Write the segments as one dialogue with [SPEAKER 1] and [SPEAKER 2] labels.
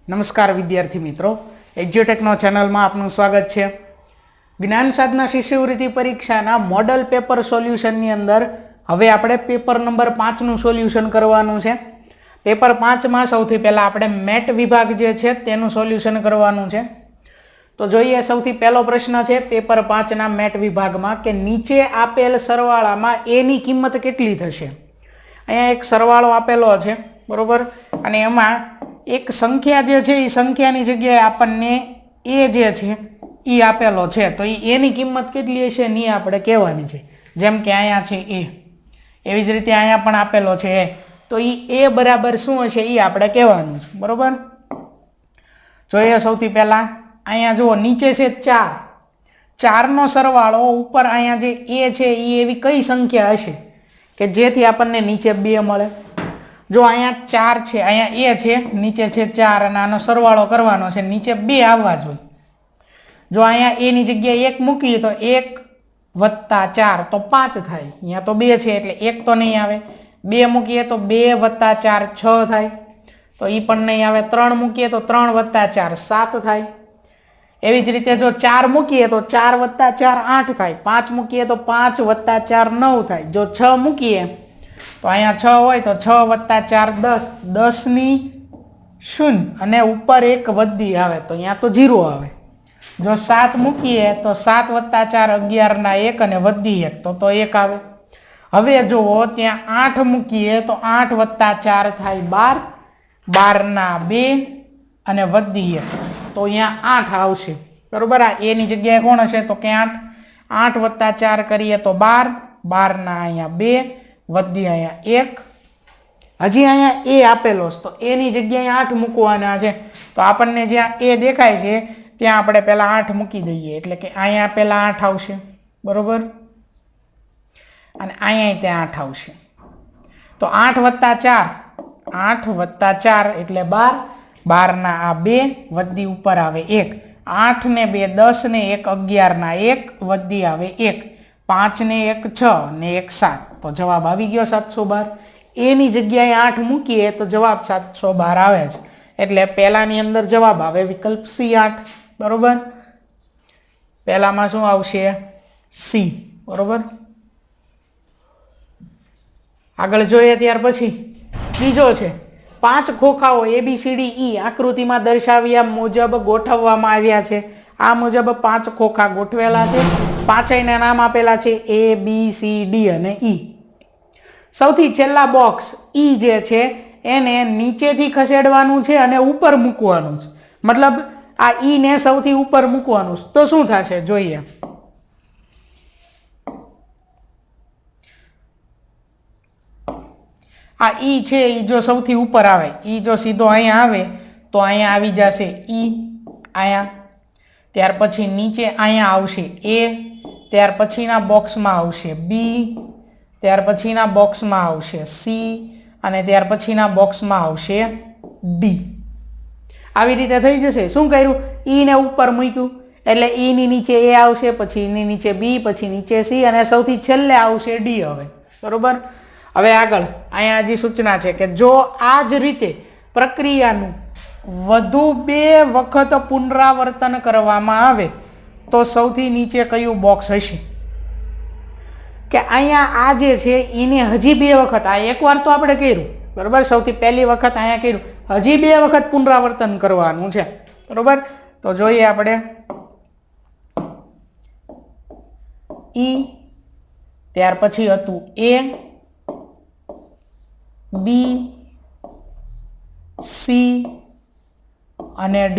[SPEAKER 1] નમસ્કાર વિદ્યાર્થી મિત્રો, એજ્યુટેકનો ચેનલમાં આપનું સ્વાગત છે। જ્ઞાન સાધના શિષ્યવૃત્તિ પરીક્ષાના મોડલ પેપર સોલ્યુશનની અંદર હવે આપણે પેપર નંબર 5નું સોલ્યુશન કરવાનું છે। પેપર 5માં સૌથી પહેલાં આપણે મેટ વિભાગ જે છે તેનું સોલ્યુશન કરવાનું છે। તો જોઈએ, સૌથી પહેલો પ્રશ્ન છે પેપર 5ના મેટ વિભાગમાં કે નીચે આપેલ સરવાળામાં એની કિંમત કેટલી થશે। અહીંયા એક સરવાળો આપેલો છે, બરોબર, અને એમાં એક સંખ્યા જે છે એ સંખ્યાની જગ્યાએ આપણને એ જે છે એ આપેલો છે, તો એની કિંમત કેટલી હશે ની આપણે કહેવાની છે। જેમ કે અહીંયા છે એ, એવી જ રીતે અહીંયા પણ આપેલો છે એ, તો એ બરાબર શું હશે એ આપણે કહેવાનું છે, બરોબર। જોઈએ સૌથી પહેલા અહીંયા જુઓ, નીચે છે 4, 4નો સરવાળો ઉપર અહીંયા જે એ છે એ એવી કઈ સંખ્યા હશે કે જેથી આપણને નીચે 2 મળે। જો અહીંયા 4 છે, અહીંયા એ છે, નીચે છે 4 અને આનો સરવાળો કરવાનો છે, નીચે 2 આવવા જોઈએ। જો અહીંયા એની જગ્યાએ 1 મૂકીએ તો 1 + 4 તો 5 થાય, અહીંયા તો 2 છે એટલે 1 તો નહીં આવે। 2 મૂકીએ તો 2 + 4 6 થાય, તો એ પણ નહીં આવે। 3 મૂકીએ તો 3 + 4 7 થાય। એવી જ રીતે જો 4 મૂકીએ તો 4 + 4 8 થાય। 5 મૂકીએ તો 5 + 4 9 થાય। જો 6 મૂકીએ તો અહીંયા 6 હોય તો 6 + 4 10, 10ની 0 અને ઉપર 1 વધી આવે તો અહીંયા તો 0 આવે। જો 7 મૂકીએ તો 7 + 4 11ના 1 અને વધી 1 તો 1 આવે। હવે જુઓ, ત્યાં 8 મૂકીએ તો 8 + 4 થાય 12, 12ના 2 અને વધી 1 તો અહીંયા 8 આવશે, બરોબર। આ એની જગ્યાએ કોણ હશે તો કે 8, 8 + 4 કરીએ તો 12, 12ના અહીંયા 2 વધી અહીંયા 1, હજી અહીંયા એ આપેલો છે તો એની જગ્યાએ 8 મૂકવાના છે। તો આપણને જ્યાં એ દેખાય છે ત્યાં આપણે પહેલા 8 મૂકી દઈએ, એટલે કે અહીંયા પહેલા 8 આવશે, બરોબર, અને અહીંયા ત્યાં 8 આવશે। તો 8 + 4, 8 + 4 એટલે 12, 12ના આ 2 વધી ઉપર આવે 1, 8 ને 2 10 ને 1 11ના 1 વધી આવે 1, 5 ને 1 6 ને 1 7 તો જવાબ આવી ગયો 712। એની જગ્યાએ 8 મૂકીએ તો જવાબ 712 આવે છે, એટલે પહેલાની અંદર જવાબ આવે વિકલ્પ સી 8, બરોબર। પહેલામાં શું આવશે સી, બરોબર। આગળ જોઈએ ત્યાર પછી બીજો છે 5 ખોખાઓ ABCDE આકૃતિમાં દર્શાવ્યા મુજબ ગોઠવવામાં આવ્યા છે। આ મુજબ 5 ખોખા ગોઠવેલા છે, પાંચેયના નામ આપેલા છે A B C D અને E। સૌથી છેલ્લા બોક્સ E જે છે એને નીચેથી ખસેડવાનું છે અને ઉપર મૂકવાનું છે, મતલબ આ E ને સૌથી ઉપર મૂકવાનું છે, તો શું થશે જોઈએ। આ E છે એ જો સૌથી ઉપર આવે, E જો સીધો અહીંયા આવે તો અહીંયા આવી જશે E અહીંયા, ત્યાર પછી નીચે અહીંયા આવશે A, ત્યાર પછીના બોક્સમાં આવશે B, ત્યાર પછીના બોક્સમાં આવશે C અને ત્યાર પછીના બોક્સમાં આવશે D। આવી રીતે થઈ જશે। શું કર્યું, E ને ઉપર મૂક્યું એટલે E ની નીચે A આવશે, પછી એની નીચે B, પછી નીચે C અને સૌથી છેલ્લે આવશે D હવે, બરોબર। હવે આગળ અહીંયા હજી સૂચના છે કે જો આ જ રીતે પ્રક્રિયાનું વધુ 2 વખત પુનરાવર્તન કરવામાં આવે તો સૌથી નીચે કયું બોક્સ હશે। કે અહીંયા આ જે છે એને હજી 2 વખત, આ એકવાર તો આપણે કર્યું, બરોબર, સૌથી પહેલી વખત અહીંયા કર્યું, હજી 2 વખત પુનરાવર્તન કરવાનું છે, બરોબર। તો જોઈએ આપણે E, ત્યાર પછી હતું A, B, C અને D,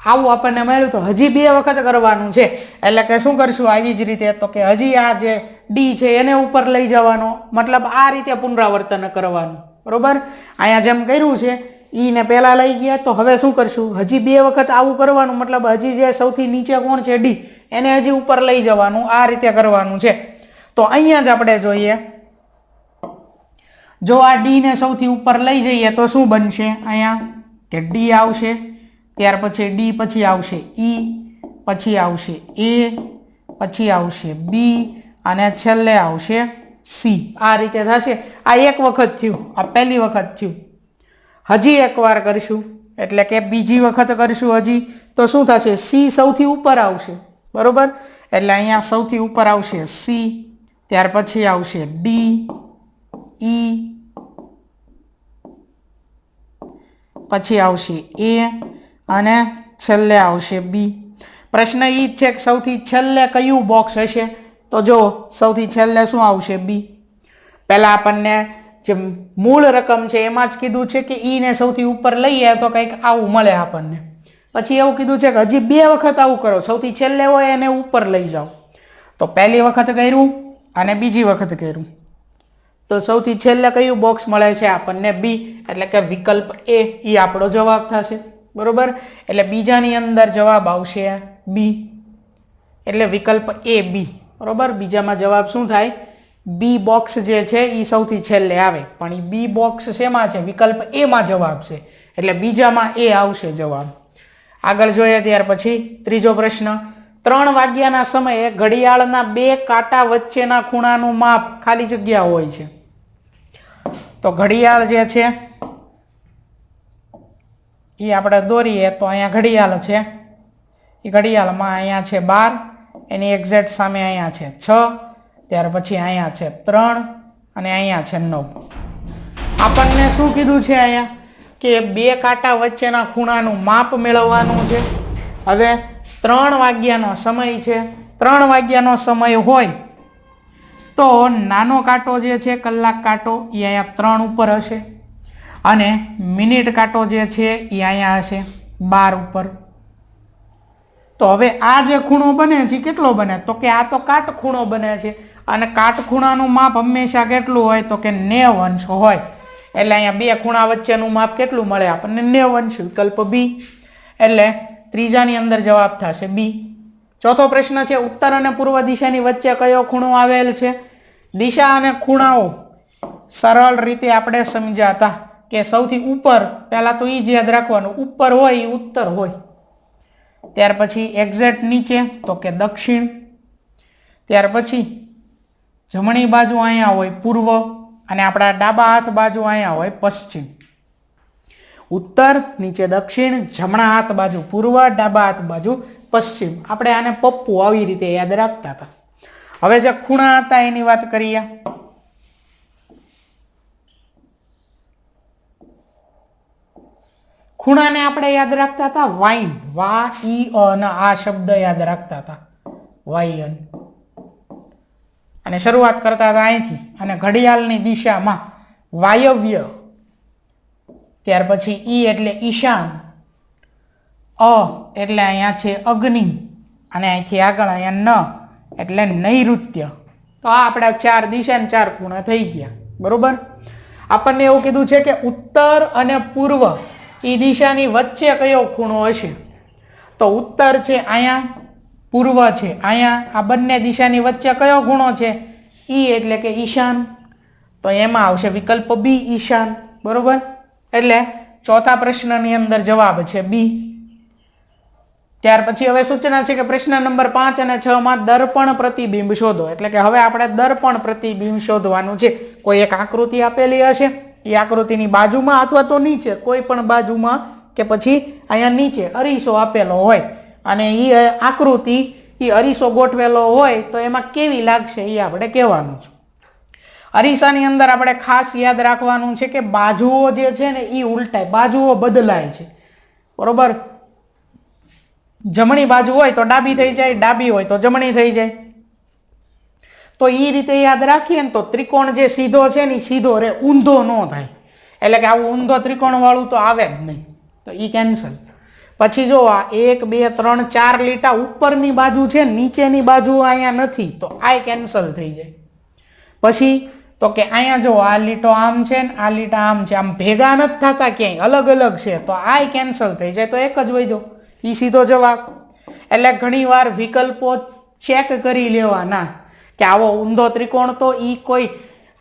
[SPEAKER 1] આવું આપણને મળ્યું તો હજી 2 વખત કરવાનું છે, એટલે કે શું કરશું આવી જ રીતે, તો કે હજી આ જે D છે એને ઉપર લઈ જવાનો, મતલબ આ રીતે પુનરાવર્તન કરવાનું, બરોબર। અહીંયા જેમ કર્યું છે E ને પહેલા લઈ ગયા તો હવે શું કરશું, હજી 2 વખત આવું કરવાનું, મતલબ હજી જે સૌથી નીચે કોણ છે D એને હજી ઉપર લઈ જવાનું, આ રીતે કરવાનું છે। તો અહીંયા જ આપણે જોઈએ, જો આ D ને સૌથી ઉપર લઈ જઈએ તો શું બનશે, અહીંયા કે D આવશે, ત્યાર પછી D પછી આવશે E, પછી આવશે A, પછી આવશે B અને છેલ્લે આવશે C, આ રીતે થશે। આ એક વખત થયું, આ પહેલી વખત થયું। હજી એકવાર કરશું એટલે કે બીજી વખત કરશું હજી તો શું થશે સી સૌથી ઉપર આવશે બરોબર એટલે અહીંયા સૌથી ઉપર આવશે સી ત્યાર પછી આવશે ડી ઈ પછી આવશે એ અને છેલ્લે આવશે બી પ્રશ્ન એ જ છે કે સૌથી છેલ્લે કયું બોક્સ હશે તો જો સૌથી છેલ્લે શું આવશે બી પહેલા આપણને જે મૂળ રકમ છે એમાં જ કીધું છે કે ઈ ને સૌથી ઉપર લઈએ તો કંઈક આવું મળે આપણને પછી એવું કીધું છે કે હજી બે વખત આવું કરો સૌથી છેલ્લે હોય એને ઉપર લઈ જાઓ તો પહેલી વખત કર્યું અને બીજી વખત કર્યું તો સૌથી છેલ્લે કયું બોક્સ મળે છે આપણને બી એટલે કે વિકલ્પ એ ઈ આપણો જવાબ થશે બરોબર એટલે બીજાની અંદર જવાબ આવશે બી એટલે વિકલ્પ એ બી બરોબર બીજામાં જવાબ શું થાય બી બોક્સ જે છે એ સૌથી છેલ્લે આવે પણ એ બી બોક્સ શેમાં છે વિકલ્પ એમાં જવાબ છે એટલે બીજામાં એ આવશે જવાબ આગળ જોઈએ ત્યાર પછી ત્રીજો પ્રશ્ન 3 વાગ્યાના સમયે ઘડિયાળના બે કાંટા વચ્ચેના ખૂણાનું માપ ખાલી જગ્યા હોય છે તો ઘડિયાળ જે છે એ આપણે દોરીએ તો અહીંયા ઘડિયાળ છે એ ઘડિયાળમાં અહીંયા છે 12 એની એક્ઝેક્ટ સામે અહીંયા છે 6 ત્યાર પછી અહીંયા છે 3 અને અહીંયા છે 9 આપણને શું કીધું છે અહીંયા કે બે કાંટા વચ્ચેના ખૂણાનું માપ મેળવવાનું છે હવે 3 વાગ્યાનો સમય છે 3 વાગ્યાનો સમય હોય તો નાનો કાંટો જે છે કલાક કાંટો એ અહીંયા 3 ઉપર હશે અને મિનિટ કાંટો જે છે એ અહીંયા હશે 12 ઉપર તો હવે આ જે ખૂણો બને છે કેટલો બને તો કે આ તો કાટખૂણો બને છે અને કાટખૂણાનું માપ હંમેશા કેટલું હોય તો કે 90 અંશ હોય એટલે અહીંયા બે ખૂણા વચ્ચેનું માપ કેટલું મળે આપણને 90 અંશ વિકલ્પ બી એટલે ત્રીજાની અંદર જવાબ થશે બી ચોથો પ્રશ્ન છે ઉત્તર અને પૂર્વ દિશાની વચ્ચે કયો ખૂણો આવેલ છે દિશા અને ખૂણાઓ સરળ રીતે આપણે સમજાતા કે સૌથી ઉપર પહેલા તો એ જ યાદ રાખવાનું ઉપર હોય એ ઉત્તર હોય ત્યાર પછી એક્ઝેક્ટ નીચે તો કે દક્ષિણ ત્યાર પછી જમણી બાજુ અહીંયા હોય પૂર્વ અને આપણા ડાબા હાથ બાજુ અહીંયા હોય પશ્ચિમ ઉત્તર નીચે દક્ષિણ જમણા હાથ બાજુ પૂર્વ ડાબા હાથ બાજુ પશ્ચિમ આપણે આને પપ્પુ આવી રીતે યાદ રાખતા હતા હવે જે ખૂણા હતા એની વાત કરીએ ખૂણાને આપણે યાદ રાખતા હતા વાઇન વા ઈ અન આ શબ્દ યાદ રાખતા હતા વાયન અને શરૂઆત કરતા હતા અહીંથી અને ઘડિયાળની દિશામાં વાયવ્ય ત્યાર પછી ઈ એટલે ઈશાન અ એટલે અહીંયા છે અગ્નિ અને અહીંથી આગળ અહીંયા ન એટલે નૈઋત્ય તો આ આપણા 4 દિશા અને 4 ખૂણા થઈ ગયા બરોબર આપણને એવું કીધું છે કે ઉત્તર અને પૂર્વ એ દિશાની વચ્ચે કયો ખૂણો હશે તો ઉત્તર છે અહીંયા પૂર્વ છે અહીંયા આ બંને દિશાની વચ્ચે કયો ખૂણો છે ઈ એટલે કે ઈશાન તો એમાં આવશે વિકલ્પ બી ઈશાન બરોબર એટલે ચોથા પ્રશ્નની અંદર જવાબ છે બી ત્યાર પછી હવે સૂચના છે કે પ્રશ્ન નંબર 5 અને 6 માં દર્પણ પ્રતિબિંબ શોધો એટલે કે હવે આપણે દર્પણ પ્રતિબિંબ શોધવાનું છે કોઈ એક આકૃતિ આપેલી હશે એ આકૃતિની બાજુમાં અથવા તો નીચે કોઈ પણ બાજુમાં કે પછી અહીંયા નીચે અરીસો આપેલો હોય અને એ આકૃતિ એ અરીસો ગોઠવેલો હોય તો એમાં કેવી લાગશે એ આપણે કહેવાનું છે અરીસાની અંદર આપણે ખાસ યાદ રાખવાનું છે કે બાજુઓ જે છે ને એ ઉલટાય બાજુઓ બદલાય છે બરોબર જમણી બાજુ હોય તો ડાબી થઈ જાય ડાબી હોય તો જમણી થઈ જાય તો એ રીતે યાદ રાખીએ ને તો ત્રિકોણ જે સીધો છે ને સીધો રે ઊંધો ન થાય એટલે કે આવું ઊંધો ત્રિકોણ વાળું તો આવે જ નહીં તો એ કેન્સલ પછી જો આ 1 2 3 4 લીટા ઉપરની બાજુ છે નીચેની બાજુ અહીંયા નથી તો આ કેન્સલ થઈ જાય પછી તો કે અહીંયા જો આ લીટો આમ છે ને આ લીટા આમ છે આમ ભેગા નથી થતા ક્યાંય અલગ અલગ છે તો આ કેન્સલ થઈ જાય તો એક જ વધ્યો એ સીધો જવાબ એટલે ઘણીવાર વિકલ્પો ચેક કરી લેવાના કે આવો ઊંધો ત્રિકોણ તો એ કોઈ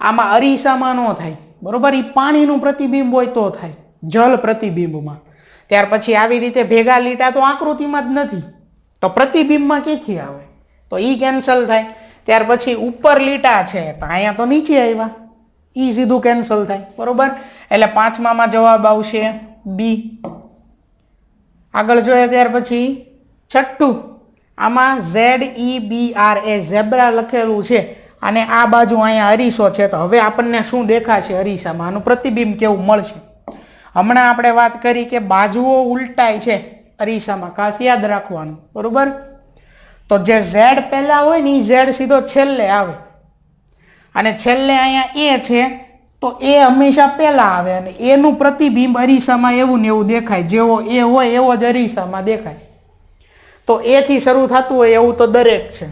[SPEAKER 1] આમાં અરીસામાં ન થાય બરોબર એ પાણીનું પ્રતિબિંબ હોય તો થાય જલ પ્રતિબિંબમાં ત્યાર પછી આવી રીતે ભેગા લીટા તો આકૃતિમાં જ નથી તો પ્રતિબિંબમાં ક્યાંથી આવે તો એ કેન્સલ થાય ત્યાર પછી ઉપર લીટા છે તો અહીંયા તો નીચે આવ્યા એ સીધું કેન્સલ થાય બરોબર એટલે પાંચમામાં જવાબ આવશે બી. આગળ જોઈએ ત્યાર પછી છઠ્ઠું, આમાં ZEBR એ ઝેબ્રા લખેલું છે અને આ બાજુ અહીંયા અરીસો છે. તો હવે આપણને શું દેખાશે અરીસામાં? આનું પ્રતિબિંબ કેવું મળશે? હમણાં આપણે વાત કરી કે બાજુઓ ઉલટાય છે અરીસામાં, ખાસ યાદ રાખવાનું, બરોબર? તો જે Z પહેલા હોય ને એ Z સીધો છેલ્લે આવે અને છેલ્લે અહીંયા એ છે તો એ હંમેશા પહેલા આવે અને એનું પ્રતિબિંબ અરીસામાં એવું ને એવું દેખાય. જેવો એ હોય એવો જ અરીસામાં દેખાય. તો એ થી શરૂ થતું હોય એવું તો દરેક છે,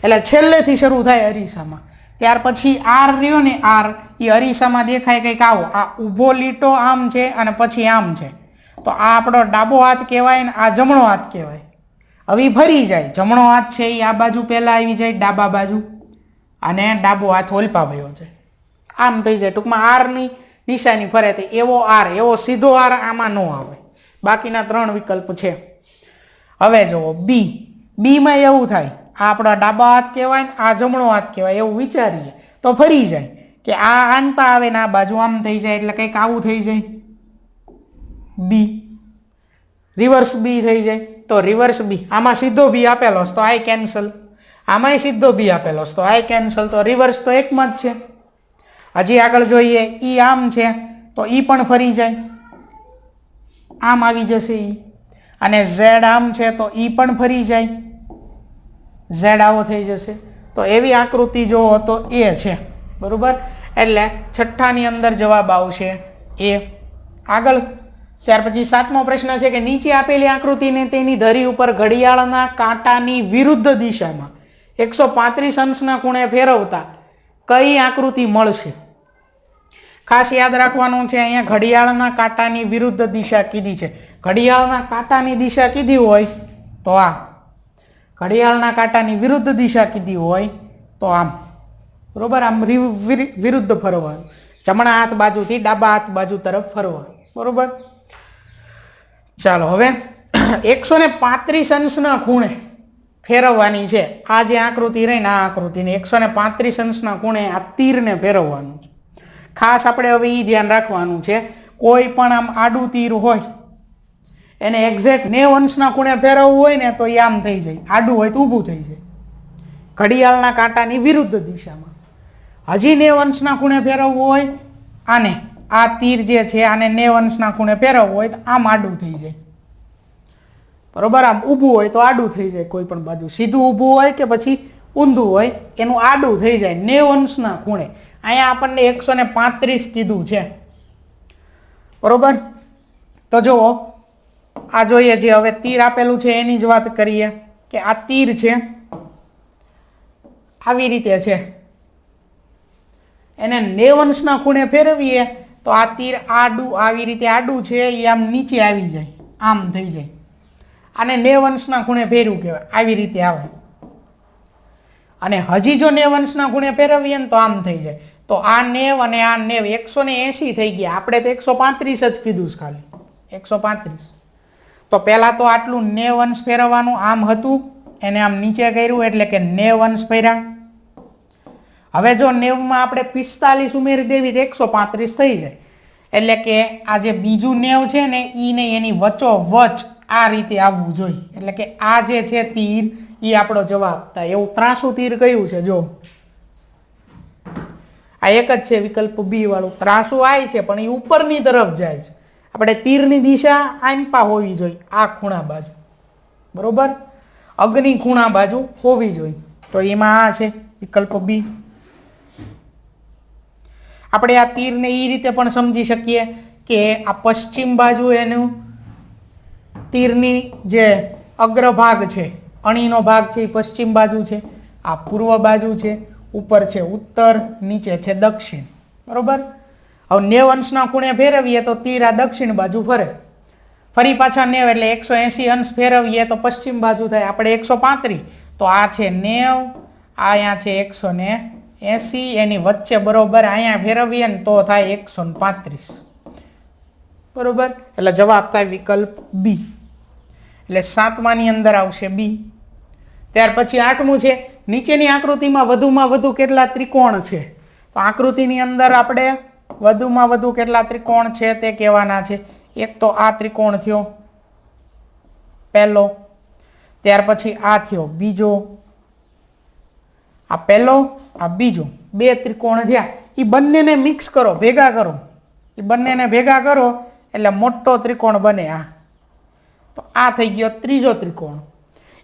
[SPEAKER 1] એટલે છેલ્લેથી શરૂ થાય અરીસામાં. ત્યાર પછી R રહ્યો ને, R એ અરીસામાં દેખાય કંઈક આવો. આ ઊભો લીટો આમ છે અને પછી આમ છે. તો આ આપણો ડાબો હાથ કહેવાય ને આ જમણો હાથ કહેવાય. હવે ફરી જાય, જમણો હાથ છે એ આ બાજુ પહેલા આવી જાય ડાબા બાજુ અને ડાબો હાથ ઓલપા વયો જાય, આમ થઈ જાય. ટૂંકમાં આરની નિશાની ફરે તે એવો R, એવો સીધો R આમાં ન આવે. બાકીના ત્રણ વિકલ્પ છે. હવે જુઓ બીમાં એવું થાય, આ આપણા ડાબા હાથ કહેવાય ને આ જમણો હાથ કહેવાય એવું વિચારીએ તો ફરી જાય કે આ આનપા આવે ને આ બાજુ આમ થઈ જાય, એટલે કંઈક આવું થઈ જાય. બી રિવર્સ બી થઈ જાય. તો રિવર્સ બી, આમાં સીધો બી આપેલો તો આઈ કેન્સલ, આમાંય સીધો બી આપેલો તો આઈ કેન્સલ. તો રિવર્સ તો એકમાં જ છે. હજી આગળ જોઈએ, ઈ આમ છે તો ઈ પણ ફરી જાય, આમ આવી જશે ઈ. અને Z આમ છે તો ઈ પણ ફરી જાય, Z આવો થઈ જશે. તો એવી આકૃતિ જોવો તો એ છે, બરોબર? એટલે છઠ્ઠાની અંદર જવાબ આવશે એ. આગળ ત્યાર પછી સાતમો પ્રશ્ન છે કે નીચે આપેલી આકૃતિને તેની ધરી ઉપર ઘડિયાળના કાંટાની વિરુદ્ધ દિશામાં 135 અંશના ખૂણે ફેરવતા કઈ આકૃતિ મળશે? ખાસ યાદ રાખવાનું છે, અહીંયા ઘડિયાળના કાંટાની વિરુદ્ધ દિશા કીધી છે. ઘડિયાળના કાંટાની દિશા કીધી હોય તો આ, ઘડિયાળના કાંટાની વિરુદ્ધ દિશા કીધી હોય તો આમ, બરોબર? આમ વિરુદ્ધ ફરવાનું, જમણા હાથ બાજુથી ડાબા હાથ બાજુ તરફ ફરવાનું, બરોબર? ચાલો હવે 135 અંશના ખૂણે ફેરવવાની છે. આ જે આકૃતિ રહી ને આ આકૃતિને 135 અંશના ખૂણે આ તીરને ફેરવવાનું છે. ખાસ આપણે હવે એ ધ્યાન રાખવાનું છે, કોઈ પણ આમ આડું તીર હોય એને એક્ઝેક્ટ 90 અંશના ખૂણે ફેરવવું હોય ને તો એ આમ થઈ જાય, આડું હોય તો ઊભું થઈ જાય, ઘડિયાળના કાંટાની વિરુદ્ધ દિશામાં. હજી 90 અંશના ખૂણે ફેરવવું હોય આને, આ તીર જે છે આને 90 અંશના ખૂણે ફેરવવું હોય તો આમ આડું થઈ જાય, બરોબર? આમ ઊભું હોય તો આડું થઈ જાય, કોઈ પણ બાજુ સીધું ઊભું હોય કે પછી ઊંધું હોય એનું આડું થઈ જાય 90 અંશના ખૂણે. અહીંયા આપણને 135 કીધું છે, બરોબર? તો જુઓ આ જોઈએ, જે હવે તીર આપેલું છે એની જ વાત કરીએ કે આ તીર છે આવી રીતે છે, એને 90 અંશના ખૂણે ફેરવીએ તો આ તીર આડું આવી રીતે આડું છે એ આમ નીચે આવી જાય, આમ થઈ જાય. આને 90 અંશના ખૂણે ફેરવું કહેવાય, આવી રીતે આવે. અને હજી જો 90 અંશના ખૂણે ફેરવીએ ને તો આમ થઈ જાય. તો આ 90 અને આ 90 180 થઈ ગયા. આપણે તો 135 જ કીધું છે, ખાલી 135. તો પહેલા તો આટલું 90 અંશ ફેરવવાનું આમ હતું, એને આમ નીચે કર્યું એટલે કે 90 અંશ ફેર્યા. હવે જો 90માં આપણે 45 ઉમેરી દેવી તો 135 થઈ જાય. એટલે કે આ જે બીજું 90 છે ને ઈ ને એની વચ્ચો વચ આ રીતે આવવું જોઈએ. એટલે કે આ જે છે તીર એ આપણો જવાબ થાય. એવું ત્રાસું તીર કયું છે? જો આ એક જ છે, વિકલ્પ બી વાળું. ત્રાસું આય છે પણ એ ઉપરની તરફ જાય છે. આપણે તીરની દિશા આનપા હોવી જોઈએ, આ ખૂણા બાજુ, બરોબર? અગ્નિ ખૂણા બાજુ હોવી જોઈએ. તો એમાં આ છે વિકલ્પ બી. આપણે આ તીરને એ રીતે પણ સમજી શકીએ કે આ પશ્ચિમ બાજુ એનું તીરની જે અગ્રભાગ છે, અણીનો ભાગ છે એ પશ્ચિમ બાજુ છે, આ પૂર્વ બાજુ છે, ઉપર છે ઉત્તર, નીચે છે દક્ષિણ, બરોબર? હવે 90 અંશના ખૂણે ફેરવીએ તો તીર આ દક્ષિણ બાજુ ફરે, ફરી પાછા 90 એટલે 180 અંશ ફેરવીએ તો પશ્ચિમ બાજુ થાય. આપણે 135 તો આ છે 90, અહીંયા છે 180, એની વચ્ચે બરોબર અહીંયા ફેરવીએ ને તો થાય 135, બરોબર? એટલે જવાબ થાય વિકલ્પ બી. એટલે 7માની અંદર આવશે બી. ત્યાર પછી 8મું છે, નીચેની આકૃતિમાં વધુમાં વધુ કેટલા ત્રિકોણ છે? તો આકૃતિની અંદર આપણે વધુમાં વધુ કેટલા ત્રિકોણ છે તે કહેવાના છે. એક તો આ ત્રિકોણ થયો પહેલો, ત્યાર પછી આ થયો બીજો, આ પહેલો આ બીજો, બે ત્રિકોણ થયા. એ બંનેને મિક્સ કરો, ભેગા કરો. એ બંનેને ભેગા કરો એટલે મોટો ત્રિકોણ બને આ. તો આ થઈ ગયો ત્રીજો ત્રિકોણ.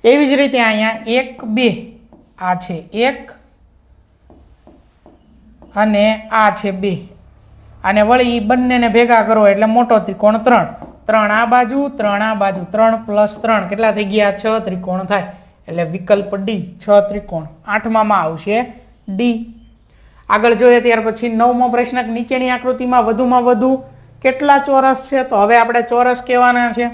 [SPEAKER 1] એવી જ રીતે અહીંયા 1 2 આ છે 1 અને આ છે 2 અને વળી બંનેને ભેગા કરો એટલે મોટો ત્રિકોણ 3. 3 આ બાજુ 3 આ બાજુ, 3 + 3 કેટલા થઈ ગયા? 6 ત્રિકોણ થાય. એટલે વિકલ્પ ડી 6 ત્રિકોણ. 8માં આવશે ડી. આગળ જોઈએ ત્યાર પછી 9મો પ્રશ્ન, નીચેની આકૃતિમાં વધુમાં વધુ કેટલા ચોરસ છે? તો હવે આપણે ચોરસ કહેવાના છે.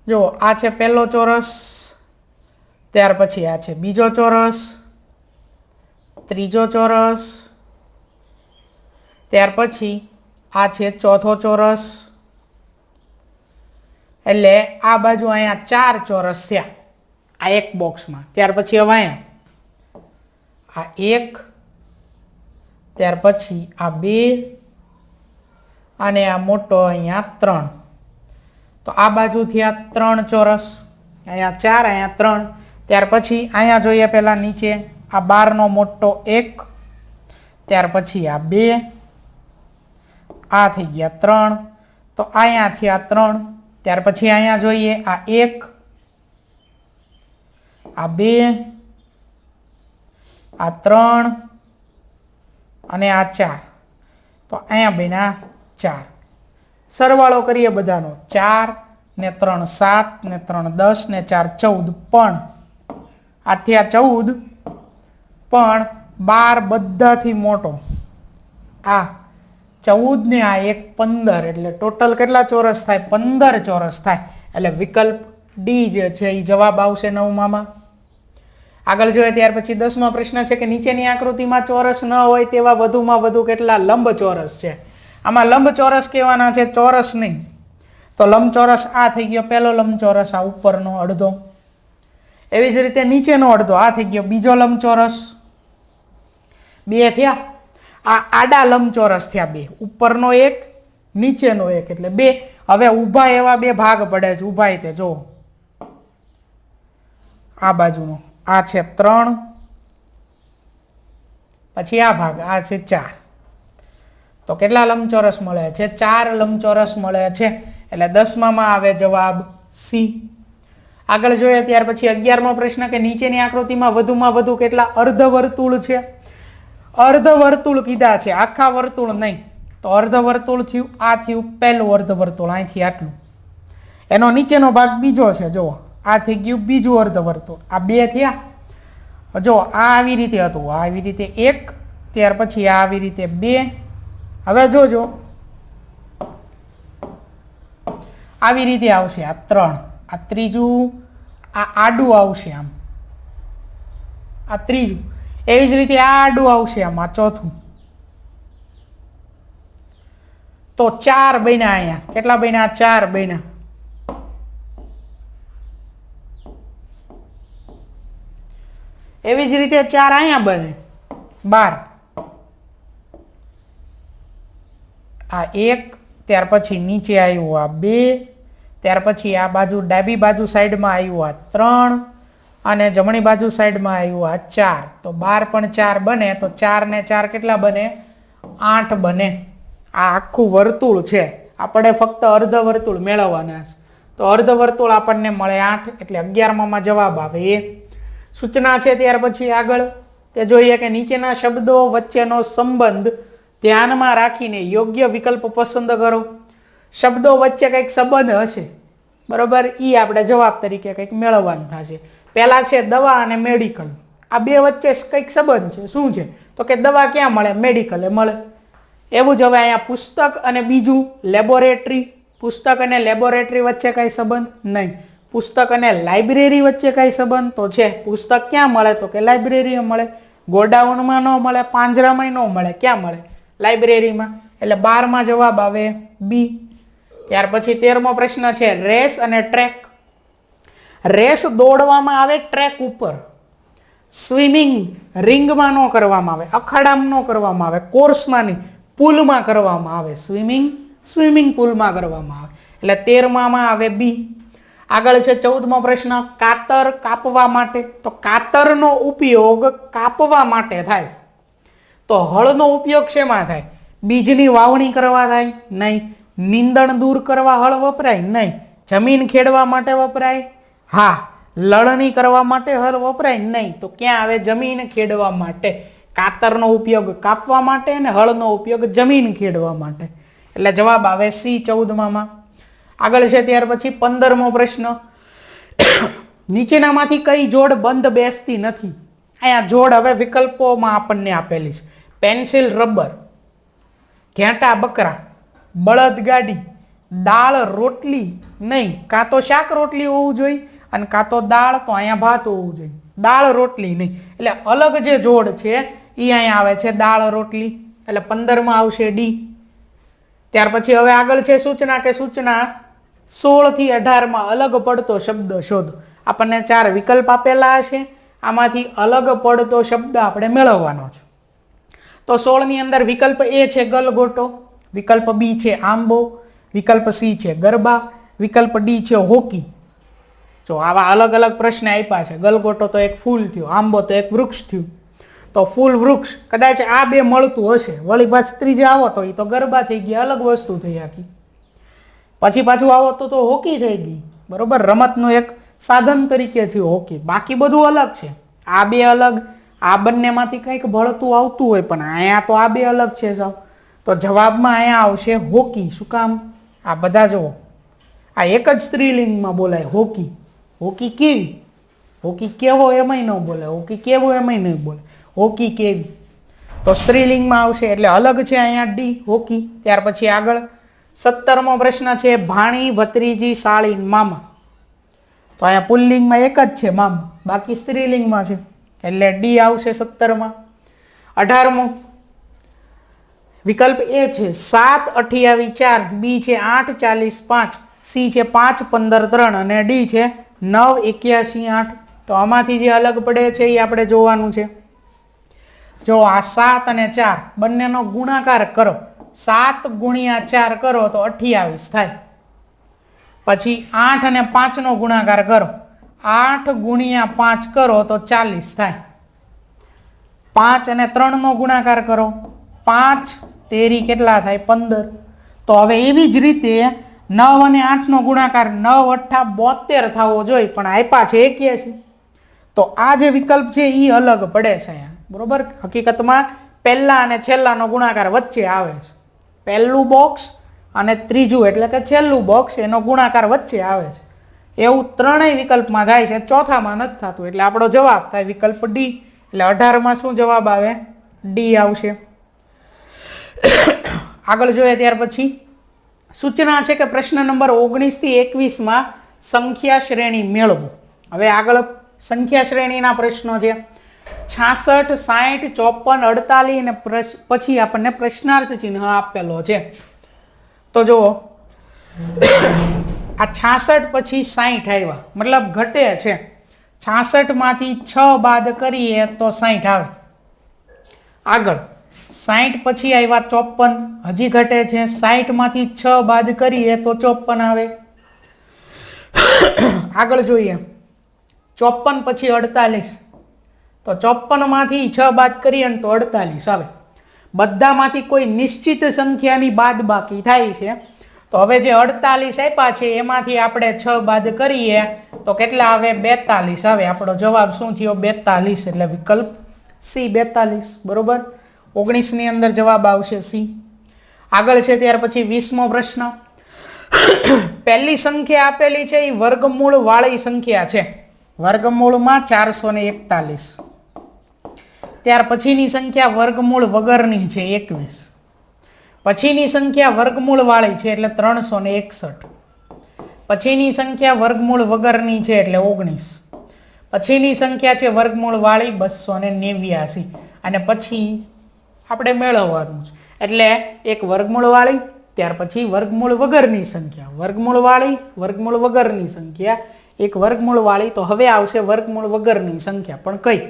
[SPEAKER 1] જો આ છે પહેલો ચોરસ, ત્યાર પછી આ છે બીજો ચોરસ, ત્રીજો ચોરસ, ત્યાર પછી આ છે ચોથો ચોરસ. એટલે આ બાજુ અહીંયા 4 ચોરસ થયા આ એક બોક્સમાં. ત્યાર પછી હવે અહીંયા આ 1, ત્યાર પછી આ 2 અને આ મોટો અહીંયા 3. તો આ બાજુ થયા 3 ચોરસ, અહીંયા 4 અહીંયા 3. ત્યાર પછી અહીંયા જોઈએ પહેલા નીચે આ 12નો મોટો 1, ત્યાર પછી આ 2, આ થઈ ગયા 3. તો અહીંયા થયા 3. ત્યાર પછી અહીંયા જોઈએ આ 1, આ 2, આ 3 અને આ 4. તો અહીંયા બન્યા 4. સરવાળો કરીએ બધાનો, 4 ને 3 7 ને 3 10 ને 4 14. પણ આ થયા 14, પણ 12 બધાથી મોટો આ 14 ને આ 1 15. એટલે ટોટલ કેટલા ચોરસ થાય? 15 ચોરસ થાય. એટલે વિકલ્પ ડી જે છે એ જવાબ આવશે 9માં. આગળ જોઈએ ત્યાર પછી 10મો પ્રશ્ન છે કે નીચેની આકૃતિમાં ચોરસ ન હોય તેવા વધુમાં વધુ કેટલા લંબચોરસ છે? આમાં લંબચોરસ કહેવાના છે, ચોરસ નહીં. તો લંબચોરસ આ થઈ ગયો પહેલો લંબચોરસ, આ ઉપરનો અડધો. એવી જ રીતે નીચેનો અડધો, આ થઈ ગયો બીજો લંબચોરસ. 2 થયા. આ આડા લંબચોરસ થયા 2, ઉપરનો 1 નીચેનો 1 એટલે 2. હવે ઊભા એવા 2 ભાગ પડે છે. ઊભા તે જો આ બાજુનો આ છે 3, પછી આ ભાગ આ છે 4. તો કેટલા લંબચોરસ મળે છે? 4 લંબચોરસ મળે છે. એટલે 10માં આવે જવાબ સી. આગળ જોઈએ ત્યાર પછી 11મો પ્રશ્ન કે નીચેની આકૃતિમાં વધુમાં વધુ કેટલા અર્ધવર્તુળ છે? અર્ધવર્તુળ કીધા છે, આખા વર્તુળ નહીં. તો અર્ધવર્તુળ થયું, આ થયું પહેલું અર્ધવર્તુળ, અહીંથી આટલું. એનો નીચેનો ભાગ બીજો છે, જો આ થઈ ગયું બીજું અર્ધવર્તુળ. આ 2 થયા. જો આ આવી રીતે હતું, આ આવી રીતે 1, ત્યાર પછી આ આવી રીતે 2. હવે જોજો આવી રીતે આવશે આ 3, આ ત્રીજું, આ આડું આવશે આમ, આ ત્રીજું. એવી જ રીતે આ આડું આવશે આમ, આ ચોથું. તો 4 બન્યા અહીંયા. કેટલા બન્યા? 4 બન્યા. એવી જ રીતે 4 અહીંયા બને 12. આ 1, ત્યાર પછી નીચે આવ્યું આ 2, ત્યાર પછી આ બાજુ ડાબી બાજુ સાઈડમાં આવ્યું આ 3 અને જમણી બાજુ સાઈડમાં આવ્યું આ 4. તો 12 પણ 4 બને. તો 4 ને 4 કેટલા બને? 8 બને. આ આખું વર્તુળ છે, આપણે ફક્ત અર્ધવર્તુળ મેળવવાના છે. તો અર્ધવર્તુળ આપણને મળે 8. એટલે 11માં જવાબ આવે એ. સૂચના છે ત્યાર પછી આગળ તે જોઈએ કે નીચેના શબ્દો વચ્ચેનો સંબંધ ધ્યાનમાં રાખીને યોગ્ય વિકલ્પ પસંદ કરો. શબ્દો વચ્ચે કંઈક સંબંધ હશે, બરોબર, એ આપણે જવાબ તરીકે કંઈક મેળવવાનું થશે. પહેલા છે દવા અને મેડિકલ. આ બે વચ્ચે કંઈક સંબંધ છે. શું છે? તો કે દવા ક્યાં મળે? મેડિકલે મળે. એવું જ હવે અહીંયા પુસ્તક અને બીજું લેબોરેટરી. પુસ્તક અને લેબોરેટરી વચ્ચે કંઈ સંબંધ નહીં. પુસ્તક અને લાઇબ્રેરી વચ્ચે કંઈ સંબંધ? તો છે. પુસ્તક ક્યાં મળે? તો કે લાઇબ્રેરીમાં મળે. ગોડાઉનમાં ન મળે, પાંજરામાં ન મળે. ક્યાં મળે? લાઇબ્રેરીમાં. એટલે 12માં જવાબ આવે બી. ત્યાર પછી 13મો પ્રશ્ન છે રેસ અને ટ્રેક. રેસ દોડવામાં આવે ટ્રેક ઉપર, સ્વિમિંગ રિંગમાં ન કરવામાં આવે, અખાડામાં ન કરવામાં આવે, કોર્સમાં નહીં, પુલમાં કરવામાં આવે. સ્વિમિંગ પુલમાં કરવામાં આવે. એટલે 13માં આવે બી. આગળ છે 14મો પ્રશ્ન, કાતર કાપવા માટે. તો કાતરનો ઉપયોગ કાપવા માટે થાય. તો હળનો ઉપયોગ શેમાં થાય? બીજની વાવણી કરવા થાય? નહીં. નીંદણ દૂર કરવા હળ વપરાય? નહીં. જમીન ખેડવા માટે વપરાય? હા. લણણી કરવા માટે હળ વપરાય? નહીં. તો ક્યાં આવે? જમીન ખેડવા માટે. કાતરનો ઉપયોગ કાપવા માટે અને હળનો ઉપયોગ જમીન ખેડવા માટે. એટલે જવાબ આવે સી 14માં. આગળ છે ત્યાર પછી 15મો પ્રશ્ન, નીચેનામાંથી કઈ જોડ બંધ બેસતી નથી? અહીંયા જોડ હવે વિકલ્પોમાં આપણને આપેલી છે. પેન્સિલ રબર, ઘેટા બકરા, બળદ ગાડી, દાળ રોટલી. નહીં. કાં તો શાક રોટલી હોવું જોઈએ અને કાં તો દાળ, તો અહીંયા ભાત હોવું જોઈએ. દાળ રોટલી નહીં. એટલે અલગ જે જોડ છે એ અહીંયા આવે છે દાળ રોટલી. એટલે 15માં આવશે ડી. ત્યાર પછી હવે આગળ છે સૂચના કે સૂચના 16 થી 18માં અલગ પડતો શબ્દ શોધો. આપણને 4 વિકલ્પ આપેલા છે, આમાંથી અલગ પડતો શબ્દ આપણે મેળવવાનો છે. તો 16ની અંદર વિકલ્પ એ છે ગલગોટો, વિકલ્પ બી છે આંબો, વિકલ્પ સી છે ગરબા, વિકલ્પ ડી છે હોકી. જો આવા અલગ અલગ પ્રશ્ન આપ્યા છે. ગલગોટો તો એક ફૂલ થયું, આંબો તો એક વૃક્ષ થયું. તો ફૂલ વૃક્ષ કદાચ આ બે મળતું હશે, વળી પાછું ત્રીજે આવો તો એ તો ગરબા થઈ ગયા, અલગ વસ્તુ થઈ આખી. પછી પાછું આવો તો હોકી થઈ ગઈ, બરોબર, રમતનું એક સાધન તરીકે થયું હોકી. બાકી બધું અલગ છે. આ બે અલગ, આ બંનેમાંથી કંઈક ભળતું આવતું હોય, પણ અહીંયા તો આ બે અલગ છે સાવ. તો જવાબમાં અહીંયા આવશે હોકી. શું કામ? આ બધા જુઓ, આ એક જ સ્ત્રીલિંગમાં બોલાય હોકી. હોકી કેવી? હોકી કેવો એમાંય ન બોલે, હોકી કેવો એમાંય નહીં બોલે, હોકી કેવી. તો સ્ત્રીલિંગમાં આવશે એટલે અલગ છે અહીંયા ડી હોકી. ત્યાર પછી આગળ 17મો પ્રશ્ન છે ભાણી ભત્રીજી સાળી મામા. તો અહીંયા પુલ્લિંગમાં એક જ છે મામા, બાકી સ્ત્રીલિંગમાં છે એટલે ડી આવશે 17માં. 18મો વિકલ્પ એ છે 7 28 4, બી છે 8 40 5, સી છે 5 15 3 અને ડી છે 9 81 8. તો આમાંથી જે અલગ પડે છે એ આપણે જોવાનું છે. જો આ 7 અને 4 બંનેનો ગુણાકાર કરો, 7 ગુણ્યા 4 કરો તો 28 થાય. પછી 8 અને 5નો ગુણાકાર કરો, 8 ગુણ્યા 5 કરો તો 40 થાય. 5 અને 3નો ગુણાકાર કરો, 5 તેરી કેટલા થાય? 15. તો હવે એવી જ રીતે 9 અને 8નો ગુણાકાર 9 8 72 થવો જોઈએ, પણ આપ્યા છે 81. તો આ જે વિકલ્પ છે એ અલગ પડે છે અહીંયા, બરોબર. હકીકતમાં પહેલા અને છેલ્લાનો ગુણાકાર વચ્ચે આવે છે. પહેલું બોક્સ અને ત્રીજું એટલે કે છેલ્લું બોક્સ, એનો ગુણાકાર વચ્ચે આવે છે. એવું ત્રણેય વિકલ્પમાં થાય છે, ચોથામાં નથી થતું. એટલે આપણો જવાબ થાય વિકલ્પ ડી. એટલે 18માં શું જવાબ આવે? ડી આવશે. આગળ જોઈએ ત્યાર પછી સૂચના છે કે પ્રશ્ન નંબર 19 થી 21માં સંખ્યા શ્રેણી મેળવો. હવે આગળ સંખ્યા શ્રેણીના પ્રશ્નો છે 66 60 54 48 અને પછી આપણને પ્રશ્નાર્થ ચિહ્ન આપેલો છે. તો જુઓ આ 66 પછી 60 આવ્યા, મતલબ ઘટે છે. 66માંથી 6 બાદ કરીએ તો 60 આવે. આગળ 60 પછી આવ્યા 54, હજી ઘટે છે. 60માંથી 6 બાદ કરીએ તો 54 આવે. આગળ જોઈએ 54 પછી 48, તો 54માંથી 6 બાદ કરીએ તો 48 આવે. બધામાંથી કોઈ નિશ્ચિત સંખ્યાની બાદ બાકી થાય છે. તો હવે જે 48 આપ્યા છે એમાંથી આપણે 6 બાદ કરીએ તો કેટલા આવે? 42 આવે. આપણો જવાબ શું થયો? 42. એટલે વિકલ્પ સી 42, બરોબર. 19ની અંદર જવાબ આવશે સી. આગળ છે ત્યાર પછી 20મો પ્રશ્ન. પહેલી સંખ્યા આપેલી છે એ વર્ગમૂળ વાળી સંખ્યા છે. વર્ગમૂળમાં 441. ત્યાર પછીની સંખ્યા વર્ગમૂળ વગરની છે 21. પછીની સંખ્યા વર્ગમૂળ વાળી છે એટલે 361. પછીની સંખ્યા વર્ગમૂળ વગરની છે એટલે 19. પછીની સંખ્યા છે વર્ગમૂળ વાળી 289. અને પછી આપણે મેળવવાનું છે એટલે એક વર્ગમૂળ વાળી, ત્યાર પછી વર્ગમૂળ વગરની સંખ્યા, વર્ગમૂળ વાળી, વર્ગમૂળ વગરની સંખ્યા, એક વર્ગમૂળ વાળી. તો હવે આવશે વર્ગમૂળ વગરની સંખ્યા, પણ કઈ?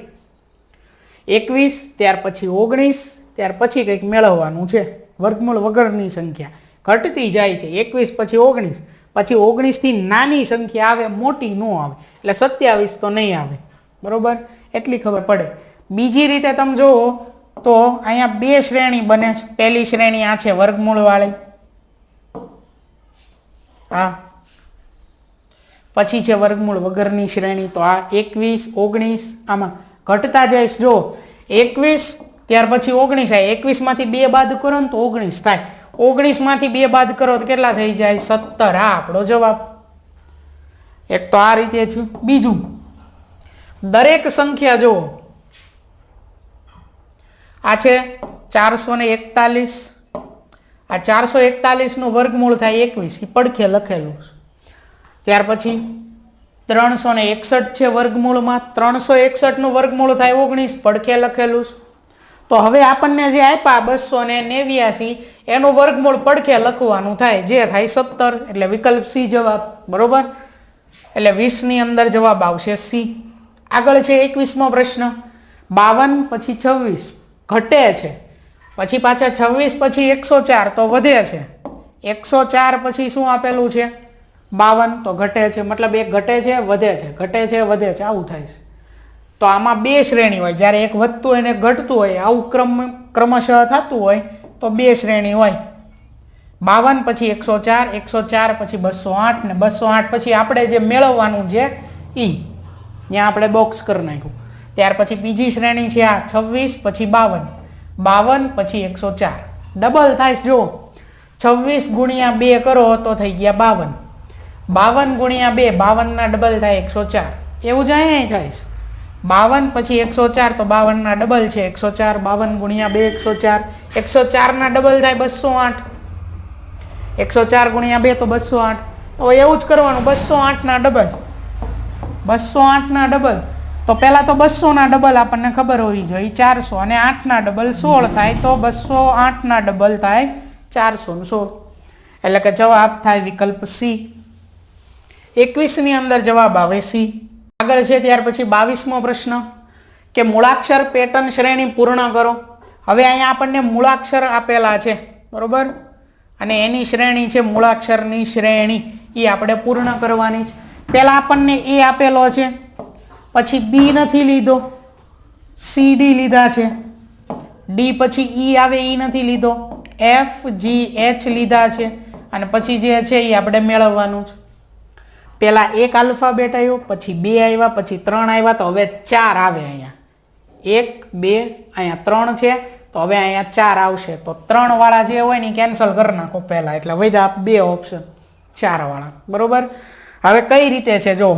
[SPEAKER 1] 21, ત્યાર પછી 19, ત્યાર પછી કંઈક મેળવવાનું છે વર્ગમૂળ વગરની સંખ્યા ઘટતી જાય છે. 21 પછી 19, પછી 19 થી નાની સંખ્યા આવે, મોટી ન આવે, એટલે 27 તો નહીં આવે. બરોબર, એટલી ખબર પડે. બીજી રીતે તમે જુઓ તો અહીંયા બે શ્રેણી બને છે. પહેલી શ્રેણી આ છે વર્ગમૂળ વાળી, હા, પછી છે વર્ગમૂળ વગરની શ્રેણી. તો આ 21, 19 આમાં ઘટતા જાય. જો 21 ત્યાર પછી 19 આવે, 21 માંથી 2 બાદ કરો ને તો 19 થાય. 19 માંથી 2 બાદ કરો તો કેટલા થઈ જાય? 17. આ આપણો જવાબ. એક તો આ રીતે થયું. બીજું, દરેક સંખ્યા જો આ છે 441, આ 441 નું વર્ગમૂળ થાય 21, એ પડખે લખેલું. ત્યાર પછી 361 છે વર્ગમૂળમાં, 361 નું વર્ગમૂળ થાય 19, પડખે લખેલું. તો હવે આપણને જે આપ્યા 289 એનું વર્ગમૂળ પડખે લખવાનું થાય, જે થાય 17, એટલે વિકલ્પ સી જવાબ. બરોબર, એટલે 20 ની અંદર જવાબ આવશે સી. આગળ છે 21મો પ્રશ્ન. 52 પછી 26 ઘટે છે, પછી પાછા 26 પછી 104 તો વધે છે. 104 પછી શું આપેલું છે? 52 તો ઘટે છે, મતલબ એક ઘટે છે વધે છે, ઘટે છે વધે છે, આવું થાય છે. તો આમાં બે શ્રેણી હોય, જ્યારે એક વધતું હોય ને એક ઘટતું હોય, આવું ક્રમશઃ થતું હોય તો બે શ્રેણી હોય. 52 પછી 104, 104 પછી 208 ને 208 પછી આપણે જે મેળવવાનું છે ઈ ત્યાં આપણે બોક્સ કરી નાખ્યું. ત્યાર પછી બીજી શ્રેણી છે આ 26 પછી 52, 52 પછી 104 ડબલ થાય. જો 26 ગુણ્યા 2 કરો તો થઈ ગયા 52, 52 ગુણ્યા 2 52 ના ડબલ થાય 104. એવું જ અહીંયા થાય છે. 52 પછી 104 તો 52 ના ડબલ છે 104, 52 ગુણ્યા 2 104, 104 ના ડબલ થાય 208, 104 ગુણ્યા 2 તો 208. તો એવું જ કરવાનું, 208 ના ડબલ, 208 ના ડબલ. તો પહેલા તો 200 ના ડબલ આપણને ખબર હોવી જોઈએ 400, અને 8 ના ડબલ 16 થાય, તો 208 ના ડબલ થાય 416, એટલે કે જવાબ થાય વિકલ્પ સી. 21 ની અંદર જવાબ આવે સી. આગળ છે ત્યાર પછી 22મો પ્રશ્ન કે મૂળાક્ષર પેટર્ન શ્રેણી પૂર્ણ કરો. હવે અહીંયા આપણને મૂળાક્ષર આપેલા છે, બરોબર, અને એની શ્રેણી છે મૂળાક્ષરની શ્રેણી, એ આપણે પૂર્ણ કરવાની છે. પહેલા આપણને એ આપેલો છે, પછી બી નથી લીધો, સી ડી લીધા છે, ડી પછી ઈ આવે એ નથી લીધો, એફ જી એચ લીધા છે, અને પછી જે છે એ આપણે મેળવવાનું છે. પહેલા એક આલ્ફાબેટ આવ્યો, પછી 2 આવ્યા, પછી 3 આવ્યા, તો હવે 4 આવે. અહીંયા 1 2 અહીંયા 3 છે, તો હવે અહીંયા 4 આવશે. તો 3 વાળા જે હોય ને કેન્સલ કરી નાખો પહેલા, એટલે વધ્યા 2 ઓપ્શન 4 વાળા. બરોબર, હવે કઈ રીતે છે જો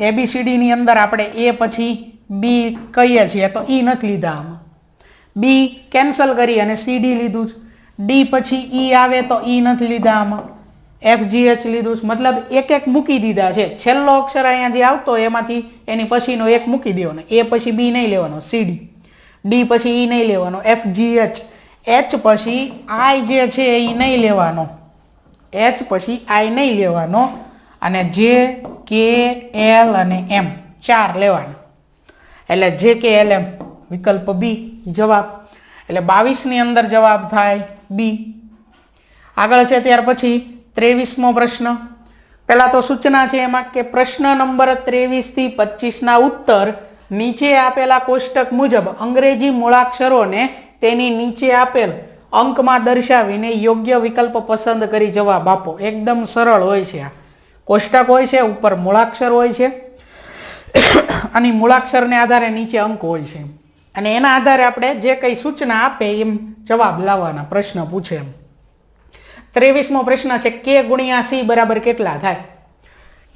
[SPEAKER 1] ABCD ની અંદર આપણે એ પછી બી કહીએ છીએ તો ઈ નથી લીધા, આમાં બી કેન્સલ કરી અને CD લીધું છે. ડી પછી ઈ આવે તો ઈ નથી લીધા, આમાં FGH લીધું છે, મતલબ એક એક મૂકી દીધા છે. છેલ્લો અક્ષર અહીંયા જે આવતો એમાંથી એની પછીનો એક મૂકી દેવાનો. એ પછી બી નહીં લેવાનો, CD, ડી પછી ઈ નહીં લેવાનો, FGH, H પછી I જે છે એ નહીં લેવાનો, H પછી I નહીં લેવાનો, અને J K L અને M 4 લેવાના, એટલે JKLM વિકલ્પ બી જવાબ. એટલે 22 ની અંદર જવાબ થાય બી. આગળ છે ત્યાર પછી 23મો પ્રશ્ન. પહેલા તો સૂચના છે એમાં કે પ્રશ્ન નંબર 23 થી 25 ના ઉત્તર નીચે આપેલા કોષ્ટક મુજબ અંગ્રેજી મૂળાક્ષરોને તેની નીચે આપેલ અંકમાં દર્શાવીને યોગ્ય વિકલ્પ પસંદ કરી જવાબ આપો. એકદમ સરળ હોય છે. આ કોષ્ટક હોય છે, ઉપર મૂળાક્ષર હોય છે, અને મૂળાક્ષરને આધારે નીચે અંક હોય છે, અને એના આધારે આપણે જે કંઈ સૂચના આપે એમ જવાબ લાવવાના, પ્રશ્ન પૂછે એમ. 23મો પ્રશ્ન છે કે ગુણ્યા સી બરાબર કેટલા થાય?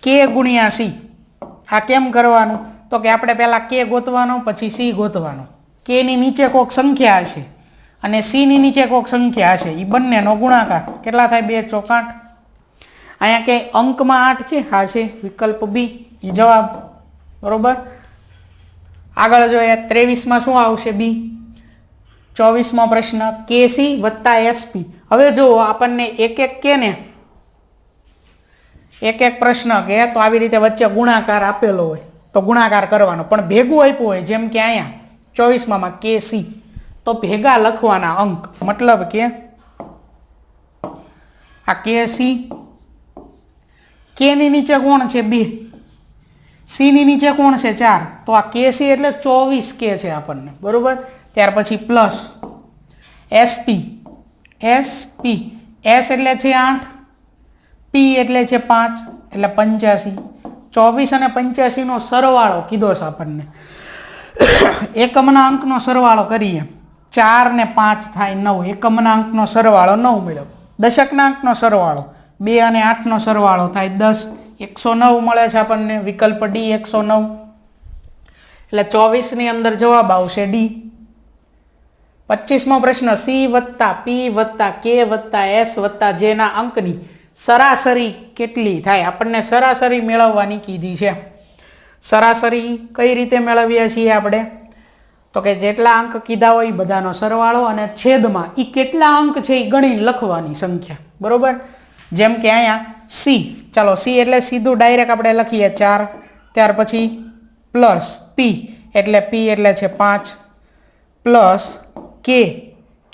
[SPEAKER 1] કે ગુણ્યા સી આ કેમ કરવાનું? તો કે આપણે પહેલા કે ગોતવાનો, પછી સી ગોતવાનો. કે ની નીચે કોઈક સંખ્યા હશે અને સી ની નીચે કોઈક સંખ્યા હશે, એ બંનેનો ગુણાકાર કેટલા થાય? 2 ચોક 8. અહીંયા કે અંકમાં 8 છે, હા છે, વિકલ્પ બી એ જવાબ. બરોબર, આગળ જોઈએ 23માં શું આવશે? બી. 24મો પ્રશ્ન KC + SP. હવે જો આપણને એક એક કે ને એક એક પ્રશ્ન કે તો આવી રીતે વચ્ચે ગુણાકાર આપેલો હોય તો ગુણાકાર કરવાનો, પણ ભેગું આપ્યું હોય જેમ કે અહીંયા 24માં KC તો ભેગા લખવાના અંક, મતલબ કે આ KC, K ની નીચે કોણ છે 2, C ની નીચે કોણ છે 4, તો આ KC એટલે 24K છે આપણને, બરોબર. ત્યાર પછી પ્લસ SP, S એટલે છે 8, P એટલે છે 5 એટલે 85. 24 અને 85 નો સરવાળો કીધો છે આપણને. એકમના અંકનો સરવાળો કરીએ, 4 ને 5 થાય 9, એકમના અંકનો સરવાળો 9 મળ્યો. દશકના અંકનો સરવાળો 2 અને 8 નો સરવાળો થાય 10, 109 મળે છે આપણને. વિકલ્પ D 109. એટલે 24 ની અંદર જવાબ આવશે D. 25મો પ્રશ્ન, C વત્તા P વત્તા K વત્તા S વત્તા J ના અંકની સરાસરી કેટલી થાય? આપણને સરાસરી મેળવવાની કીધી છે. સરાસરી કઈ રીતે મેળવીએ છીએ આપણે? તો કે જેટલા અંક કીધા હોય એ બધાનો સરવાળો અને છેદમાં એ કેટલા અંક છે એ ગણી લખવાની સંખ્યા, બરોબર. જેમ કે અહીંયા C, ચાલો C એટલે સીધું ડાયરેક્ટ આપણે લખીએ 4, ત્યાર પછી પ્લસ P એટલે છે 5, પ્લસ K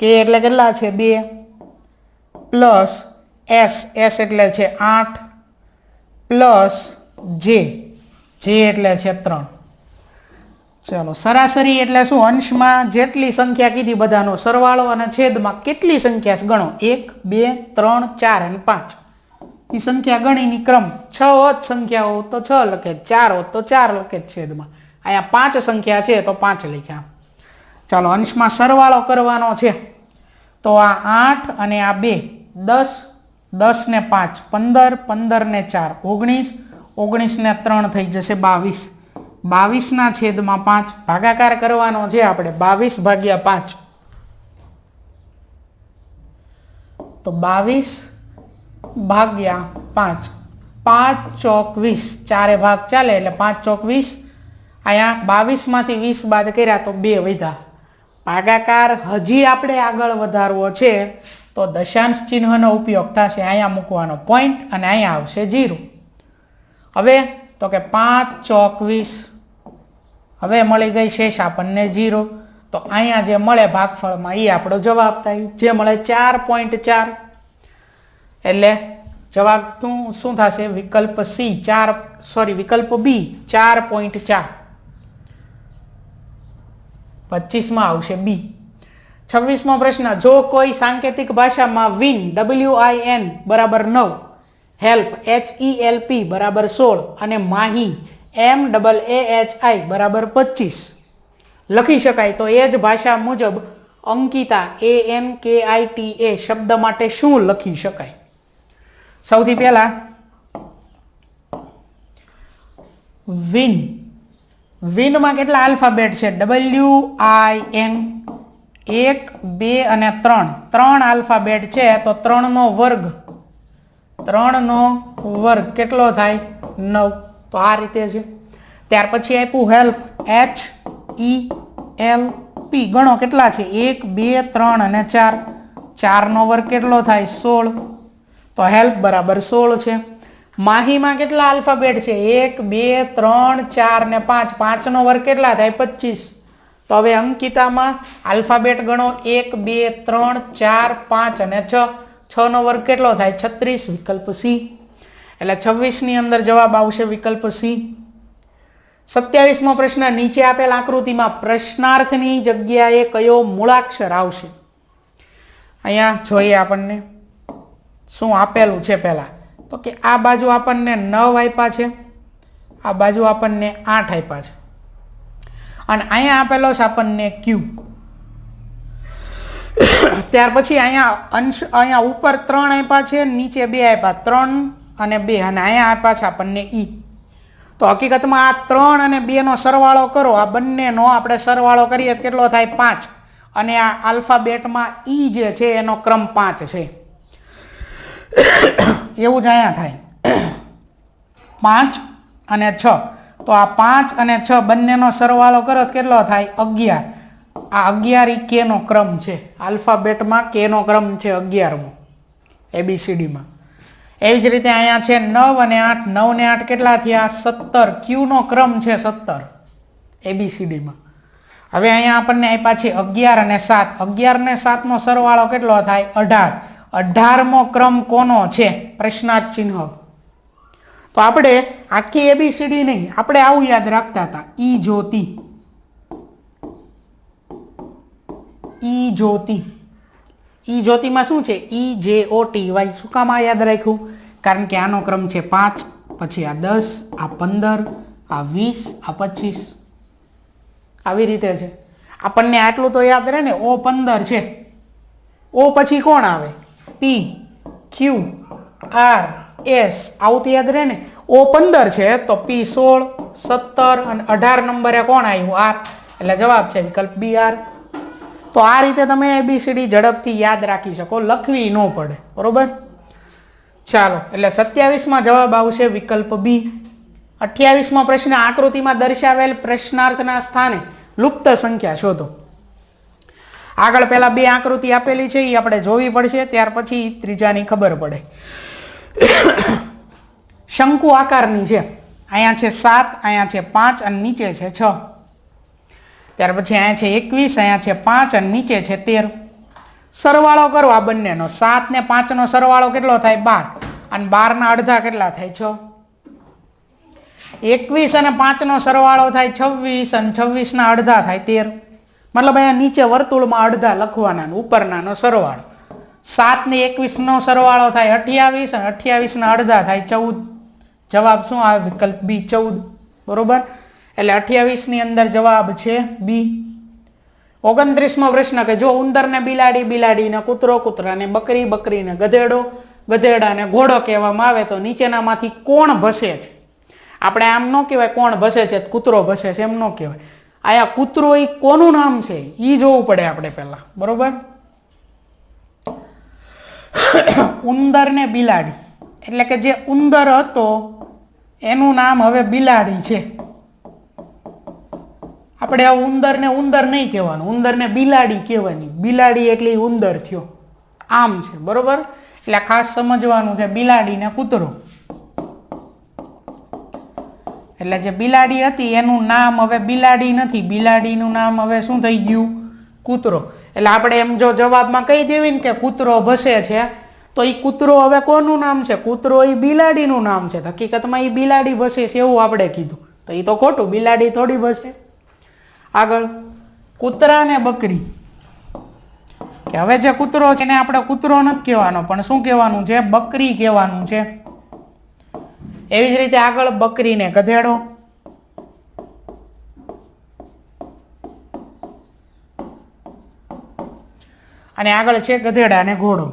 [SPEAKER 1] એટલે કેટલા છે 2, પ્લસ S એટલે છે 8, પ્લસ J એટલે છે 3. ચાલો, સરાસરી એટલે શું? અંશમાં જેટલી સંખ્યા કીધી બધાનો સરવાળો અને છેદમાં કેટલી સંખ્યા છે ગણો. 1, 2, 3, 4 અને 5 એ સંખ્યા ગણીની ક્રમ. 6 હોત સંખ્યા હોત તો 6 લખે, 4 હોત તો 4 લખે છેદમાં. અહીંયા 5 સંખ્યા છે તો 5 લખ્યા. ચાલો, અંશમાં સરવાળો કરવાનો છે તો આ 8 અને આ 2 10, 10 ને 5 15, 15 ને 4 19, 19 ને 3 થઈ જશે 22. 22 ના છેદમાં 5 ભાગાકાર કરવાનો છે આપણે. 22 ભાગ્યા 5 તો 22 ભાગ્યા 5, 5 ચોક 20, ચારે ભાગ ચાલે એટલે 5 ચોક 20. અહીંયા 22 માંથી 20 બાદ કર્યા તો 2 વધ્યા. ભાગાકાર હજી આપણે આગળ વધારવો છે તો દશાંશ ચિહ્નનો ઉપયોગ થશે. અહીંયા મૂકવાનો પોઈન્ટ અને અહીંયા આવશે 0. હવે તો કે 5 ચોક 20, હવે મળી ગઈ શેષ આપણને 0. તો અહીંયા જે મળે ભાગફળમાં એ આપણો જવાબ થાય, જે મળે 4.4. એટલે જવાબ શું થશે? વિકલ્પ વિકલ્પ B 4.4. 25માં આવશે B. 26મો પ્રશ્ન, જો કોઈ સાંકેતિક ભાષામાં વિન WIN બરાબર 9, હેલ્પ HELP બરાબર 16 અને માહી MAAHI બરાબર 25 લખી શકાય તો એ જ ભાષા મુજબ અંકિતા ANKITA શબ્દ માટે શું લખી શકાય? સૌથી પહેલા વિનમાં કેટલા આલ્ફાબેટ છે? WIN 1, 2 અને 3. 3 આલ્ફાબેટ છે તો 3 નો વર્ગ કેટલો થાય? 9. તો આ રીતે છે. ત્યાર પછી આપ્યું હેલ્પ HELP ગણો કેટલા છે? 1, 2, 3 અને 4. 4 નો વર્ગ કેટલો થાય? 16. તો હેલ્પ બરાબર 16 છે. માહીમાં કેટલા આલ્ફાબેટ છે? 1, 2, 3, 4 ને 5. 5 નો વર્ગ કેટલા થાય? 25. તો હવે અંકિતામાં આલ્ફાબેટ ગણો 1, 2, 3, 4, 5 અને 6. 6 નો વર્ગ કેટલો થાય? 36. વિકલ્પ C. એટલે 26 ની અંદર જવાબ આવશે વિકલ્પ C. 27મો પ્રશ્ન, નીચે આપેલ આકૃતિમાં પ્રશ્નાર્થની જગ્યાએ કયો મૂળાક્ષર આવશે? અહીંયા જોઈએ આપણને શું આપેલું છે. પહેલા તો કે આ બાજુ આપણને 9 આપ્યા છે, આ બાજુ આપણને 8 આપ્યા છે અને અહીંયા આપેલો છે આપણને Q. ત્યાર પછી અહીંયા ઉપર 3 આપ્યા છે, નીચે 2 આપ્યા, 3 અને 2 અને અહીંયા આપ્યા છે આપણને E. તો હકીકતમાં આ 3 અને 2 નો સરવાળો કરો, આ બંનેનો આપણે સરવાળો કરીએ તો કેટલો થાય? 5. અને આ આલ્ફાબેટમાં E જે છે એનો ક્રમ 5 છે. એવું જ અહીંયા થાય 5 અને 6. તો આ 5 અને 6 બંનેનો સરવાળો કરો તો કેટલો થાય? 11. આ 11 એ K નો ક્રમ છે. આલ્ફાબેટમાં K નો ક્રમ છે 11મો ABCDમાં. એવી જ રીતે અહીંયા છે 9 અને 8, 9 ને 8 કેટલા થયા? 17. ક્યુ નો ક્રમ છે 17 ABCDમાં. હવે અહીંયા આપણને આપ્યા છે 11 અને 7. 11 ને 7 નો સરવાળો કેટલો થાય? 18. 18મો ક્રમ કોનો છે? પ્રશ્નાર્થ ચિહ્ન. તો આપણે આખી ABCD નહીં, આપણે આવું યાદ રાખતા હતા, ઈ જ્યોતિ. ઈ જ્યોતિ. ઈ જ્યોતિમાં શું છે? EJOTY. શું કામ આ યાદ રાખ્યું? કારણ કે આનો ક્રમ છે 5, પછી આ 10, આ 15, આ 20, આ 25. આવી રીતે છે. આપણને આટલું તો યાદ રહે ને. O 15 છે. O પછી કોણ આવે? P, Q, R, S. આવું તો યાદ રહે ને. O 15 છે તો P 16, 17 અને 18 નંબરે કોણ આવ્યું? R. એટલે જવાબ છે વિકલ્પ B, R. તો આ રીતે તમે ABCD ઝડપથી યાદ રાખી શકો, લખવી ન પડે. બરોબર? ચાલો, એટલે 27માં જવાબ આવશે વિકલ્પ B. 28મો પ્રશ્ન, આકૃતિમાં દર્શાવેલ પ્રશ્નાર્થના સ્થાને લુપ્ત સંખ્યા શોધો. આગળ પહેલા 2 આકૃતિ આપેલી છે, એ આપણે જોવી પડશે, ત્યાર પછી ત્રીજાની ખબર પડે. શંકુ આકારની છે. અહીંયા છે 7, અહીંયા છે 5 અને નીચે છે 6. ત્યાર પછી અહીંયા છે 21, અહીંયા છે 5 અને નીચે છે 13. સરવાળો કરો આ બંનેનો. 7 ને 5 નો સરવાળો કેટલો થાય? 12. અને 12 ના અડધા કેટલા થાય? 6. 21 અને 5 નો સરવાળો થાય 26 અને 26 ના અડધા થાય 13. મતલબ અહીંયા નીચે વર્તુળમાં અડધા લખવાના, ઉપરનાનો સરવાળો. 7 ને 21 નો સરવાળો થાય 28 અને 28 ના અડધા થાય 14. જવાબ શું આવે? વિકલ્પ B, 14. બરોબર? એટલે 28 ની અંદર જવાબ છે B. 29મો પ્રશ્ન કે જો ઉંદરને બિલાડી, બિલાડીને કૂતરો, કૂતરાને બકરી, બકરીને ગધેડો, ગધેડાને ઘોડો કહેવામાં આવે તો નીચેનામાંથી કોણ ભસે છે? આપણે આમ ન કહેવાય કોણ ભસે છે, કૂતરો ભસે છે, એમ ન કહેવાય. આયા કૂતરો એ કોનું નામ છે એ જોવું પડે આપણે પહેલા. બરોબર? ઉંદર ને બિલાડી, એટલે કે જે ઉંદર હતો એનું નામ હવે બિલાડી છે. આપણે આ ઉંદરને ઉંદર નહીં કહેવાનું, ઉંદરને બિલાડી કહેવાની. બિલાડી એટલે ઉંદર થયો, આમ છે. બરોબર? એટલે ખાસ સમજવાનું છે બિલાડી ને કૂતરો. એટલે જે બિલાડી હતી એનું નામ હવે બિલાડી નથી, બિલાડીનું નામ હવે શું થઈ ગયું? કૂતરો. એટલે આપણે એમ જો જવાબમાં કહી દેવી ને કે કૂતરો ભસે છે, તો એ કૂતરો હવે કોનું નામ છે? કૂતરો એ બિલાડીનું નામ છે. હકીકતમાં એ બિલાડી ભસે છે એવું આપણે કીધું, તો એ તો ખોટું, બિલાડી થોડી ભસે. આગળ કૂતરા ને બકરી, કે હવે જે કૂતરો છે એને આપણે કૂતરો નથી કહેવાનો, પણ શું કહેવાનું છે? બકરી કહેવાનું છે. એવી જ રીતે આગળ બકરીને ગધેડો, અને આગળ છે ગધેડાને ઘોડો.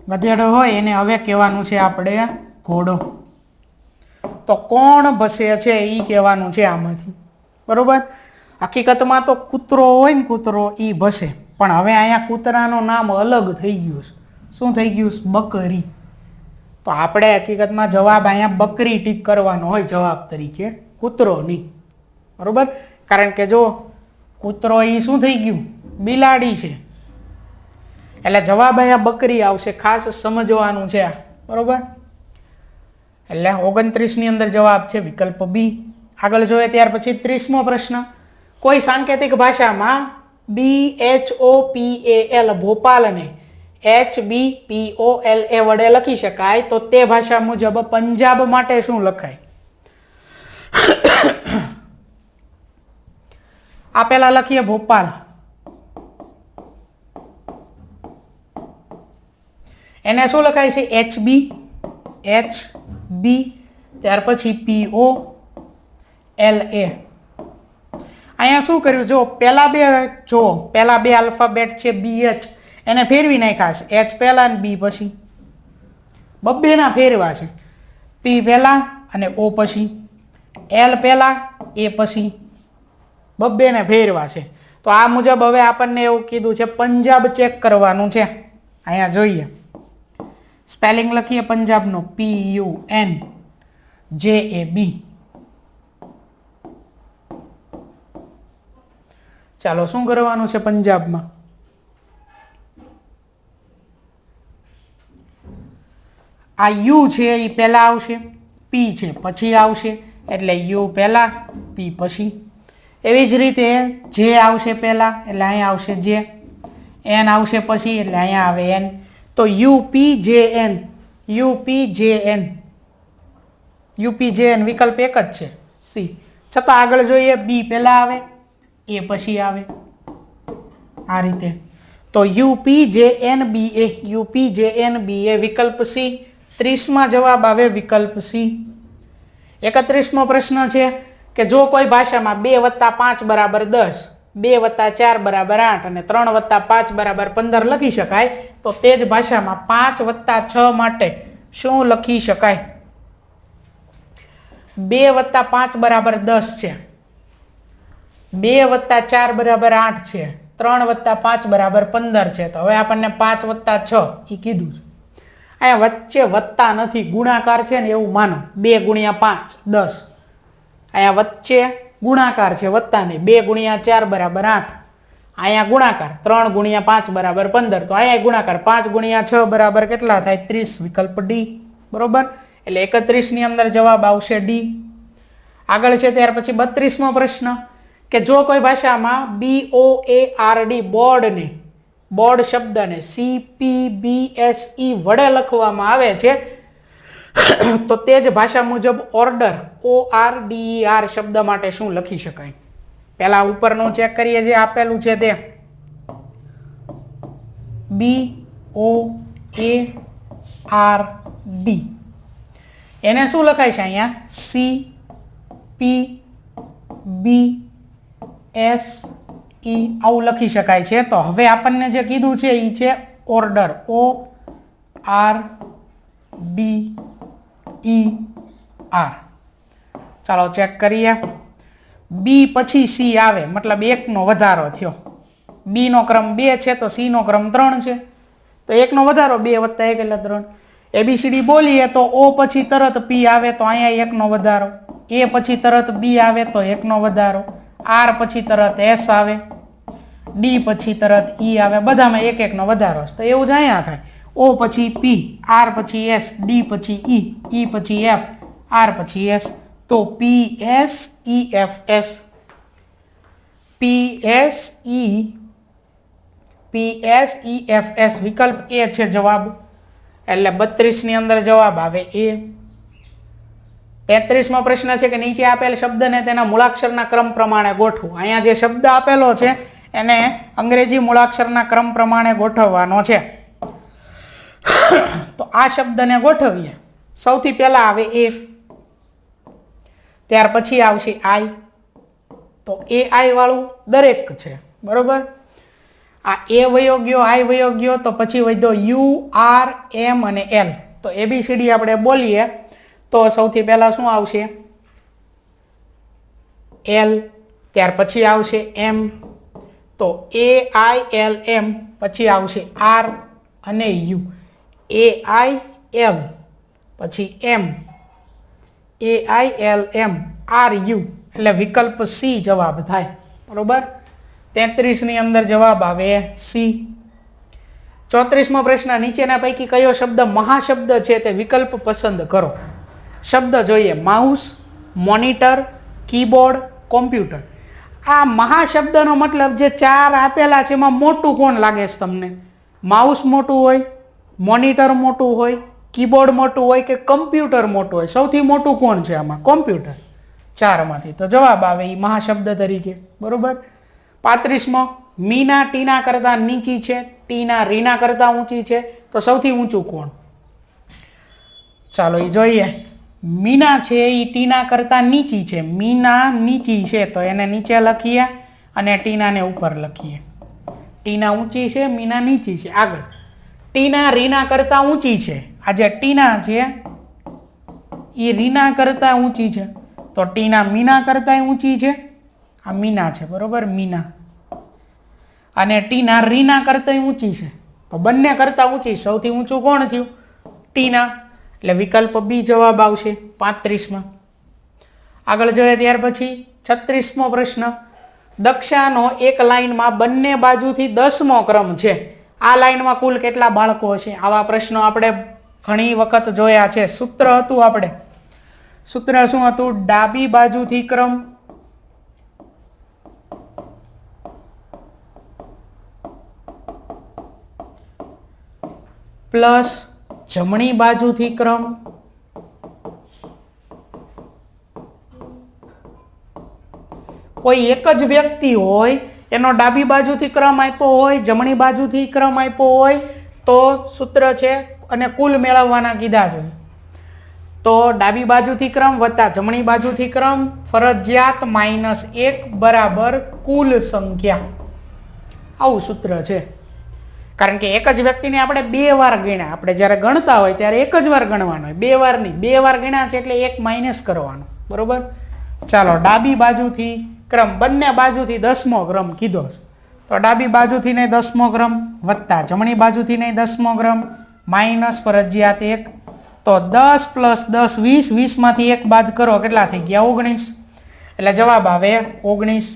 [SPEAKER 1] ગધેડો હોય એને હવે કહેવાનું છે આપણે ઘોડો. તો કોણ ભસે છે એ કહેવાનું છે આમાંથી. બરોબર? હકીકતમાં તો કૂતરો હોય ને, કૂતરો એ ભસે, પણ હવે અહીંયા કૂતરાનું નામ અલગ થઈ ગયું છે. શું થઈ ગયું? બકરી. તો આપણે હકીકતમાં જવાબ અહીંયા બકરી ટીક કરવાનો હોય જવાબ તરીકે, કૂતરો નહીં. બરોબર? કારણ કે જો કૂતરો એ શું થઈ ગયું? બિલાડી છે. એટલે જવાબ અહીંયા બકરી આવશે, ખાસ સમજવાનું છે. બરોબર? એટલે 29 ની અંદર જવાબ છે વિકલ્પ B. આગળ જોઈએ ત્યાર પછી 30મો પ્રશ્ન, કોઈ સાંકેતિક ભાષામાં BHOPAL ભોપાલને HBPOLA વડે લખી શકાય તો તે ભાષા મુજબ પંજાબ માટે શું લખાય? આ પહેલા લખીએ ભોપાલ, એને શું લખાય છે? HB, ત્યાર પછી POLA. અહીંયા શું કર્યું? જો પહેલા બે આલ્ફાબેટ છે BH, એને ફેરવી નાખ્યા છે. H પહેલા અને B પછી. બબ્બેના ફેરવા છે. P પહેલા અને O પછી, L પહેલા, A પછી. બબ્બેને ફેરવા છે. તો આ મુજબ હવે આપણને એવું કીધું છે પંજાબ ચેક કરવાનું છે. અહીંયા જોઈએ, સ્પેલિંગ લખીએ પંજાબનો PUNJAB. ચાલો શું કરવાનું છે પંજાબમાં? આ યુ છે એ પહેલાં આવશે, પી છે પછી આવશે, એટલે યુ પહેલાં પી પછી. એવી જ રીતે જે આવશે પહેલાં એટલે અહીંયા આવશે જે, એન આવશે પછી એટલે અહીંયા આવે એન. તો યુપીજેએન, યુપીજેએન, યુપીજેએન વિકલ્પ એક જ છે સી. છતાં આગળ જોઈએ બી પહેલાં આવે એ પછી આવે આ રીતે. તો યુપીજેએનબીએ, યુપીજેએનબીએ વિકલ્પ સી. 30માં જવાબ આવે વિકલ્પ સી. 31મો પ્રશ્ન છે કે જો કોઈ ભાષામાં 2 + 5 = 10, 2 + 4 = 8 અને 3 + 5 = 15 લખી શકાય, તો તે જ ભાષામાં 5 + 6 માટે શું લખી શકાય? 2 + 5 = 10 છે, 2 + 4 = 8 છે, 3 + 5 = 15 છે. તો હવે આપણને 5 + 6 એ કીધું છે. અહીંયા વચ્ચે વત્તા નથી, ગુણાકાર છે ને એવું માનો. 2 × 5 10, અહીંયા વચ્ચે ગુણાકાર છે વત્તા નહીં. 2 × 4 = 8, અહીંયા ગુણાકાર. 3 × 5 = 15, તો અહીંયા ગુણાકાર. 5 × 6 બરાબર કેટલા થાય? 30. વિકલ્પ ડી. બરોબર, એટલે 31ની અંદર જવાબ આવશે ડી. આગળ છે ત્યાર પછી 32મો પ્રશ્ન કે જો કોઈ ભાષામાં BOARD બોર્ડને, બોર્ડ શબ્દને CPBSE વડે લખવામાં આવે છે, તો તે જ ભાષા મુજબ ઓર્ડર ORDER શબ્દ માટે શું લખી શકાય? પહેલા ઉપરનું ચેક કરીએ, જે આપેલું છે તે BOARD, એને શું લખાય છે અહીંયા? CPBSE આવું લખી શકાય છે. તો હવે આપણને જે કીધું છે એ છે ઓર્ડર, ORDER. ચાલો ચેક કરીએ. બી પછી સી આવે, મતલબ 1નો વધારો થયો. બી નો ક્રમ 2 છે તો સી નો ક્રમ 3 છે, તો 1નો વધારો 2 + 1 એટલે 3. ABCD બોલીએ તો ઓ પછી તરત પી આવે તો અહીંયા 1નો વધારો, એ પછી તરત બી આવે તો 1નો વધારો, આર પછી તરત એસ આવે, ડી પછી તરત ઈ આવે, બધામાં 1-1નો વધારો. તો એવું જ અહીંયા થાય. ઓ પછી પી, આર પછી એસ, ડી પછી ઈ પછી એફ, આર પછી એસ. તો PSEFS, PSEFS વિકલ્પ એ છે જવાબ. એટલે 32ની અંદર જવાબ આવે એ. 33મો પ્રશ્ન છે કે નીચે આપેલ શબ્દને તેના મૂળાક્ષરના ક્રમ પ્રમાણે ગોઠવો. અહીંયા જે શબ્દ આપેલો છે એને અંગ્રેજી મૂળાક્ષરના ક્રમ પ્રમાણે ગોઠવવાનો છે. તો આ શબ્દને ગોઠવીએ. સૌથી પહેલા આવે એ, ત્યાર પછી આવશે આઈ. તો AI વાળું દરેક છે, બરોબર. આ એ વયો ગયો, આઈ વયો ગયો, તો પછી વધ્યો યુ, આર, એમ અને એલ. તો ABCD આપણે બોલીએ તો સૌથી પહેલા શું આવશે? એલ, ત્યાર પછી આવશે એમ. તો AILM, પછી આવશે આર અને યુ. AIL પછી એમ, AILM RU, એટલે વિકલ્પ સી જવાબ થાય. બરોબર, 33ની અંદર જવાબ આવે સી. 34મો પ્રશ્ન નીચેના પૈકી કયો શબ્દ મહાશબ્દ છે તે વિકલ્પ પસંદ કરો. શબ્દ જોઈએ: માઉસ, મોનિટર, કીબોર્ડ, કોમ્પ્યુટર. આ મહાશબ્દનો મતલબ જે 4 આપેલા છે એમાં મોટું કોણ લાગે છે તમને? માઉસ મોટું હોય, મોનિટર મોટું હોય, કીબોર્ડ મોટું હોય કે કમ્પ્યુટર મોટું હોય? સૌથી મોટું કોણ છે આમાં? કોમ્પ્યુટર. 4માંથી તો જવાબ આવે એ મહાશબ્દ તરીકે. બરોબર. 35મો, મીના ટીના કરતા નીચી છે, ટીના રીના કરતા ઊંચી છે, તો સૌથી ઊંચું કોણ? ચાલો એ જોઈએ. મીના છે એ ટીના કરતા નીચી છે. મીના નીચી છે તો એને નીચે લખીએ અને ટીનાને ઉપર લખીએ. ટીના ઊંચી છે, મીના નીચી છે. આગળ ટીના રીના કરતા ઊંચી છે. આ જે ટીના છે એ રીના કરતા ઊંચી છે, તો ટીના મીના કરતા ઊંચી છે. આ મીના છે, બરોબર, મીના. અને ટીના રીના કરતા ઊંચી છે, તો બંને કરતા ઊંચી. સૌથી ઊંચું કોણ થયું? ટીના. એટલે વિકલ્પ બી જવાબ આવશે 35માં. આગળ જોઈએ ત્યાર પછી 36મો પ્રશ્ન. દક્ષાનો એક લાઈનમાં બંને બાજુથી 10મો ક્રમ છે. આ લાઈનમાં કુલ કેટલા બાળકો હશે? આવા પ્રશ્નો આપણે ઘણી વખત જોયા છે. સૂત્ર હતું આપણે, સૂત્ર શું હતું? ડાબી બાજુથી ક્રમ પ્લસ જમણી બાજુથી ક્રમ કોઈ એક જ વ્યક્તિ હોય, એનો ડાબી બાજુથી ક્રમ આપ્યો હોય, જમણી બાજુથી ક્રમ આપ્યો હોય તો સૂત્ર છે અને કુલ મેળવવાના કીધા છે. તો ડાબી બાજુથી ક્રમ વત્તા જમણી બાજુથી ક્રમ ફરજિયાત -1 બરાબર કુલ સંખ્યા. આવું સૂત્ર છે. કારણ કે એક જ વ્યક્તિને આપણે 2 વાર ગણ્યા. આપણે જ્યારે ગણતા હોય ત્યારે એક જ વાર ગણવાનો હોય, 2 વાર નહીં. 2 વાર ગણ્યા છે એટલે 1 માઇનસ કરવાનો. બરોબર. ચાલો, ડાબી બાજુથી ક્રમ, બંને બાજુથી 10મો ક્રમ કીધો છે. તો ડાબી બાજુથી ને 10મો ક્રમ વત્તા જમણી બાજુથી ને 10મો ક્રમ માઇનસ ફરજિયાત 1. તો 10 + 10 20, 20 માંથી 1 બાદ કરો, કેટલા થઈ ગયા? 19. એટલે જવાબ આવે 19.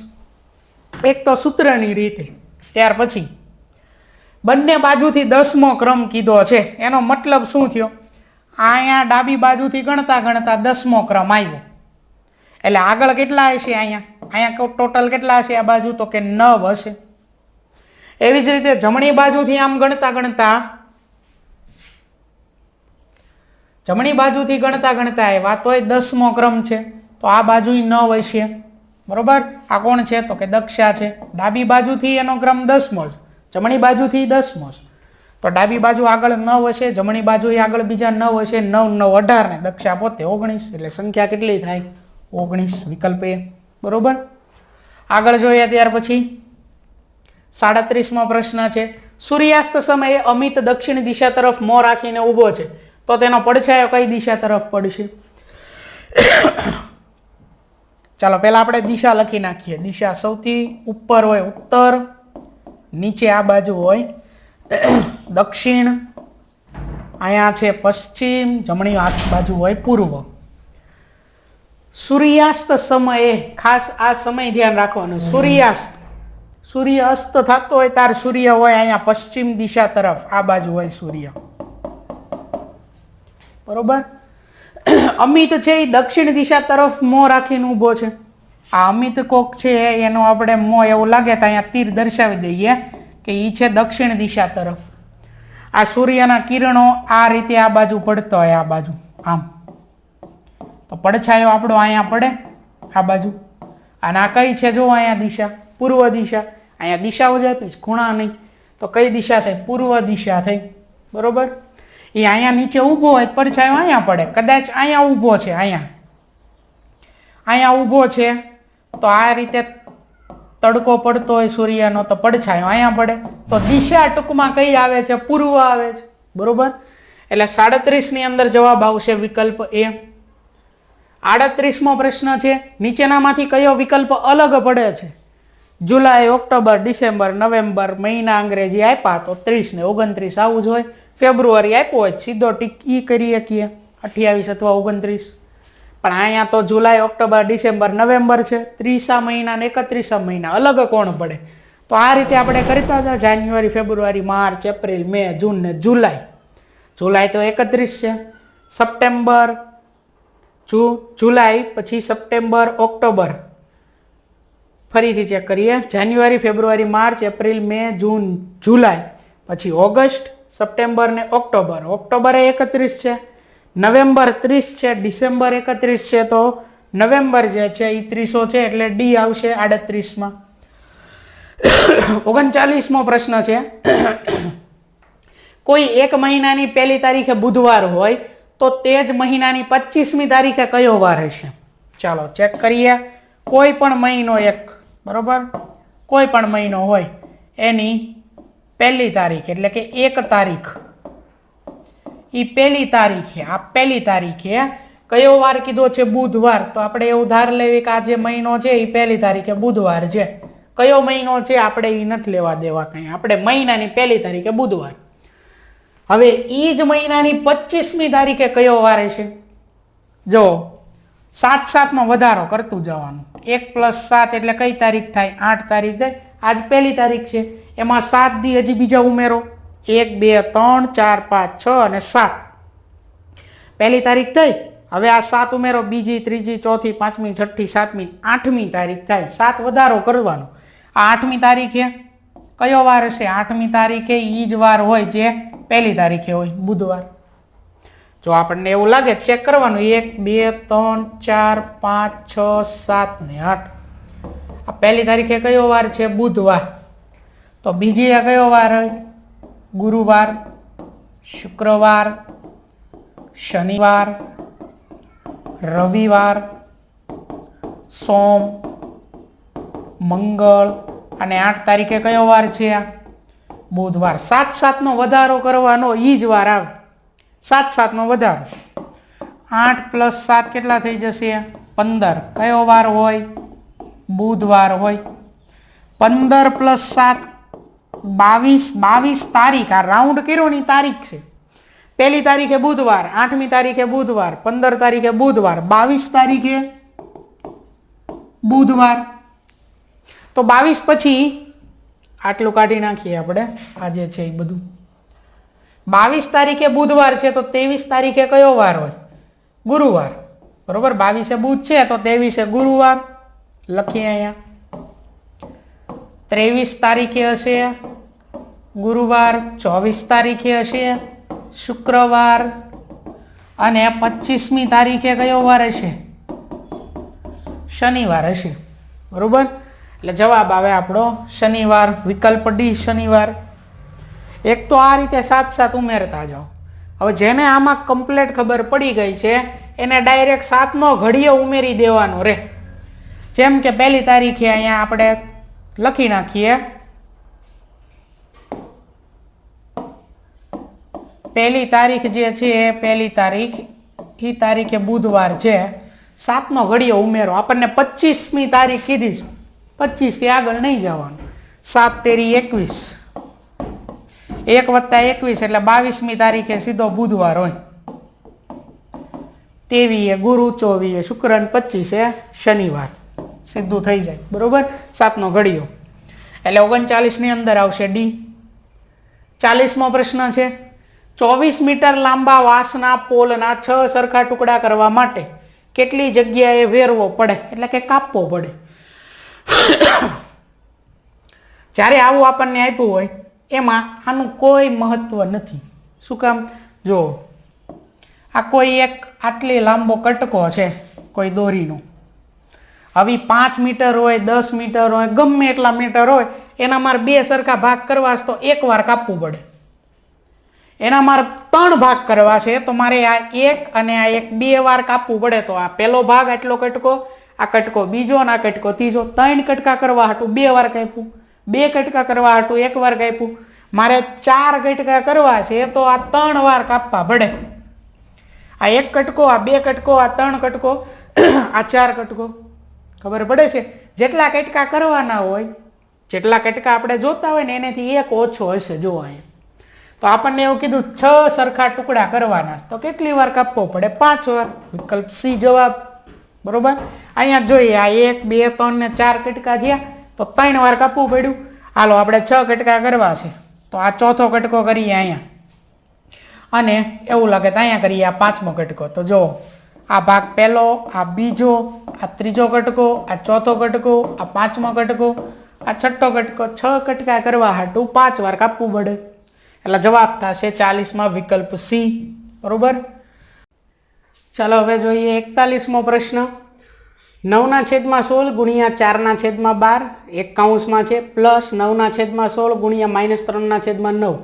[SPEAKER 1] એક તો સૂત્રની રીતે. ત્યાર પછી બંને બાજુથી 10મો ક્રમ કીધો છે. એનો મતલબ શું થયો? અહીંયા ડાબી બાજુથી ગણતા ગણતા 10મો ક્રમ આવ્યો. એટલે આગળ કેટલા હશે? અહીંયા ટોટલ કેટલા હશે આ બાજુ? તો કે 9 હશે. એવી જ રીતે જમણી બાજુથી આમ ગણતા ગણતા આવ્યા તોય 10મો ક્રમ છે. તો આ બાજુ 9 હશે. બરોબર. આ કોણ છે? તો કે દક્ષા છે. ડાબી બાજુથી એનો ક્રમ 10મો છે, જમણી બાજુથી 10મો છે. તો ડાબી બાજુ આગળ 9 હશે, જમણી બાજુ આગળ બીજા 9 હશે. 9 9 18 ને દક્ષા પોતે 19. એટલે સંખ્યા કેટલી થાય? 19. વિકલ્પ એ. બરોબર. આગળ જોઈએ ત્યાર પછી 37મો પ્રશ્ન છે. સૂર્યાસ્ત સમયે અમિત દક્ષિણ દિશા તરફ મોં રાખીને ઊભો છે, તો તેનો પડછાયો કઈ દિશા તરફ પડશે? ચાલો પહેલા આપણે દિશા લખી નાખીએ. દિશા સૌથી ઉપર હોય ઉત્તર, નીચે આ બાજુ હોય દક્ષિણ, અહીંયા છે પશ્ચિમ, જમણી બાજુ હોય પૂર્વ. સૂર્યાસ્ત સમયે ખાસ આ સમય ધ્યાન રાખવાનું. સૂર્ય અસ્ત થતો હોય તાર સૂર્ય હોય અહીંયા પશ્ચિમ દિશા તરફ, આ બાજુ હોય સૂર્ય. બરોબર. અમિત છે એ દક્ષિણ દિશા તરફ મોં રાખીને ઊભો છે. આ અમિત કોક છે એનો આપણે મોં એવું લાગે તો અહીંયા તીર દર્શાવી દઈએ કે એ છે દક્ષિણ દિશા તરફ. આ સૂર્યના કિરણો આ રીતે આ બાજુ પડતો હોય, આ બાજુ આમ, તો પડછાયો આપણો અહીંયા પડે આ બાજુ. અને આ કઈ છે? જો અહીંયા દિશા, પૂર્વ દિશા. અહીંયા દિશાઓ જ આપી, ખૂણા નહીં. તો કઈ દિશા થઈ? પૂર્વ દિશા થઈ. બરોબર. એ અહીંયા નીચે ઊભો હોય પડછાયો અહીંયા પડે. કદાચ અહીંયા ઊભો છે, અહીંયા ઊભો છે તો આ રીતે તડકો પડતો હોય સૂર્યનો તો પડછાયો અહીંયા પડે. તો દિશા ટૂંકમાં કઈ આવે છે? પૂર્વ આવે છે. બરોબર. એટલે 37ની અંદર જવાબ આવશે વિકલ્પ એ. 38મો પ્રશ્ન છે. નીચેનામાંથી કયો વિકલ્પ અલગ પડે છે? જુલાઈ, ઓક્ટોબર, ડિસેમ્બર, નવેમ્બર મહિના અંગ્રેજી આપ્યા તો 30 ને 29 આવું જ હોય. ફેબ્રુઆરી આપ્યો હોય સીધો ટીક ઈ કરી શકીએ 28 અથવા 29. પણ અહીંયા તો જુલાઈ, ઓક્ટોબર, ડિસેમ્બર, નવેમ્બર છે. 30 મહિના ને 31 મહિના અલગ કોણ પડે? તો આ રીતે આપણે કરતા હતા. જાન્યુઆરી, ફેબ્રુઆરી, માર્ચ, એપ્રિલ, મે, જૂન ને જુલાઈ. જુલાઈ તો 31 છે. સપ્ટેમ્બર, જુલાઈ, પછી સપ્ટેમ્બર, ઓક્ટોબર. ફરીથી ચેક કરીએ. જાન્યુઆરી, ફેબ્રુઆરી, માર્ચ, એપ્રિલ, મે, જૂન, જુલાઈ, પછી ઓગસ્ટ, સપ્ટેમ્બર ને ઓક્ટોબર. ઓક્ટોબર 31 છે, નવેમ્બર 30 છે, ડિસેમ્બર 31 છે. તો નવેમ્બર જે છે એ 30 છે એટલે ડી આવશે 38માં. 39મો પ્રશ્ન છે. કોઈ એક મહિનાની પહેલી તારીખે બુધવાર હોય તો તે જ મહિનાની 25મી તારીખે કયો વાર હશે? ચાલો ચેક કરીએ. કોઈ પણ મહિનો એક, બરોબર, કોઈ પણ મહિનો હોય એની પહેલી તારીખ એટલે કે 1 તારીખ, એ પહેલી તારીખે, આ પહેલી તારીખે કયો વાર કીધો છે? બુધવાર. તો આપણે એવું ધાર લેવી કે આ જે મહિનો છે એ પહેલી તારીખે બુધવાર છે. કયો મહિનો છે આપણે એ નથી લેવા દેવા કંઈ, આપણે મહિનાની પહેલી તારીખે બુધવાર. હવે એ જ મહિનાની 25મી તારીખે કયો વાર છે? જો 7 વધારો કરતું જવાનું. 1 + 7 એટલે કઈ તારીખ થાય? 8 તારીખ થાય. આજ પહેલી તારીખ છે, એમાં 7 દી હજી બીજા ઉમેરો. 1 2 3 4 5 6 અને 7. પહેલી તારીખ થઈ, હવે આ 7 ઉમેરો, બીજી, ત્રીજી, ચોથી, પાંચમી, છઠ્ઠી, સાતમી, 8મી તારીખ થાય, 7 વધારો કરવાનો. આ 8મી તારીખે કયો વાર હશે? 8મી તારીખે ઈ જ વાર હોય જે પહેલી તારીખે હોય, બુધવાર. જો આપણને એવું લાગે ચેક કરવાનું, 1 2 3 4 5 6 7 ને 8. આ પહેલી તારીખે કયો વાર છે? બુધવાર. તો બીજી આ કયો વાર હોય? ગુરુવાર, શુક્રવાર, શનિવાર, રવિવાર, સોમ, મંગળ, અને 8 તારીખે કયો વાર છે? બુધવાર. 7 નો વધારો કરવાનો, ઈ જ વાર આવે. 7 નો વધારો. 8 + 7 કેટલા થઈ જશે? 15. કયો વાર હોય? બુધવાર હોય. 15 + 7 22 તારીખ. આ રાઉન્ડ કર્યો ની તારીખ છે. પહેલી તારીખે બુધવાર, 8મી તારીખે બુધવાર, 15 તારીખે બુધવાર, 22 તારીખે બુધવાર. તો 22 પછી આટલું કાઢી નાખીએ આપણે, આજે છે એ બધું. 22 તારીખે બુધવાર છે, તો 23 તારીખે કયો વાર હોય? ગુરુવાર. બરોબર, 22 બુધ છે તો 23 ગુરુવાર. લખીએ અહીંયા. 23 તારીખે હશે ગુરુવાર, 24 તારીખે હશે શુક્રવાર, અને 25મી તારીખે કયો વાર હશે? શનિવાર હશે. બરોબર, એટલે જવાબ આવે આપણો શનિવાર, વિકલ્પ ડી શનિવાર. એક તો આ રીતે 7 ઉમેરતા જાઓ. હવે જેને આમાં કમ્પ્લીટ ખબર પડી ગઈ છે એને ડાયરેક્ટ 7નો ઘડિયો ઉમેરી દેવાનો રે. જેમ કે પહેલી તારીખે અહીંયા આપણે લખી નાખીએ, પહેલી તારીખ જે છે, પહેલી તારીખ એ તારીખે બુધવાર છે, 7નો ઘડિયો ઉમેરો. આપણને 25મી તારીખ કીધી છે, 25 થી આગળ નહીં જવાનું. 7 તેરી 21, 1 + 21 એટલે 22મી તારીખે સીધો બુધવાર હોય. 23 ગુરુ, 24 શુક્ર, 25 શનિવાર. સીધું થઈ જાય. બરોબર, 7નો ઘડિયો એટલે 39 ની અંદર આવશે ડી. 40મો પ્રશ્ન છે, 24 મીટર લાંબા વાંસના પોલના 6 સરખા ટુકડા કરવા માટે કેટલી જગ્યાએ વેરવો પડે, એટલે કે કાપવો પડે? જ્યારે આવું આપણને આપ્યું હોય એમાં આનું કોઈ મહત્વ નથી. શું કામ? જો આ કોઈ એક આટલી લાંબો કટકો છે કોઈ દોરીનો, હવે 5 મીટર હોય, 10 મીટર હોય, ગમે એટલા મીટર હોય, એના મારે 2 સરખા ભાગ કરવા છે તો એક વાર કાપવું પડે. એના મારે 3 ભાગ કરવા છે તો મારે આ 1 અને આ 1 2 વાર કાપવું પડે. તો આ પહેલો ભાગ આટલો કટકો, આ કટકો બીજો અને આ કટકો ત્રીજો. 3 કટકા કરવા હાટું 2 વાર કાપ્યું, 2 કટકા કરવા હાટું 1 વાર કાપ્યું. મારે 4 કટકા કરવા છે તો આ 3 વાર કાપવા પડે. આ 1 કટકો, આ 2 કટકો, આ 3 કટકો, આ 4 કટકો. ખબર પડે છે? જેટલા કટકા કરવાના હોય, જેટલા કટકા આપણે જોતા હોય ને એનાથી 1 ઓછો હશે. જો અહીંયા તો આપણને એવું કીધું 6 સરખા ટુકડા કરવાના, તો કેટલી વાર કાપવો પડે? 5 વાર. વિકલ્પ સી જવાબ. બરોબર, અહીંયા જોઈએ આ 1 2 3 ને 4 કટકા થયા તો 3 વાર કાપવું પડ્યું. હાલો આપણે 6 કટકા કરવા છે તો આ ચોથો કટકો કરીએ અહીંયા, અને એવું લાગે તો અહીંયા કરીએ આ 5મો કટકો. તો જો આ ભાગ પહેલો, આ બીજો, આ ત્રીજો કટકો, આ ચોથો કટકો, આ 5મો કટકો, આ છઠ્ઠો કટકો. 6 કટકા કરવા હાટું 5 વાર કાપવું પડે. એટલે જવાબ થશે 40માં વિકલ્પ સી. બરોબર, ચાલો હવે જોઈએ 41મો પ્રશ્ન. 9/16 ગુણ્યા 4/12 એક કૌંસમાં છે, પ્લસ 9/16 ગુણ્યા -3/9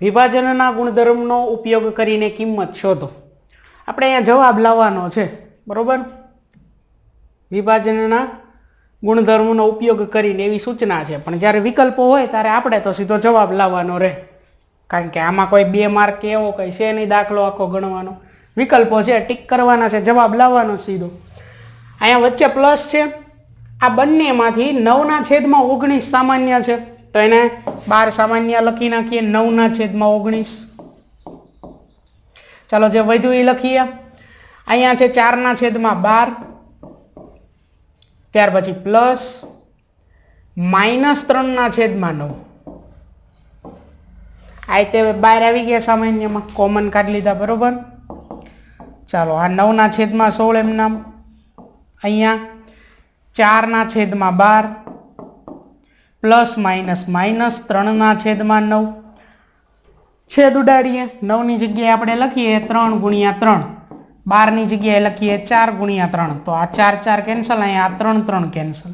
[SPEAKER 1] વિભાજનના ગુણધર્મનો ઉપયોગ કરીને કિંમત શોધો. આપણે અહીંયા જવાબ લાવવાનો છે. બરોબર, વિભાજનના ગુણધર્મનો ઉપયોગ કરીને એવી સૂચના છે, પણ જ્યારે વિકલ્પો હોય ત્યારે આપણે તો સીધો જવાબ લાવવાનો રહે, કારણ કે આમાં કોઈ 2 માર્ક કે એવો કંઈ છે નહીં દાખલો આખો ગણવાનો. વિકલ્પો છે, ટીક કરવાના છે, જવાબ લાવવાનો સીધો. અહીંયા વચ્ચે પ્લસ છે, આ બંનેમાંથી 9/19 સામાન્ય છે તો એને 12 સામાન્ય લખી નાખીએ. 9/19. ચાલો જે વધ્યું એ લખીએ. અહીંયા છે 4/12, ત્યાર પછી પ્લસ -3/9. આ તે બહાર આવી ગયા સામાન્યમાં, કોમન કાઢી લીધા. બરોબર, ચાલો આ 9/16 એમ નામ, અહીંયા 4/12 પ્લસ માઇનસ માઇનસ 3/9, છેદ ઉડાડીએ, 9ની જગ્યાએ આપણે લખીએ 3 × 3, 12ની જગ્યાએ લખીએ 4 × 3, તો આ 4 4 કેન્સલ, અહીંયા આ 3 3 કેન્સલ,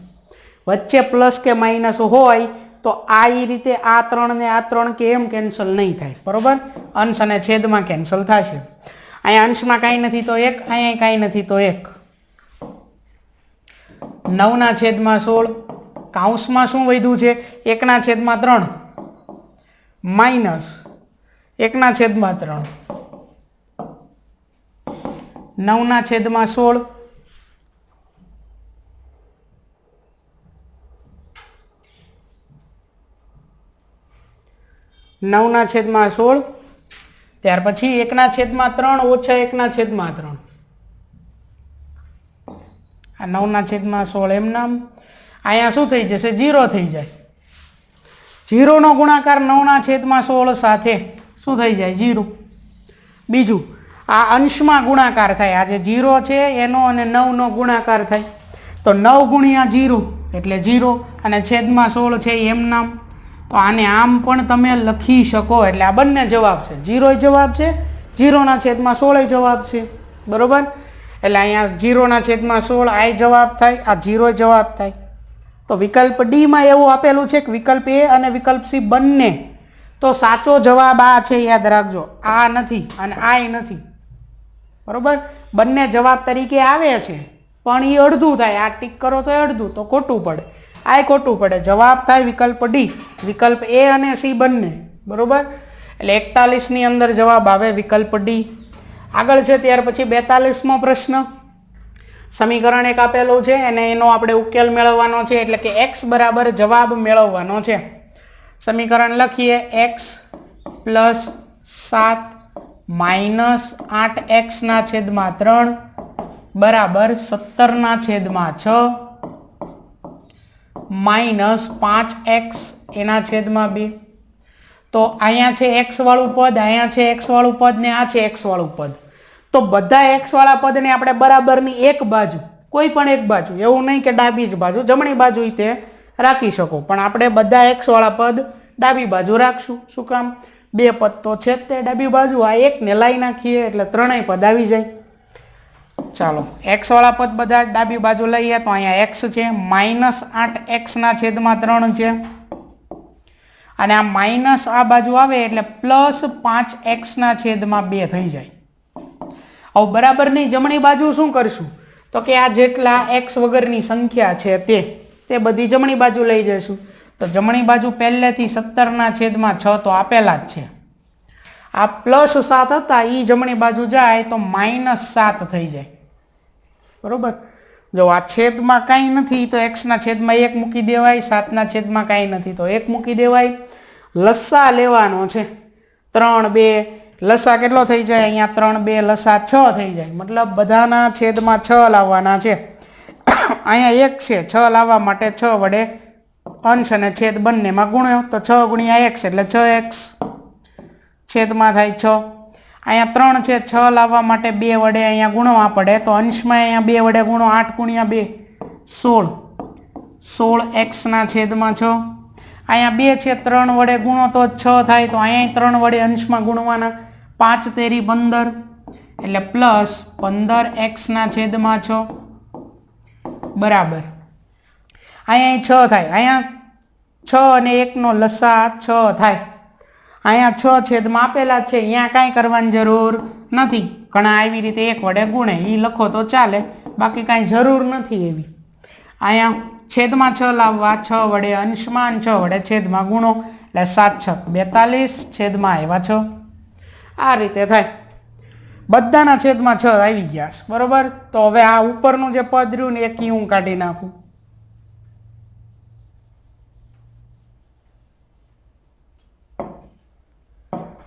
[SPEAKER 1] વચ્ચે પ્લસ કે માઇનસ હોય તો આ એ રીતે આ 3 ને આ 3 કે એમ કેન્સલ નહીં થાય, બરોબર, અંશ અને છેદમાં કેન્સલ થશે. અહીંયા અંશમાં કાંઈ નથી તો 1, અહીંયા કાંઈ નથી તો 1. 9/16 કૌંસમાં શું વધ્યું છે? 1/3 માઇનસ 1/3, 9/16 9/16, ત્યાર પછી 1/3 ઓછા 1/3, આ 9/16 એમ નામ. અહીંયા શું થઈ જશે? 0 થઈ જાય. 0 નો ગુણાકાર 9/16 સાથે શું થઈ જાય? 0. બીજું આ અંશમાં ગુણાકાર થાય, આ જે 0 છે એનો અને 9નો ગુણાકાર થાય, તો 9 × 0 એટલે 0 અને છેદમાં 16 છે એમ નામ. તો આને આમ પણ તમે લખી શકો, એટલે આ બંને જવાબ છે, 0 જવાબ છે, 0/16 જવાબ છે, બરોબર. એટલે અહીંયા 0/16 આ જવાબ થાય, આ 0 જવાબ થાય. તો વિકલ્પ ડી માં એવું આપેલું છે કે વિકલ્પ એ અને વિકલ્પ સી બંને, તો સાચો જવાબ આ છે, યાદ રાખજો, આ નથી અને આ નથી, બરોબર. બંને જવાબ તરીકે આવે છે પણ એ અડધું થાય, આ ટીક કરો તો અડધું, તો ખોટું પડે, આ ખોટું પડે, જવાબ થાય વિકલ્પ ડી, વિકલ્પ એ અને સી બંને, બરોબર. એટલે 41ની અંદર જવાબ આવે વિકલ્પ ડી. આગળ છે ત્યાર પછી 42મો પ્રશ્ન. સમીકરણ એક આપેલું છે અને એનો આપણે ઉકેલ મેળવવાનો છે, એટલે કે x બરાબર જવાબ મેળવવાનો છે. સમીકરણ લખીએ, x + 7 - 8x/3 બરાબર 17/6 માઇનસ 5x એના છેદમાં 2. તો અહીંયા છે x વાળું પદ, અહીંયા છે x વાળું પદ ને આ છે x વાળું પદ. તો બધા x વાળા પદને આપણે બરાબરની એક બાજુ, કોઈ પણ એક બાજુ, એવું નહીં કે ડાબી જ બાજુ, જમણી બાજુ તે રાખી શકો, પણ આપણે બધા x વાળા પદ ડાબી બાજુ રાખશું. શું કામ? બે પદ તો છે તે ડાબી બાજુ, આ એકને લાઈ નાખીએ એટલે ત્રણેય પદ આવી જાય. ચાલો x વાળા પદ બધા ડાબી બાજુ લઈએ, તો અહીંયા x છે, -8x/3 છે, અને આ માઇનસ આ બાજુ આવે એટલે +5x/2 થઈ જાય. હવે બરાબરની જમણી બાજુ શું કરશું? તો કે આ જેટલા x વગરની સંખ્યા છે તે બધી જમણી બાજુ લઈ જઈશું. તો જમણી બાજુ પહેલેથી 17/6 તો આપેલા જ છે. આ +7 હતા એ જમણી બાજુ જાય તો -7 થઈ જાય, બરોબર. જો આ છેદમાં કાંઈ નથી તો x/1 મૂકી દેવાય, 7/માં કાંઈ નથી તો 1 મૂકી દેવાય. લસા લેવાનો છે, 3 2, લસા કેટલો થઈ જાય? અહીંયા 3 2 લસા 6 થઈ જાય, મતલબ બધાના છેદમાં 6 લાવવાના છે. અહીંયા 1 છે, 6 લાવવા માટે 6 વડે અંશ અને છેદ બંનેમાં ગુણ્યો, તો 6 × x એટલે 6x, છેદમાં થાય 6. અહીંયા 3 છે, 6 લાવવા માટે 2 વડે અહીંયા ગુણવા પડે, તો અંશમાં અહીંયા 2 વડે ગુણો, 8 × 2 16, 16x/6. અહીંયા 2 છે, 3 વડે ગુણો તો 6 થાય, તો અહીંયા 3 વડે અંશમાં ગુણવાના, 5 તેરી 15 એટલે +15x/6 બરાબર. અહીંયા 6 થાય, અહીંયા 6 અને 1નો લસા 6 થાય. અહીંયા 6 છેદમાં આપેલા છે, અહીંયા કાંઈ કરવાની જરૂર નથી, ઘણા આવી રીતે 1 વડે ગુણે એ લખો તો ચાલે, બાકી કાંઈ જરૂર નથી એવી. અહીંયા છેદમાં 6 લાવવા, 6 વડે અંશમાં, 6 વડે છેદમાં ગુણો એટલે 7 6 42, છેદમાં આવ્યા 6. આ રીતે થાય, બધાના છેદમાં 6 આવી ગયા, બરોબર. તો હવે આ ઉપરનું જે પદ રહ્યું ને એ હું કાઢી નાખું.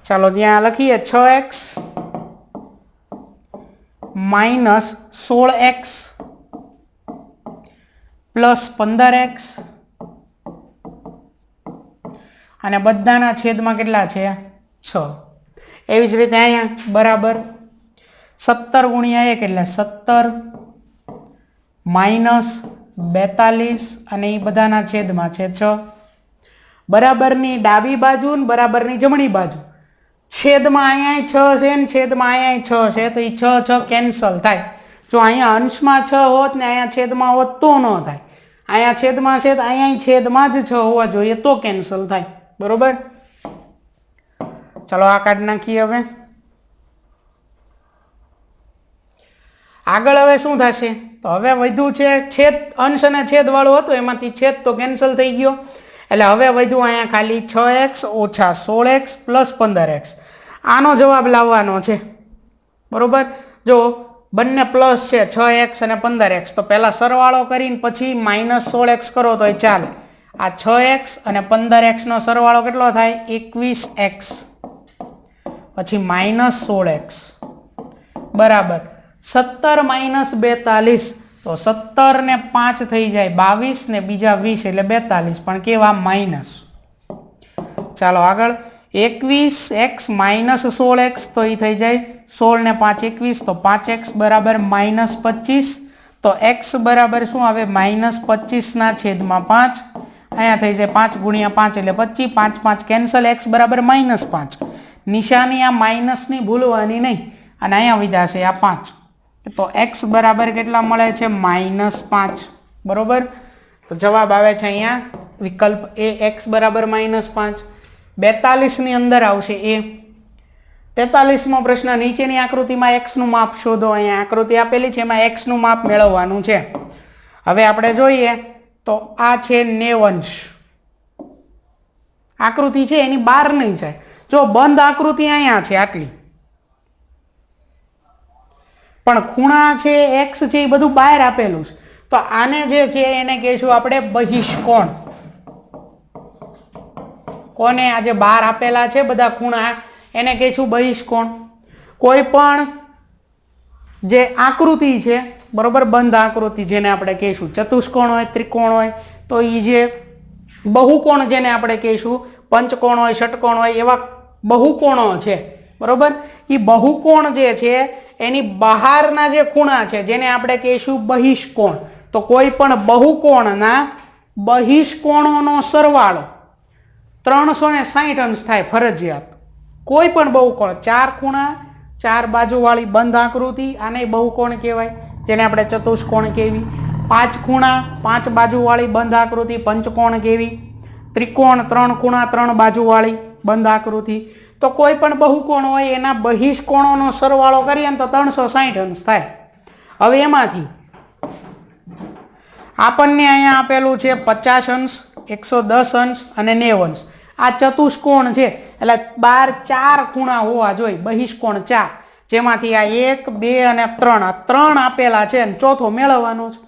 [SPEAKER 1] ચાલો ત્યાં લખીએ, 6x - 16x + 15x અને બધાના છેદમાં કેટલા છે? 6. એવી જ રીતે અહીંયા બરાબર 17 ગુણ્યા 1 એટલે 17 માઇનસ 42 અને એ બધાના છેદમાં છે 6. બરાબરની ડાબી બાજુ ને બરાબરની જમણી બાજુ, છેદમાં અહીંયા 6 છે ને છેદમાં અહીંયા 6 છે, તો એ 6 6 કેન્સલ થાય. જો અહીંયા અંશમાં 6 હોત ને અહીંયા છેદમાં હોત તો ન થાય. અહીંયા છેદમાં છે તો અહીંયા છેદમાં જ 6 હોવા જોઈએ તો કેન્સલ થાય. બરોબર. ચલો આ કાઢી નાખીએ. હવે આગળ હવે શું થશે? તો હવે વધ્યું છે છેદ, અંશ અને છેદ વાળું હતું એમાંથી છેદ તો કેન્સલ થઈ ગયો, એટલે હવે વધ્યું અહીંયા ખાલી 6x ઓછા 16x પ્લસ 15x. આનો જવાબ લાવવાનો છે. બરોબર. જો બંને પ્લસ છે 6x અને 15x, તો પહેલા સરવાળો કરીને પછી માઇનસ 16x કરો તો એ ચાલે. આ 6x અને 15x નો સરવાળો કેટલો થાય? 21x પછી માઇનસ 16x બરાબર 17 માઇનસ 42, તો 17 ને 5 થઈ જાય 22 ને બીજા 20 એટલે 42, પણ કેવા? માઇનસ. ચાલો આગળ 21x માઇનસ 16x, તો એ થઈ જાય 16 ને 5 21, તો 5x બરાબર માઇનસ 25, તો x બરાબર શું આવે? માઇનસ 25 ના છેદમાં 5. અહીંયા થઈ જાય 5 ગુણ્યા 5 એટલે 25, 5 5 કેન્સલ, x બરાબર માઇનસ 5. નિશાની આ માઇનસની ભૂલવાની નહીં, અને અહીંયા વિધાશે આ 5, તો x બરાબર કેટલા મળે છે? માઇનસ 5. બરોબર. તો જવાબ આવે છે અહીંયા વિકલ્પ એ, x બરાબર માઇનસ 5. 42 ની અંદર આવશે એ. 43મો પ્રશ્ન, નીચેની આકૃતિમાં x નું માપ શોધો. અહીંયા આકૃતિ આપેલી છે, એમાં x નું માપ મેળવવાનું છે. હવે આપણે જોઈએ તો આ છે 90 આકૃતિ છે, એની બહાર નહીં જાય. જો બંધ આકૃતિ અહીંયા છે આટલી, પણ ખૂણા છે x છે એ બધું બહાર આપેલું છે, તો આને જે છે એને કહીશું આપણે બહિષ્કોણ. કોને? આ જે બહાર આપેલા છે બધા ખૂણા, એને કહીશું બહિષ્કોણ. કોઈ પણ જે આકૃતિ છે, બરોબર, બંધ આકૃતિ જેને આપણે કહીશું ચતુષ્કોણ હોય, ત્રિકોણ હોય, તો એ જે બહુકોણ જેને આપણે કહીશું, પંચકોણ હોય, ષટકોણ હોય, એવા બહુકોણો છે. બરોબર. એ બહુકોણ જે છે એની બહારના જે ખૂણા છે જેને આપણે કહીશું બહિષ્કોણ. તો કોઈ પણ બહુકોણના બહિષ્કોણોનો સરવાળો 360 અંશ થાય ફરજિયાત. કોઈ પણ બહુકોણ, 4 ખૂણા 4 બાજુવાળી બંધ આકૃતિ, આને બહુકોણ કહેવાય, જેને આપણે ચતુષ્કોણ કહેવી. 5 ખૂણા 5 બાજુવાળી બંધ આકૃતિ પંચકોણ કહેવી. ત્રિકોણ 3 ખૂણા 3 બાજુવાળી બંધ આકૃતિ. તો કોઈ પણ બહુકોણ હોય એના બહિષ્કોણોનો સરવાળો કરીએ ને તો 360 અંશ થાય. હવે એમાંથી આપણને અહીંયા આપેલું છે 50 અંશ, 110 અંશ અને 90 અંશ. આ ચતુષ્કોણ છે એટલે 4 ખૂણા હોવા જોઈએ, બહિષ્કોણ 4, જેમાંથી આ 1 2 અને 3, આ 3 આપેલા છે અને ચોથો મેળવવાનો છે.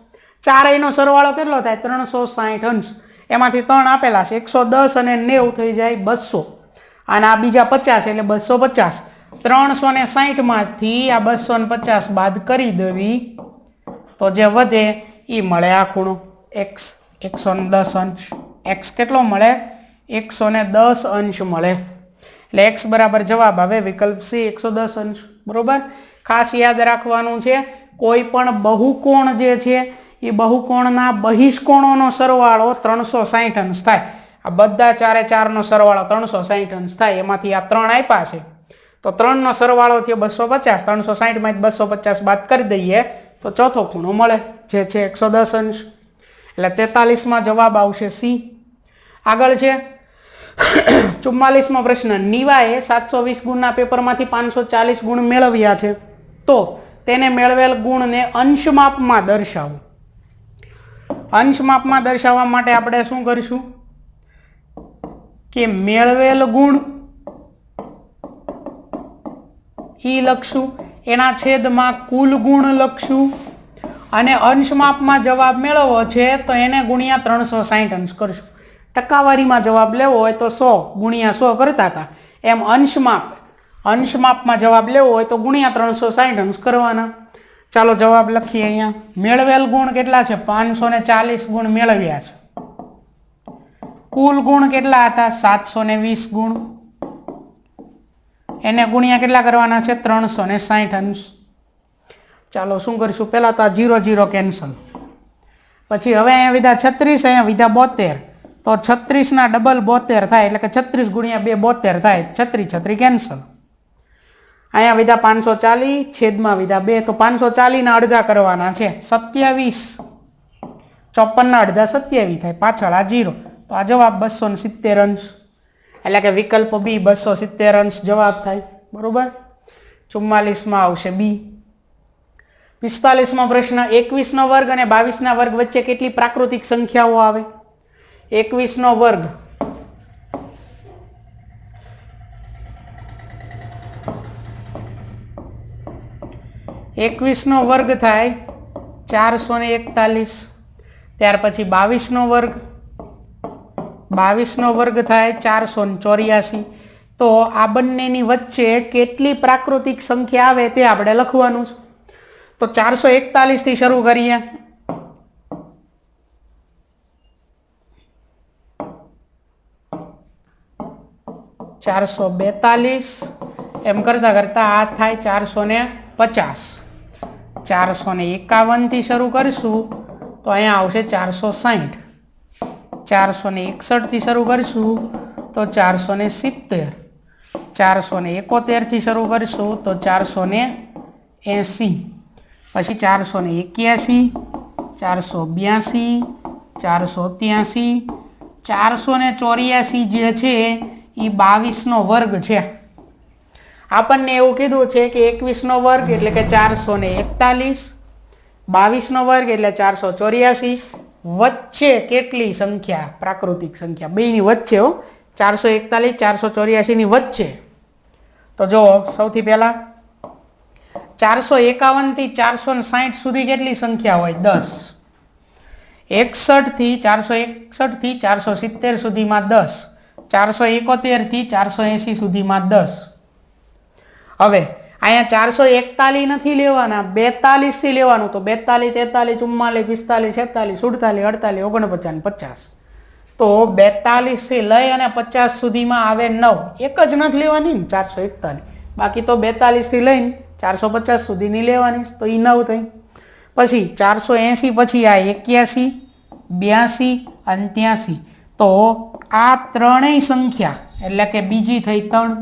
[SPEAKER 1] ચારેયનો સરવાળો કેટલો થાય? 360 અંશ. એમાંથી 3 આપેલા છે, 110 અને 90 થઈ જાય 200, અને આ બીજા 50 એટલે 250. 360 માંથી આ 250 બાદ કરી દેવી તો જે વધે એ મળે આ ખૂણો x, 110 અંશ. x કેટલો મળે? 110 અંશ મળે. એટલે x બરાબર જવાબ આવે વિકલ્પ C, 110 અંશ. બરોબર. ખાસ યાદ રાખવાનું છે, કોઈ પણ બહુકોણ જે છે એ બહુકોણના બહિષ્કોણોનો સરવાળો 360 અંશ થાય. આ બધા 4 નો સરવાળો 360 અંશ થાય. એમાંથી આ 3 આપ્યા છે, તો 3 નો સરવાળો થયો 250. 360 માંથી 250 બાદ કરી દઈએ તો ચોથો ખૂણો મળે, જે છે 110 અંશ. એટલે 43માં જવાબ આવશે C. આગળ છે 44મો પ્રશ્ન, નીવાએ 720 ગુણના પેપરમાંથી 540 ગુણ મેળવ્યા છે, તો તેને મેળવેલ ગુણને અંશમાપમાં દર્શાવો. અંશમાપમાં દર્શાવવા માટે આપણે શું કરીશું કે મેળવેલ ગુણ ઈ લખશું, એના છેદમાં કુલ ગુણ લખશું, અને અંશમાપમાં જવાબ મેળવવો છે તો એને ગુણ્યા 360 અંશ કરશું. ટકાવારીમાં જવાબ લેવો હોય તો 100 ગુણ્યા 100 કરતા હતા, એમ અંશમાપમાં જવાબ લેવો હોય તો ગુણ્યા 360 અંશ કરવાના. ચાલો જવાબ લખીએ. અહીંયા મેળવેલ ગુણ કેટલા છે? 540 ગુણ મેળવ્યા છે. કુલ ગુણ કેટલા હતા? 720 ગુણ. એને ગુણ્યા કેટલા કરવાના છે? 360 અંશ. ચાલો શું કરીશું, પહેલાં તો આ 0 0 કેન્સલ. પછી હવે અહીંયા વિધા 36, અહીંયા વિધા 72. તો 36ના ડબલ 72 થાય, એટલે કે 36 ગુણ્યા 2 72 થાય. 36 36 કેન્સલ. અહીંયા વિધા 540 છેદમાં વિધા 2. તો 540ના અડધા કરવાના છે 27. 54ના અડધા 27 થાય, પાછળ આ 0. તો આ જવાબ 270 અંશ, એટલે કે વિકલ્પ બી 270 અંશ જવાબ થાય. બરોબર. 44માં આવશે બી. 45માં પ્રશ્ન, 21નો વર્ગ અને 22ના વર્ગ વચ્ચે કેટલી પ્રાકૃતિક સંખ્યાઓ આવે? 21નો વર્ગ થાય 441. ત્યાર પછી 22નો વર્ગ થાય 484. તો આ બંનેની વચ્ચે કેટલી પ્રાકૃતિક સંખ્યા આવે તે આપણે લખવાનું છે. તો 441 થી શરૂ કરીએ. એમ કરતા કરતા આ થાય 450. 451 થી શરૂ કરીશું તો અહીંયા આવશે 460. 461 થી શરૂ કરીશું તો 470. 471 થી શરૂ કરીશું તો 480. પછી 481, 482, 483, 484 જે છે એ 22નો વર્ગ છે. આપણને એવું કીધું છે કે 21નો વર્ગ એટલે કે 441, 22નો વર્ગ એટલે 484. વચ્ચે કેટલી સંખ્યા પ્રાકૃતિક સંખ્યા? બેની વચ્ચે હો, 441 484 ની વચ્ચે. તો જો સૌથી પહેલા 451 થી 460 સુધી કેટલી સંખ્યા હોય? 10. 61 થી 470 સુધીમાં 10. 471 થી 480 સુધીમાં 10. હવે અહીંયા 441 નથી લેવાના, 42 થી લેવાનું. તો 42, 43, 44, 45, 46, 47, 48, 49, 50. તો 42 થી લઈ અને 50 સુધીમાં આવે 9. એક જ નથી લેવાની ને 441, બાકી તો 42 થી લઈને 450 સુધીની લેવાની, તો એ 9 થઈ. પછી 480 પછી આ 81, 82 અને 83. તો આ ત્રણેય સંખ્યા એટલે કે બીજી થઈ 3.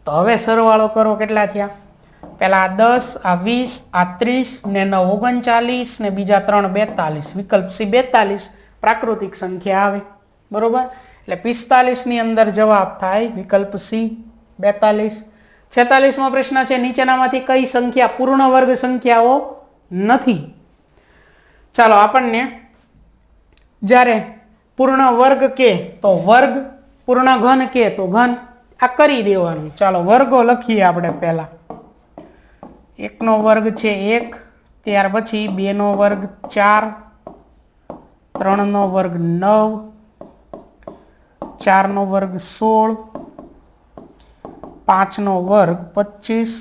[SPEAKER 1] તો હવે સરવાળો કરો, કેટલા થયા? પહેલા આ 10, આ 20, આ 30 ને 9 39 ને બીજા 3 42. વિકલ્પ સી 42 પ્રાકૃતિક સંખ્યા આવે. બરોબર. એટલે 45 ની અંદર જવાબ થાય વિકલ્પ સી 42. 46મો પ્રશ્ન છે, નીચેનામાંથી કઈ સંખ્યા પૂર્ણ વર્ગ સંખ્યાઓ નથી? ચાલો આપણને જ્યારે પૂર્ણ વર્ગ કે તો વર્ગ, પૂર્ણ ઘન કે તો ઘન, આ કરી દેવાનું. ચાલો વર્ગો લખીએ આપણે. પહેલા 1નો વર્ગ છે 1, ત્યાર પછી 2નો વર્ગ 4, 3નો વર્ગ 9, 4નો વર્ગ 16, 5નો વર્ગ 25,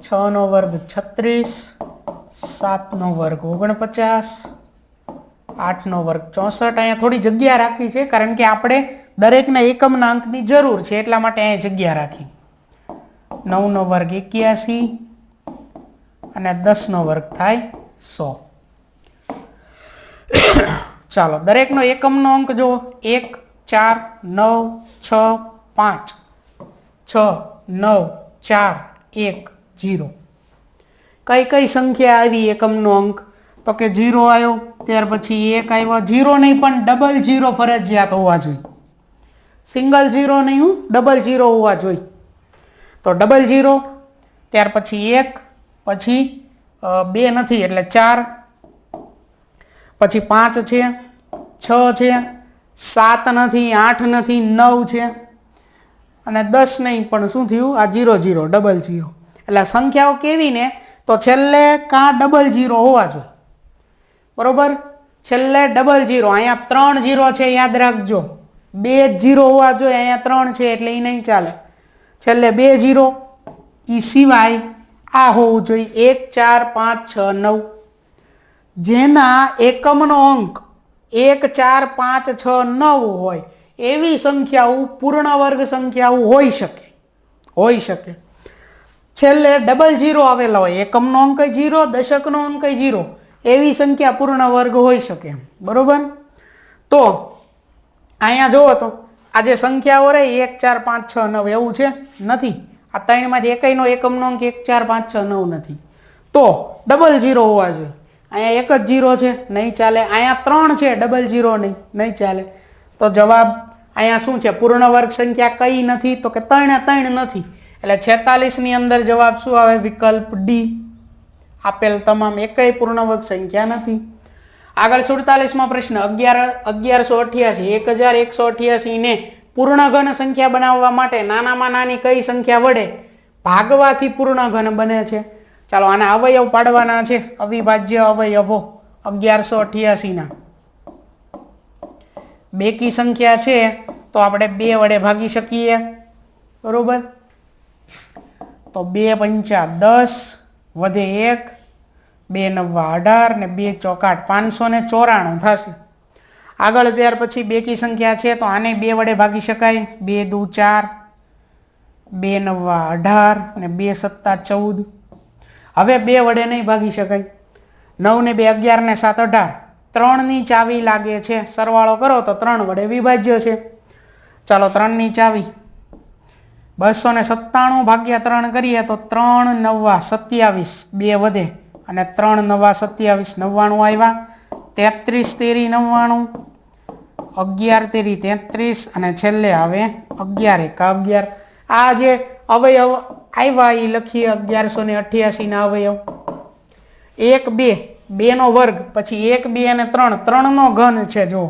[SPEAKER 1] 6નો વર્ગ 36, 7નો વર્ગ 49, 8નો વર્ગ 64. અહીંયા થોડી જગ્યા રાખી છે કારણ કે આપણે દરેકના એકમના અંકની જરૂર છે, એટલા માટે અહીંયા જગ્યા રાખી. 9નો વર્ગ 81 અને 10નો વર્ગ થાય 100. ચાલો દરેકનો એકમનો અંક જો 1, 4, 9, 6, 5, 6, 9, 4, 1, 0. કઈ કઈ સંખ્યા આવી એકમનો અંક? તો કે 0 આવ્યો, ત્યાર પછી 1 આવ્યો. 0 નહીં પણ ડબલ 0 ફરજિયાત હોવા જોઈએ. સિંગલ 0 નહીં, ડબલ 0 હોવા જોઈએ. તો ડબલ 0, ત્યાર પછી 1, પછી 2 નથી એટલે 4, પછી 5 છે, 6 છે, 7 નથી, 8 નથી, 9 છે અને 10 નહીં પણ શું થયું? આ 0 0 ડબલ 0. એટલે સંખ્યાઓ કેવી ને તો છેલ્લે કાં ડબલ 0 હોવા જોઈએ. બરોબર. છેલ્લે ડબલ 0. અહીંયા 3 0 છે, યાદ રાખજો. 2 0 હોવા જોઈએ, અહીંયા 3 છે એટલે એ નહીં ચાલે. છેલ્લે 2 0 એ સિવાય આ હોવું જોઈએ 1, 4, 5, 6, 9. જેના એકમનો અંક 1, 4, 5, 6, 9 હોય એવી સંખ્યાઓ પૂર્ણ વર્ગ સંખ્યાઓ હોઈ શકે. છેલ્લે ડબલ ઝીરો આવેલા હોય, એકમનો અંક 0, દશકનો અંક 0, એવી સંખ્યા પૂર્ણ વર્ગ હોઈ શકે, બરોબર. તો અહીંયા જોવો તો આ જે સંખ્યાઓ રહી 1 4 5 6 9 એવું છે નથી. આ ત્રણમાંથી એકયનો એકમનો અંક 1 4 5 6 9 નથી, તો ડબલ ઝીરો હોવા જોઈએ. અહીંયા એક જ ઝીરો છે, નહીં ચાલે. અહીંયા 3 છે, ડબલ ઝીરો નહીં ચાલે. તો જવાબ અહીંયા શું છે? પૂર્ણ વર્ગ સંખ્યા કઈ નથી? તો કે 3 નથી. એટલે 46 ની અંદર જવાબ શું આવે? વિકલ્પ ડી. આપેલ તમામ એકય પૂર્ણ વર્ગ સંખ્યા નથી. આગળ 47મો પ્રશ્ન 1188 1188 ને પૂર્ણ ઘન સંખ્યા બનાવવા માટે નાનામાં નાની કઈ સંખ્યા વડે ભાગવાથી પૂર્ણ ઘન બને છે? ચાલો આના અવયવ પાડવાના છે, અવિભાજ્ય અવયવો 1188 ના. બેકી સંખ્યા છે તો આપણે 2 વડે ભાગી શકીએ, બરોબર. તો 2 પંચા 10 વધે 1, 2 નવા 18 ને 2 ચોક 8, 594 થશે. આગળ ત્યાર પછી બેકી સંખ્યા છે તો આને 2 વડે ભાગી શકાય, 2 દુ 4, 2 નવા 18 ને 2 સત્તા 14. હવે 2 વડે નહીં ભાગી શકાય. 9 ને 2 11 ને 7 18, 3 ની ચાવી લાગે છે. સરવાળો કરો તો 3 વડે વિભાજ્ય છે. ચાલો 3 ની ચાવી 297 ભાગ્યા 3 કરીએ તો 3 નવા 27, 2 વધે અને 3 નવા 27, 99 આવ્યા. 33 તેરી 99, 11 તેરી 33 અને છેલ્લે આવે 11 એકા 11. આ જે અવયવ આવ્યા એ લખીએ 1188 ના અવયવ. 1 2 2 નો વર્ગ, પછી 1 2 અને 3 3 નો ઘન છે. જો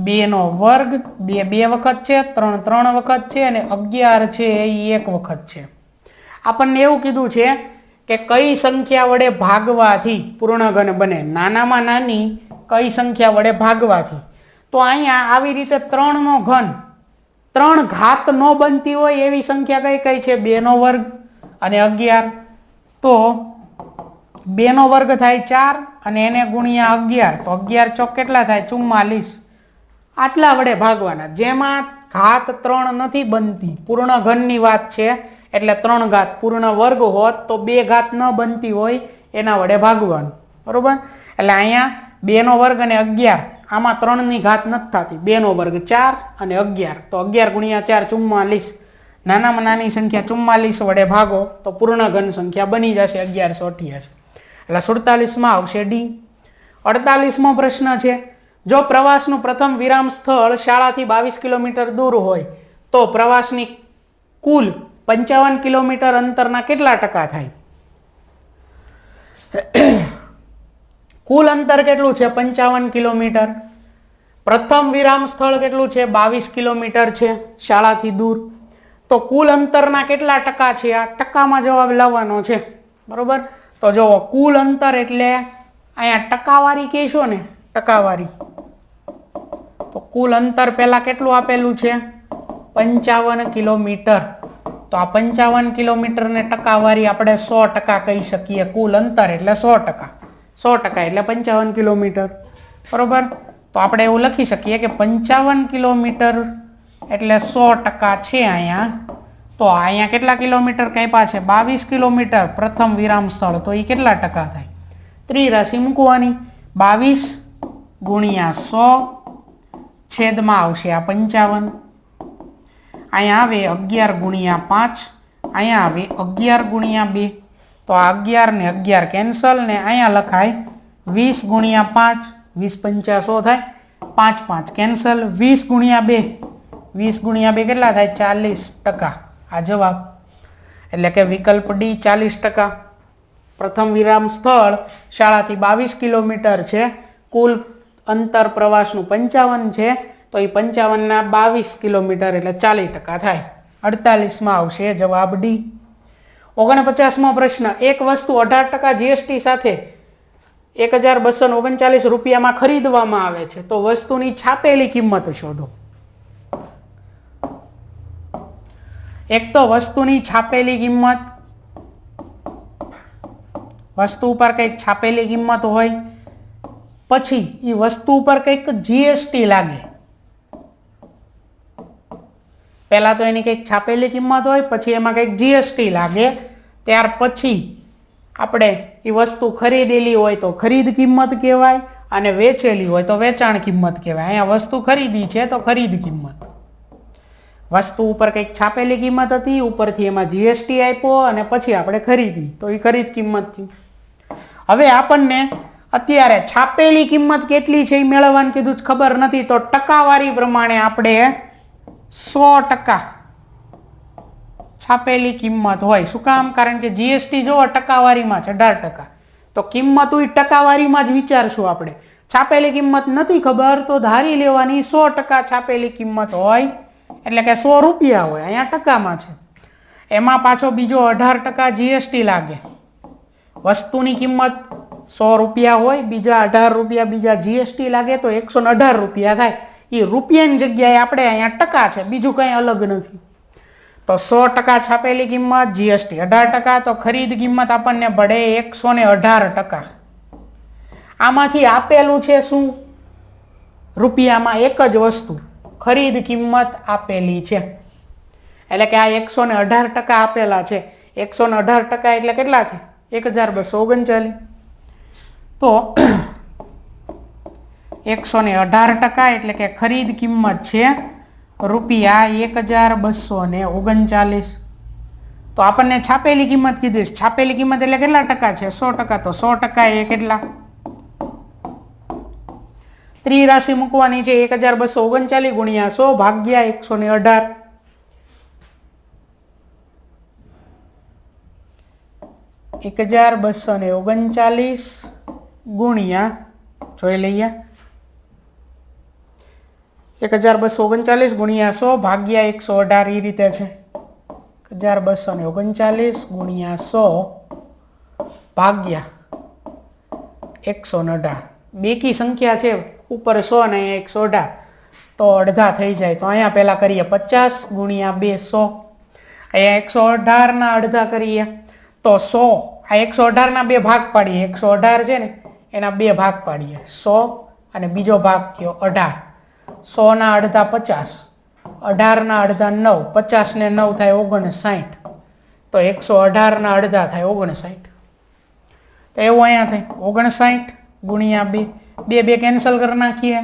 [SPEAKER 1] 2 નો વર્ગ 2 2 વખત છે, 3 3 વખત છે અને 11 છે એ 1 વખત છે. આપણને એવું કીધું છે કે કઈ સંખ્યા વડે ભાગવાથી પૂર્ણ ઘન બને, નાનામાં નાની કઈ સંખ્યા વડે ભાગવાથી. તો અહીંયા આવી રીતે 3 નો ઘન 3 ઘાત ન બનતી હોય એવી સંખ્યા કઈ છે? 2 નો વર્ગ અને 11. તો 2 નો વર્ગ થાય 4 અને એને ગુણ્યા 11, તો 11 ચોક કેટલા થાય? 44. આટલા વડે ભાગવાના. જેમાં ઘાત 3 નથી બનતી, પૂર્ણ ઘનની વાત છે, એટલે 3 ઘાત. પૂર્ણ વર્ગ હોત તો 2 ઘાત ન બનતી હોય એના વડે ભાગવાનું, બરોબર. એટલે અહીંયા 2 નો વર્ગ અને 11, આમાં 3 ની ઘાત નથી થતી. 2 નો વર્ગ 4 અને 11, તો 11 ગુણ્યા 4 44. નાનામાં નાની સંખ્યા 44 વડે ભાગો તો પૂર્ણ ઘન સંખ્યા બની જશે 1188. એટલે 47માં આવશે ડી. 48મો પ્રશ્ન છે, જો પ્રવાસનું પ્રથમ વિરામ સ્થળ શાળાથી 22 કિલોમીટર દૂર હોય તો પ્રવાસની કુલ 55 કિલોમીટર અંતરના કેટલા ટકા થાય? કુલ અંતર કેટલું છે? 55 કિલોમીટર. પ્રથમ વિરામ સ્થળ કેટલું છે? 22 કિલોમીટર છે શાળાથી દૂર. તો કુલ અંતરના કેટલા ટકા છે? આ ટકામાં જવાબ લાવવાનો છે, બરોબર. તો જુઓ, કુલ અંતર એટલે અહીંયા ટકાવારી કહેશો ને, ટકાવારી. તો કુલ અંતર પહેલા કેટલું આપેલું છે? 55 કિલોમીટર. તો આ 55 કિલોમીટરને ટકાવારી આપણે 100% કહી શકીએ. કુલ અંતર એટલે 100%. 100% એટલે 55 કિલોમીટર, બરોબર. તો આપણે એવું લખી શકીએ કે 55 કિલોમીટર એટલે 100% છે અહીંયા. તો અહીંયા કેટલા કિલોમીટર કાપ્યા છે? 22 કિલોમીટર પ્રથમ વિરામ સ્થળ. તો એ કેટલા ટકા થાય? ત્રિરાશિ મૂકવાની. 22 ગુણ્યા 100 છેદમાં આવશે આ 55. અહીંયા આવે 11 ગુણ્યા 5, અહીંયા આવે 11 ગુણ્યા 2. તો આ 11 ને 11 કેન્સલ ને અહીંયા લખાય 20 ગુણ્યા 5, 20 પંચા 100 થાય, 5 5 કેન્સલ. 20 ગુણ્યા 2, 20 ગુણ્યા 2 કેટલા થાય? 40%. આ જવાબ. એટલે કે વિકલ્પ ડી 40%. પ્રથમ વિરામ સ્થળ શાળાથી 22 કિલોમીટર છે, કુલ અંતર પ્રવાસનું 55 છે, તો એ 55 ના 22 કિલોમીટર એટલે 40% થાય. 48માં આવશે જવાબ ડી. 49મો પ્રશ્ન, એક વસ્તુ 18% જીએસટી સાથે 1239 રૂપિયામાં ખરીદવામાં આવે છે, તો વસ્તુની છાપેલી કિંમત શોધો. એક તો વસ્તુની છાપેલી કિંમત, વસ્તુ ઉપર કંઈક છાપેલી કિંમત હોય, પછી એ વસ્તુ ઉપર કંઈક જીએસટી લાગે. પહેલાં તો એની કંઈક છાપેલી કિંમત હોય, પછી એમાં કંઈક જીએસટી લાગે, ત્યાર પછી આપણે એ વસ્તુ ખરીદેલી હોય તો ખરીદ કિંમત કહેવાય અને વેચેલી હોય તો વેચાણ કિંમત કહેવાય. અહીંયા વસ્તુ ખરીદી છે તો ખરીદ કિંમત. વસ્તુ ઉપર કંઈક છાપેલી કિંમત હતી, ઉપરથી એમાં જીએસટી આપ્યો અને પછી આપણે ખરીદી તો એ ખરીદ કિંમત થયું. હવે આપણને અત્યારે છાપેલી કિંમત કેટલી છે એ મેળવવાનું કીધું ખબર નથી, તો ટકાવારી પ્રમાણે આપણે 100% છાપેલી કિંમત હોય. શું કામ? કારણ કે જીએસટી જોવો ટકાવારીમાં છે 18%, તો કિંમત હોય ટકાવારીમાં જ વિચારશું આપણે. છાપેલી કિંમત નથી ખબર તો ધારી લેવાની 100% છાપેલી કિંમત હોય, એટલે કે 100 રૂપિયા હોય. અહીંયા ટકામાં છે, એમાં પાછો બીજો 18% જીએસટી લાગે. વસ્તુની કિંમત 100 રૂપિયા હોય, બીજા 18 રૂપિયા બીજા જીએસટી લાગે તો 118 રૂપિયા થાય. એ રૂપિયાની જગ્યાએ આપણે અહીંયા ટકા છે, બીજું કંઈ અલગ નથી. તો 100% છાપેલી કિંમત, જીએસટી 18%, તો ખરીદ કિંમત આપણને પડે 118%. આમાંથી આપેલું છે શું? રૂપિયામાં એક જ વસ્તુ ખરીદ કિંમત આપેલી છે, એટલે કે આ 118% આપેલા છે. 118% એટલે કેટલા છે? 1239. તો 118% એટલે કે ખરીદ કિંમત છે રૂપિયા 1239. તો આપણને છાપેલી કિંમત કીધી છે. છાપેલી કિંમત એટલે કેટલા ટકા છે? 100%. તો 100% એ કેટલા? ત્રિરાશિ મૂકવાની છે, 1239 ગુણ્યા 100 ભાગ્યા 118. 1239 ગુણ્યા, જોઈ લઈએ, 1239 ગુણ્યા 100 ભાગ્યા 118 એ રીતે છે. 1239 ગુણ્યા 100 ભાગ્યા 118. બેકી સંખ્યા છે, ઉપર 100 અને અહીંયા 118, તો અડધા થઈ જાય. તો અહીંયા પહેલાં કરીએ 50 ગુણ્યા 2 100. અહીંયા 118 અડધા કરીએ તો 100. આ 118 બે ભાગ પાડીએ. 118 છે ને એના બે ભાગ પાડીએ, 100 અને બીજો ભાગ થયો 18. 100 અડધા 50, 18 અડધા 9, 50 ને 9 થાય 59. તો 118 અડધા થાય 59. તો એવું અહીંયા થાય 59 ગુણ્યા 2, બે કેન્સલ કરી નાખીએ.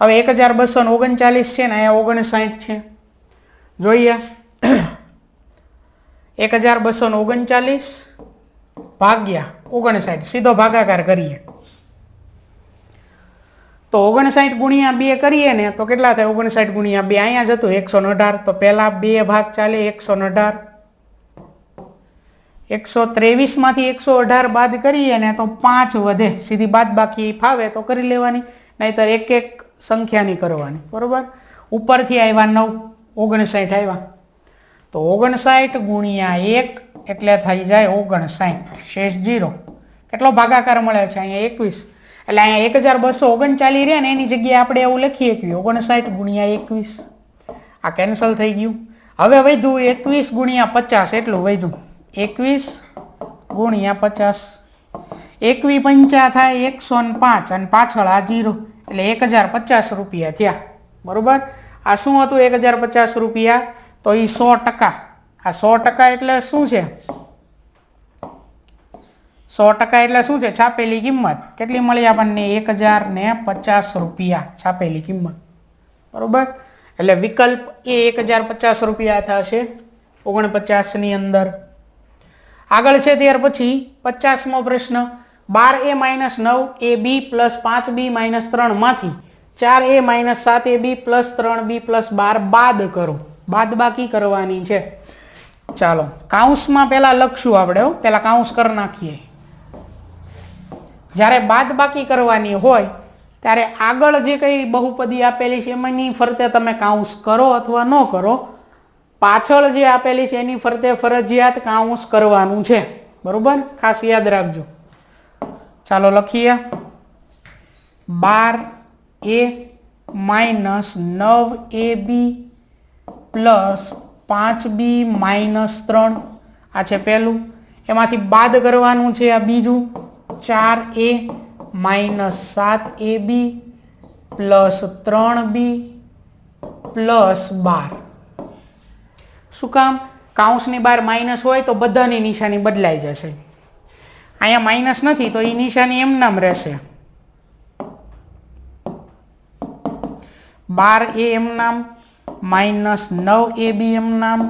[SPEAKER 1] હવે 1239 છે ને અહીંયા 59 છે. જોઈએ 1239 ભાગ્યા 59, સીધો ભાગાકાર કરીએ તો 59 ગુણ્યા 2 કરીએ ને તો કેટલા થાય? 59 ગુણ્યા 2 અહીંયા જતું 118. તો પહેલા 2 ભાગ ચાલે, 118. 123 માંથી 118 બાદ કરીએ ને તો 5 વધે. સીધી બાદ બાકી ફાવે તો કરી લેવાની, નહીતર એક એક સંખ્યાની કરવાની. બરોબર? ઉપરથી આવ્યા 9, 59 આવ્યા તો 59 ગુણ્યા 1 એટલે થઈ જાય 59, શેષ 0. કેટલો ભાગાકાર મળે છે? અહીંયા 21. એટલે અહીંયા 1239 રહે ને એની જગ્યાએ આપણે એવું લખીએ કે 59 ગુણ્યા 21. આ કેન્સલ થઈ ગયું. હવે વધ્યું 21 ગુણ્યા 50, એટલું વધ્યું 21 ગુણ્યા 50. 21 પંચા થાય 105 અને પાછળ આ 0 એટલે 1050 રૂપિયા થયા. બરોબર? આ શું હતું? 1050 રૂપિયા. તો એ 100%. આ 100% એટલે શું છે? 100% એટલે શું છે? છાપેલી કિંમત. કેટલી મળી આપણને? 1050 રૂપિયા છાપેલી કિંમત. બરોબર? એટલે વિકલ્પ એ 1050 રૂપિયા થશે 49 અંદર. આગળ છે ત્યાર પછી 50મો પ્રશ્ન. 12a - 9ab + 5b - 3 માંથી 4a - 7ab + 3b + 12 બાદ કરો. બાદ બાકી કરવાની છે. ચાલો કાઉન્સમાં પહેલા લખશું આપણે. પહેલા કાઉન્સ કરી નાખીએ. જ્યારે બાદ બાકી કરવાની હોય ત્યારે આગળ જે કંઈ બહુપદી આપેલી છે એમાંની ફરતે તમે કાઉન્સ કરો અથવા ન કરો, પાછળ જે આપેલી છે એની ફરતે ફરજિયાત કાઉન્સ કરવાનું છે. બરોબર? ખાસ યાદ રાખજો. ચાલો લખીએ. 12a - 9ab + 5b - 3 આ છે પહેલું. એમાંથી બાદ કરવાનું છે આ બીજું. 4a - 7ab + 3b + 12. શું કામ? કાઉન્સની બહાર માઇનસ હોય તો બધાની નિશાની બદલાઈ જશે. અહીંયા માઇનસ નથી તો એ નિશાની એમ નામ રહેશે. 12a એમ નામ, -9ab એમ નામ,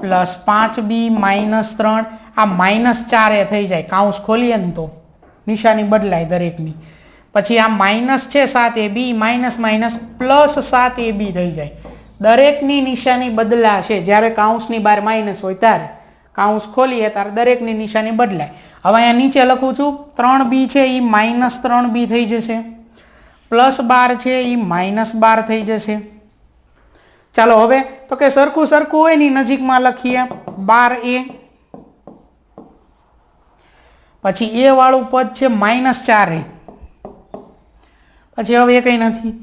[SPEAKER 1] +5b -3. આ -4a થઈ જાય, કાઉન્સ ખોલીએ ને તો નિશાની બદલાય દરેકની. પછી આ માઇનસ છે 7ab, +7ab થઈ જાય. દરેકની નિશાની બદલાશે જ્યારે કાઉન્સની બહાર માઇનસ હોય ત્યારે. કાઉન્સ ખોલીએ ત્યારે દરેકની નિશાની બદલાય. હવે અહીંયા નીચે લખું છું 3b છે એ -3b થઈ જશે, +12 છે એ -12 થઈ જશે. ચાલો હવે તો કે સરખું હોય ની નજીકમાં લખીએ 12a, પછી a વાળું પદ છે -4a, પછી હવે એ કંઈ નથી.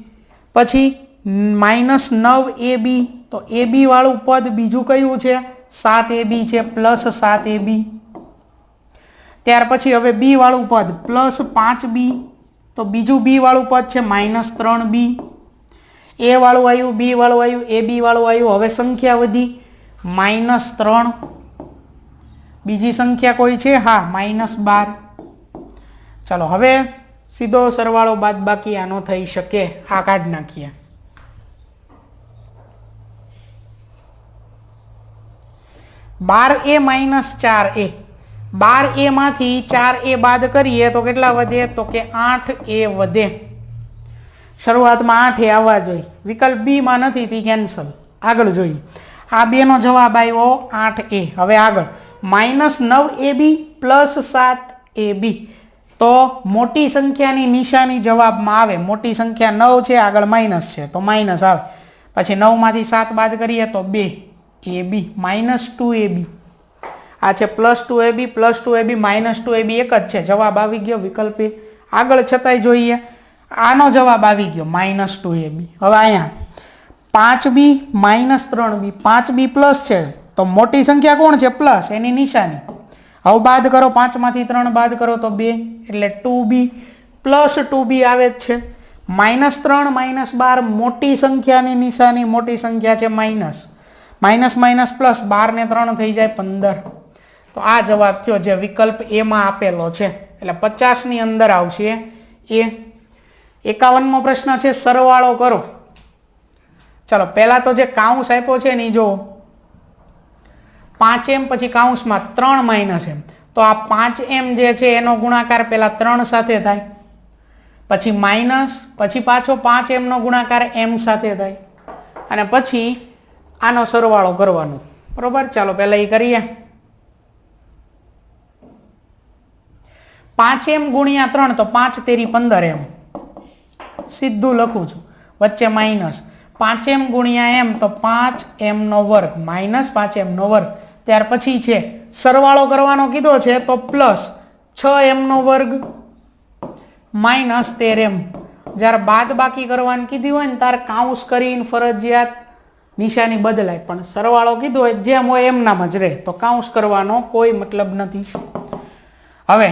[SPEAKER 1] પછી -9ab, તો ab વાળું પદ બીજું કયું છે? 7ab છે, +7ab. ત્યાર પછી હવે b વાળું પદ +5b, તો બીજું b વાળું પદ છે -3b. a વાળું આવ્યું, b વાળું આવ્યું, ab વાળું આવ્યું. હવે સંખ્યા વધી -3. બીજી સંખ્યા કોઈ છે? હા, -12. ચાલો હવે સીધો સરવાળો બાદબાકી આનો થઈ શકે. આ કાઢી નાખીએ. 12a -4a, 12a માંથી 4a બાદ કરીએ તો કેટલા વધે? તો કે 8a વધે. શરૂઆતમાં 8a આવવા જોઈએ. વિકલ્પ બી માં નથી તે કેન્સલ. આગળ જોઈએ. આ બેનો જવાબ આવ્યો 8a. હવે આગળ -9ab +7ab, તો મોટી સંખ્યાની નિશાની જવાબમાં આવે. મોટી સંખ્યા 9 છે, આગળ માઇનસ છે તો માઇનસ આવે. પછી 9 માંથી 7 બાદ કરીએ તો 2ab, -2ab. આ છે +2ab, +2ab, -2ab એક જ છે. જવાબ આવી ગયો વિકલ્પ એ. આગળ છતાંય જોઈએ. આનો જવાબ આવી ગયો -2ab. હવે અહીંયા 5b -3b, 5b પ્લસ છે તો મોટી સંખ્યા કોણ છે? પ્લસ, એની નિશાની. હવે બાદ કરો, 5 માંથી 3 બાદ કરો તો 2, એટલે 2b, +2b આવે જ છે. -3 -12 મોટી સંખ્યાની નિશાની, મોટી સંખ્યા છે માઇનસ. માઇનસ પ્લસ 12 ને 3 થઈ જાય 15. તો આ જવાબ થયો જે વિકલ્પ એ માં આપેલો છે. એટલે 50 ની અંદર આવશે એ. 51મો પ્રશ્ન છે સરવાળો કરો. ચલો પહેલા તો જે કાઉન્સ આપ્યો છે ને જો 5m પછી કાઉન્સમાં 3 - m, તો આ 5m જે છે એનો ગુણાકાર પહેલા 3 સાથે થાય, પછી માઇનસ, પછી પાછો 5m નો ગુણાકાર m સાથે થાય, અને પછી આનો સરવાળો કરવાનો. બરોબર, ચાલો પહેલા એ કરીએ. 5m ગુણ્યા 3 તો 5 તેરી 15m. સીધું લખું છું, વચ્ચે માઇનસ. 5m ગુણ્યા m તો 5m નો વર્ગ -5m નો વર્ગ. ત્યાર પછી છે સરવાળો કરવાનો કીધો છે તો પ્લસ 6m નો વર્ગ -13m. જ્યારે બાદ બાકી કરવાની કીધી હોય ને ત્યારે કાઉન્સ કરીને ફરજિયાત નિશાની બદલાય, પણ સરવાળો કીધો હોય જેમ હોય એમ નામ જ રહે, તો કાઉન્સ કરવાનો કોઈ મતલબ નથી. હવે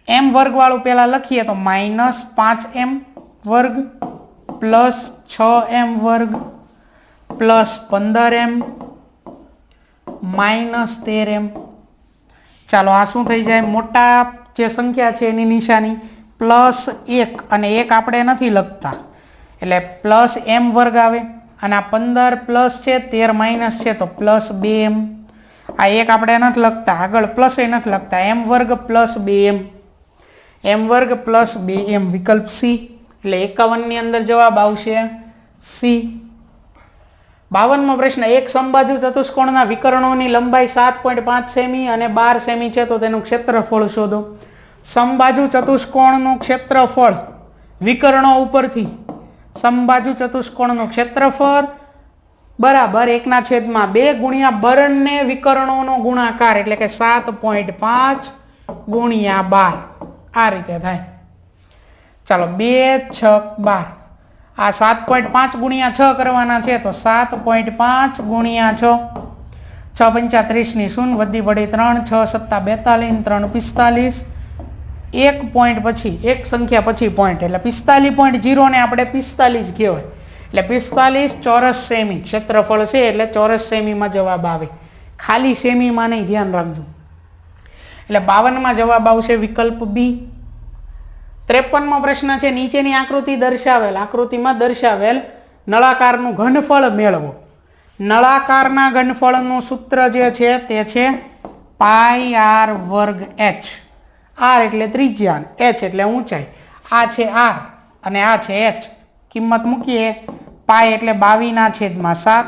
[SPEAKER 1] m વર્ગ વાળું પહેલા લખીએ તો -5m વર્ગ પ્લસ 6m વર્ગ પ્લસ 15m -13m. ચાલો આ શું થઈ જાય? મોટા જે સંખ્યા છે એની નિશાની +1, અને 1 આપણે નથી લખતા એટલે +m વર્ગ આવે. અને આ 15 પ્લસ છે, 13 માઇનસ છે તો +2m. આ 1 આપણે નથી લખતા, આગળ પ્લસ એ નથી લખતા. m વર્ગ પ્લસ 2m, m વર્ગ પ્લસ 2m, વિકલ્પ સી. એટલે 51 ની અંદર જવાબ આવશે સી. 52મો પ્રશ્ન, એક સમબાજુ ચતુષ્કોણના વિકર્ણોની લંબાઈ 7.5 સેમી અને 12 સેમી છે તો તેનું ક્ષેત્રફળ શોધો. સમબાજુ ચતુષ્કોણનું ક્ષેત્રફળ વિકર્ણો ઉપરથી, સમબાજુ ચતુષ્કોણનું ક્ષેત્રફળ બરાબર 1/2 ગુણ્યા બંને વિકર્ણોનો ગુણાકાર, એટલે કે 7.5 ગુણ્યા 12. આ રીતે થાય. ચાલો 2 6 12. આ 7.5 ગુણ્યા 6 કરવાના છે તો 7.5 ગુણ્યા 6, 6 × 35 ની શૂન્ય, વધી પડી 3, 6 × 7 42, 3 45. એક પોઈન્ટ પછી, એક સંખ્યા પછી પોઈન્ટ, એટલે 45.0 ને આપણે 45 કહેવાય. એટલે 45 ચોરસ સેમી ક્ષેત્રફળ છે, એટલે ચોરસ સેમીમાં જવાબ આવે, ખાલી સેમીમાં નહીં, ધ્યાન રાખજો. એટલે 52માં જવાબ આવશે વિકલ્પ બી. 53મો પ્રશ્ન છે, નીચેની આકૃતિમાં દર્શાવેલ નળાકારનું ઘનફળ મેળવો. નળાકારના ઘનફળનું સૂત્ર જે છે તે છે પાઈ આર વર્ગ h. r એટલે ત્રિજ્યા, h એટલે ઊંચાઈ. આ છે r અને આ છે h. કિંમત મૂકીએ. પાઈ એટલે 22/7,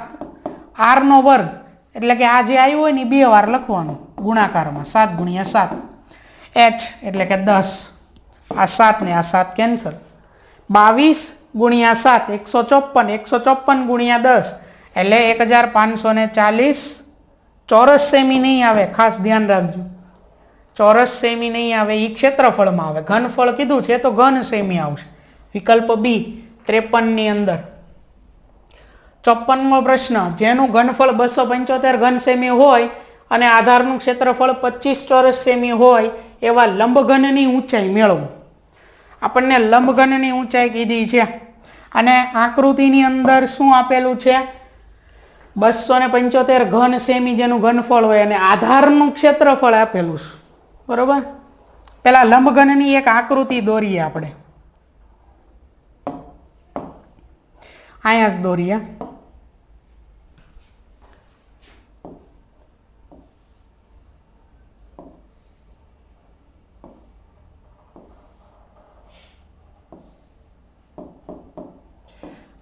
[SPEAKER 1] r નો વર્ગ એટલે કે આ જે આવ્યું હોય ને 2 વાર લખવાનું ગુણાકારમાં, 7 × 7. h એટલે કે 10. આ 7 ને આ 7 કેન્સલ. 22 × 7 154 × 10 એટલે 1540 ચોરસ સેમી નહીં આવે, ખાસ ધ્યાન રાખજો. ચોરસ સેમી નહીં આવે, એ ક્ષેત્રફળમાં આવે. ઘનફળ કીધું છે તો ઘન સેમી આવશે. વિકલ્પ બી 53ની અંદર. 54મો પ્રશ્ન, જેનું ઘનફળ 275 ઘન સેમી હોય અને આધારનું ક્ષેત્રફળ 25 ચોરસ સેમી હોય એવા લંબઘનની ઊંચાઈ મેળવો. આપણને લંબઘનની ઊંચાઈ કીધી છે અને આકૃતિની અંદર શું આપેલું છે? 275 ઘન સેમી જેનું ઘનફળ હોય અને આધારનું ક્ષેત્રફળ આપેલું છે. બરોબર. પેલા લંબઘનની એક આકૃતિ દોરીએ આપણે. અહીંયા જ દોરીએ.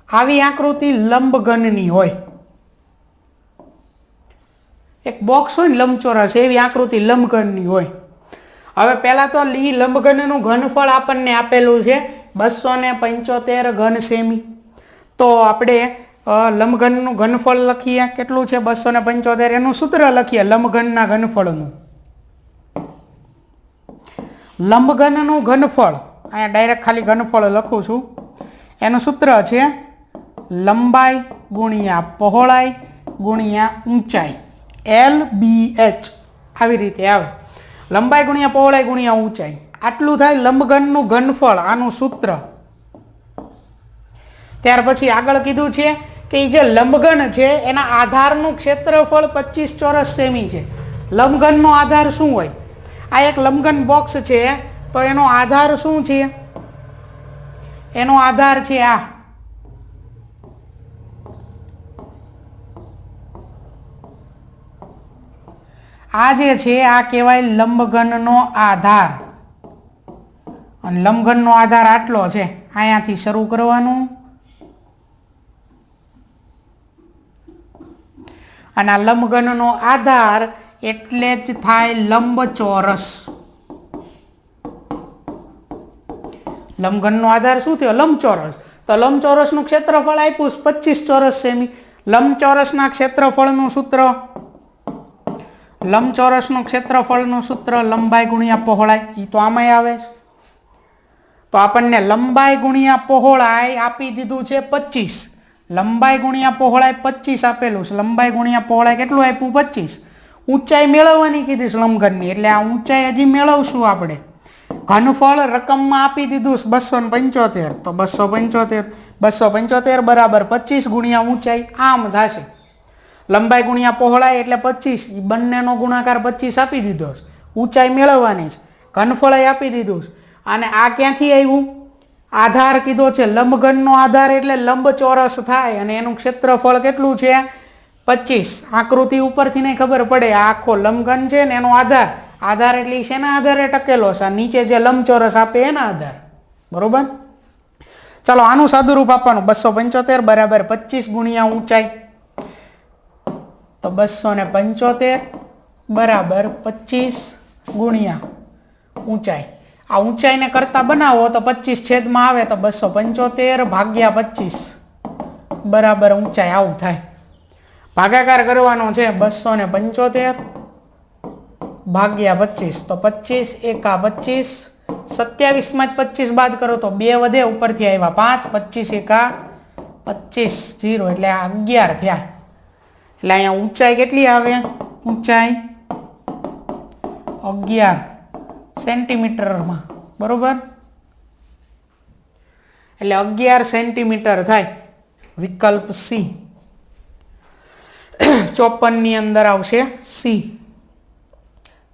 [SPEAKER 1] આવી આકૃતિ લંબઘનની હોય. એક બોક્સ હોય ને લંબચોરસ, એવી આકૃતિ લંબઘનની હોય. હવે પહેલા તો લંબઘનનું ઘનફળ આપણને આપેલું છે 275 ઘન સેમી. તો આપણે લંબઘનનું ઘનફળ લખીએ. કેટલું છે? 275. એનું સૂત્ર લખીએ લંબઘનના ઘનફળનું. લંબઘનનું ઘનફળ, અહીંયા ડાયરેક્ટ ખાલી ઘનફળ લખું છું. એનું સૂત્ર છે લંબાઈ ગુણ્યા પહોળાઈ ગુણ્યા ઊંચાઈ, LBH. આવી રીતે આવે. લંબાઈ ગુણ્યા પહોળાઈ ગુણ્યા ઊંચાઈ, આટલું થાય લંબઘનનું ઘનફળ, આનું સૂત્ર. ત્યાર પછી આગળ કીધું છે કે એ જે લંબઘન છે એના આધારનું ક્ષેત્રફળ 25 ચોરસ સેમી છે. લંબઘનનો આધાર શું હોય? આ એક લંબઘન બોક્સ છે તો એનો આધાર શું છે? એનો આધાર છે આ જે છે આ કહેવાય લંબઘનનો આધાર. અને લંબઘનનો આધાર આટલો છે. અહીંયાથી શરૂ કરવાનું અને આ લંબઘનનો આધાર એટલે જ થાય લંબચોરસ. લંબઘનનો આધાર શું થયો? લંબચોરસ. તો લંબચોરસનું ક્ષેત્રફળ આપ્યું 25 ચોરસ સેમી. લંબચોરસના ક્ષેત્રફળનું સૂત્ર, લંબચોરસનું ક્ષેત્રફળનું સૂત્ર લંબાઈ ગુણ્યા પહોળાઈ. એ તો આમાંય આવે છે. તો આપણને લંબાઈ ગુણ્યા પહોળાઈ આપી દીધું છે 25. લંબાઈ ગુણ્યા પહોળાઈ 25 આપેલું છે. લંબાઈ ગુણ્યા પહોળાઈ કેટલું આપ્યું? 25. ઊંચાઈ મેળવવાની કીધી છે લંબઘનની, એટલે આ ઊંચાઈ હજી મેળવશું આપણે. ઘનફળ રકમમાં આપી દીધું 275. તો 275 બરાબર 25 ગુણ્યા ઊંચાઈ. આમ થશે. લંબાઈ ગુણ્યા પહોળાઈ એટલે 25. એ બંનેનો ગુણાકાર 25 આપી દીધો છે. ઊંચાઈ મેળવવાની છે. ઘનફળ આપી દીધું છે. અને આ ક્યાંથી આવ્યું? આધાર કીધો છે. લંબઘનનો આધાર એટલે લંબચોરસ થાય અને એનું ક્ષેત્રફળ કેટલું છે? 25. આકૃતિ ઉપરથી નહીં ખબર પડે. આ આખો લંબઘન છે ને એનો આધાર. આધાર એટલે શેના આધારે ટકેલો છે? નીચે જે લંબચોરસ આપે એના આધાર. બરોબર. ચાલો આનું સાદુરૂપ આપવાનું. 275 બરાબર 25 ગુણ્યા ઊંચાઈ. તો 275 બરાબર 25 ગુણ્યા ઊંચાઈ. આ ઊંચાઈને કરતા બનાવો તો 25 છેદમાં આવે તો 275 ભાગ્યા 25 બરાબર ઊંચાઈ. આવું થાય. ભાગાકાર કરવાનો છે. 275 ભાગ્યા 25. તો 25 એકા 25. 27 માં જ 25 બાદ કરો તો 2 વધે, ઉપરથી આવ્યા 5. 25 એકા 25 0 એટલે 11 થયા. એટલે અહીંયા ઊંચાઈ કેટલી આવે? ઊંચાઈ 11 સેન્ટીમીટરમાં. બરોબર. એટલે 11 સેન્ટીમીટર થાય. વિકલ્પ સી. 54 ની અંદર આવશે સી.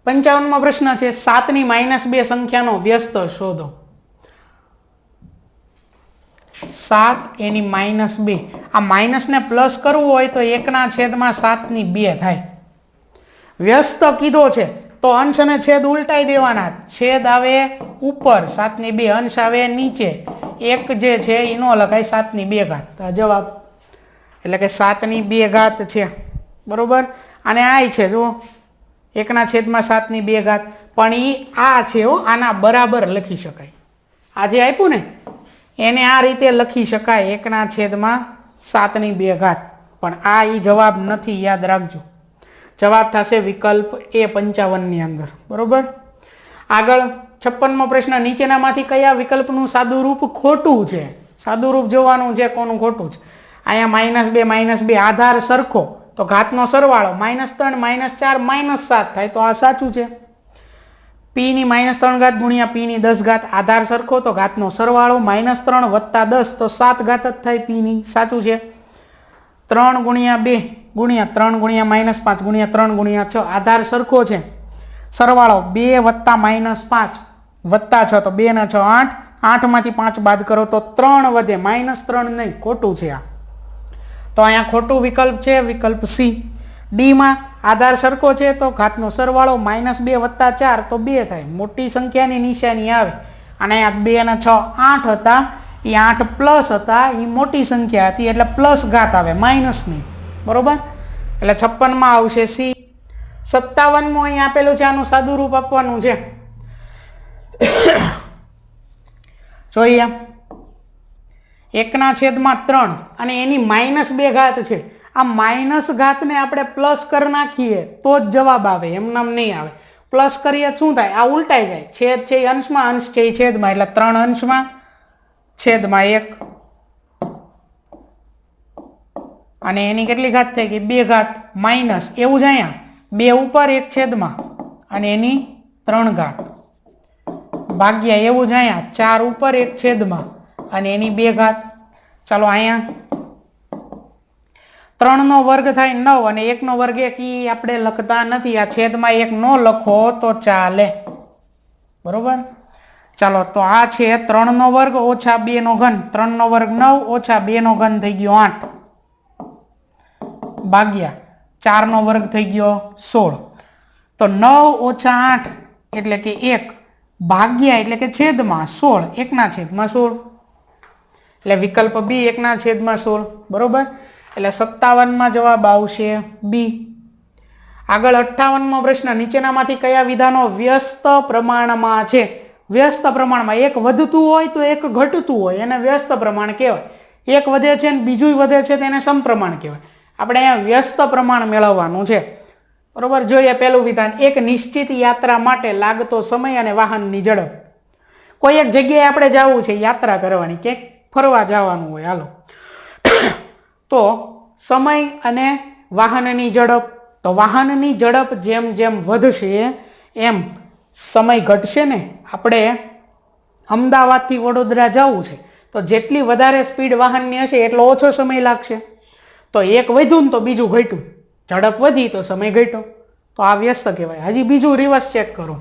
[SPEAKER 1] 55મો પ્રશ્ન છે 7 ની -2 સંખ્યાનો વ્યસ્ત શોધો. 7 એની -2. આ માઇનસ ને પ્લસ કરવું હોય તો 1/7/2 થાય. વ્યસ્ત કીધો છે તો અંશ અને છેદ ઉલટાઈ દેવાના. છેદ આવે ઉપર 7/2, અંશ આવે નીચે. એક જે છે એ નો લખાય 7/2. જવાબ એટલે કે 7/2 છે. બરોબર. અને આ છે જો 1/7/2. પણ એ આ છે આના બરાબર લખી શકાય. આ જે આપ્યું ને એને આ રીતે લખી શકાય 1/7/2. પણ આ એ જવાબ નથી, યાદ રાખજો. જવાબ થશે વિકલ્પ એ 55 ની અંદર. બરોબર. આગળ 56મો પ્રશ્ન નીચેનામાંથી કયા વિકલ્પનું સાદું રૂપ ખોટું છે? સાદું રૂપ જોવાનું છે કોનું ખોટું છે. અહીંયા -2 આધાર સરખો તો ઘાતનો સરવાળો -3 -4 -7 થાય તો આ સાચું છે. p ની -3 ગુણ્યા p ની 10 આધાર સરખો તો ઘાતનો સરવાળો -3 + 10 તો 7 ઘાત જ થાય p ની. સાચું છે. 3 ગુણ્યા 2 ગુણ્યા 3 ગુણ્યા -5 ગુણ્યા 3 ગુણ્યા 6 આધાર સરખો છે. સરવાળો 2 + -5 + 6 તો 2 ના 6 8. 8 માંથી 5 બાદ કરો તો 3 વધે. -3 નહીં, ખોટું છે આ. તો અહીંયા ખોટું વિકલ્પ છે વિકલ્પ સી. ડી માં આધાર સરખો છે તો ઘાતનો સરવાળો -2 + 4 તો 2 થાય. મોટી સંખ્યાની નિશાની આવે. અને અહીંયા 2 ના 6 8 હતા, એ 8 પ્લસ હતા, એ મોટી સંખ્યા હતી એટલે પ્લસ ઘાત આવે, માઇનસ નહીં. બરોબર. એટલે 56 માં આવશે સી. 57મો અહીં આપેલું છે, આનું સાદું રૂપ આપવાનું છે. જોઈએ 1/3 અને એની -2 ઘાત છે. આ માઇનસ ઘાતને આપણે પ્લસ કરી નાખીએ તો જ જવાબ આવે, એમ નામ નહીં આવે. પ્લસ કરીએ શું થાય? આ ઉલટાઈ જાય. છેદ છે એ અંશમાં, અંશ છે એ છેદમાં, એટલે 3 અંશમાં છેદમાં 1. અને એની કેટલી ઘાત થઈ ગઈ? 2 ઘાત માઇનસ. એવું જ અહીંયા 2 ઉપર 1 છેદમાં અને એની 3 ઘાત ભાગ્યા. એવું જ અહીંયા 4 ઉપર 1 છેદમાં અને એની 2 ઘાત. ચાલો અહીંયા 3 નો વર્ગ થાય 9 અને 1 નો વર્ગ 1 એ આપણે લખતા નથી. આ છેદમાં 1 નો લખો તો ચાલે. બરોબર. ચાલો તો આ છે 3 નો વર્ગ ઓછા 2 નો ઘન. 3 નો વર્ગ 9 ઓછા 2 નો ઘન થઈ ગયો 8 ભાગ્યા 4 નો વર્ગ થઈ ગયો 16. તો 9 ઓછા 8 એટલે કે 1 ભાગ્યા એટલે કે છેદમાં 16. 1/16 એટલે વિકલ્પ બી 1/16. બરોબર. એટલે 57માં જવાબ આવશે બી. આગળ 58મો પ્રશ્ન નીચેનામાંથી કયા વિધાનો વ્યસ્ત પ્રમાણમાં છે? વ્યસ્ત પ્રમાણમાં એક વધતું હોય તો એક ઘટતું હોય એને વ્યસ્ત પ્રમાણ કહેવાય. એક વધે છે ને બીજું વધે છે તેને સમપ્રમાણ કહેવાય. આપણે અહીંયા વ્યસ્ત પ્રમાણ મેળવવાનું છે. બરોબર. જોઈએ પહેલું વિધાન. એક નિશ્ચિત યાત્રા માટે લાગતો સમય અને વાહનની ઝડપ. કોઈ એક જગ્યાએ આપણે જવું છે, યાત્રા કરવાની, ક્યાંક ફરવા જવાનું હોય, હાલો. તો સમય અને વાહનની ઝડપ. તો વાહનની ઝડપ જેમ જેમ વધશે એમ સમય ઘટશે ને. આપણે અમદાવાદથી વડોદરા જવું છે તો જેટલી વધારે સ્પીડ વાહનની હશે એટલો ઓછો સમય લાગશે. તો એક વધ્યું ને તો બીજું ઘટ્યું. ઝડપ વધી તો સમય ઘટ્યો. તો આ વ્યસ્ત કહેવાય. હજી બીજું રિવર્સ ચેક કરો.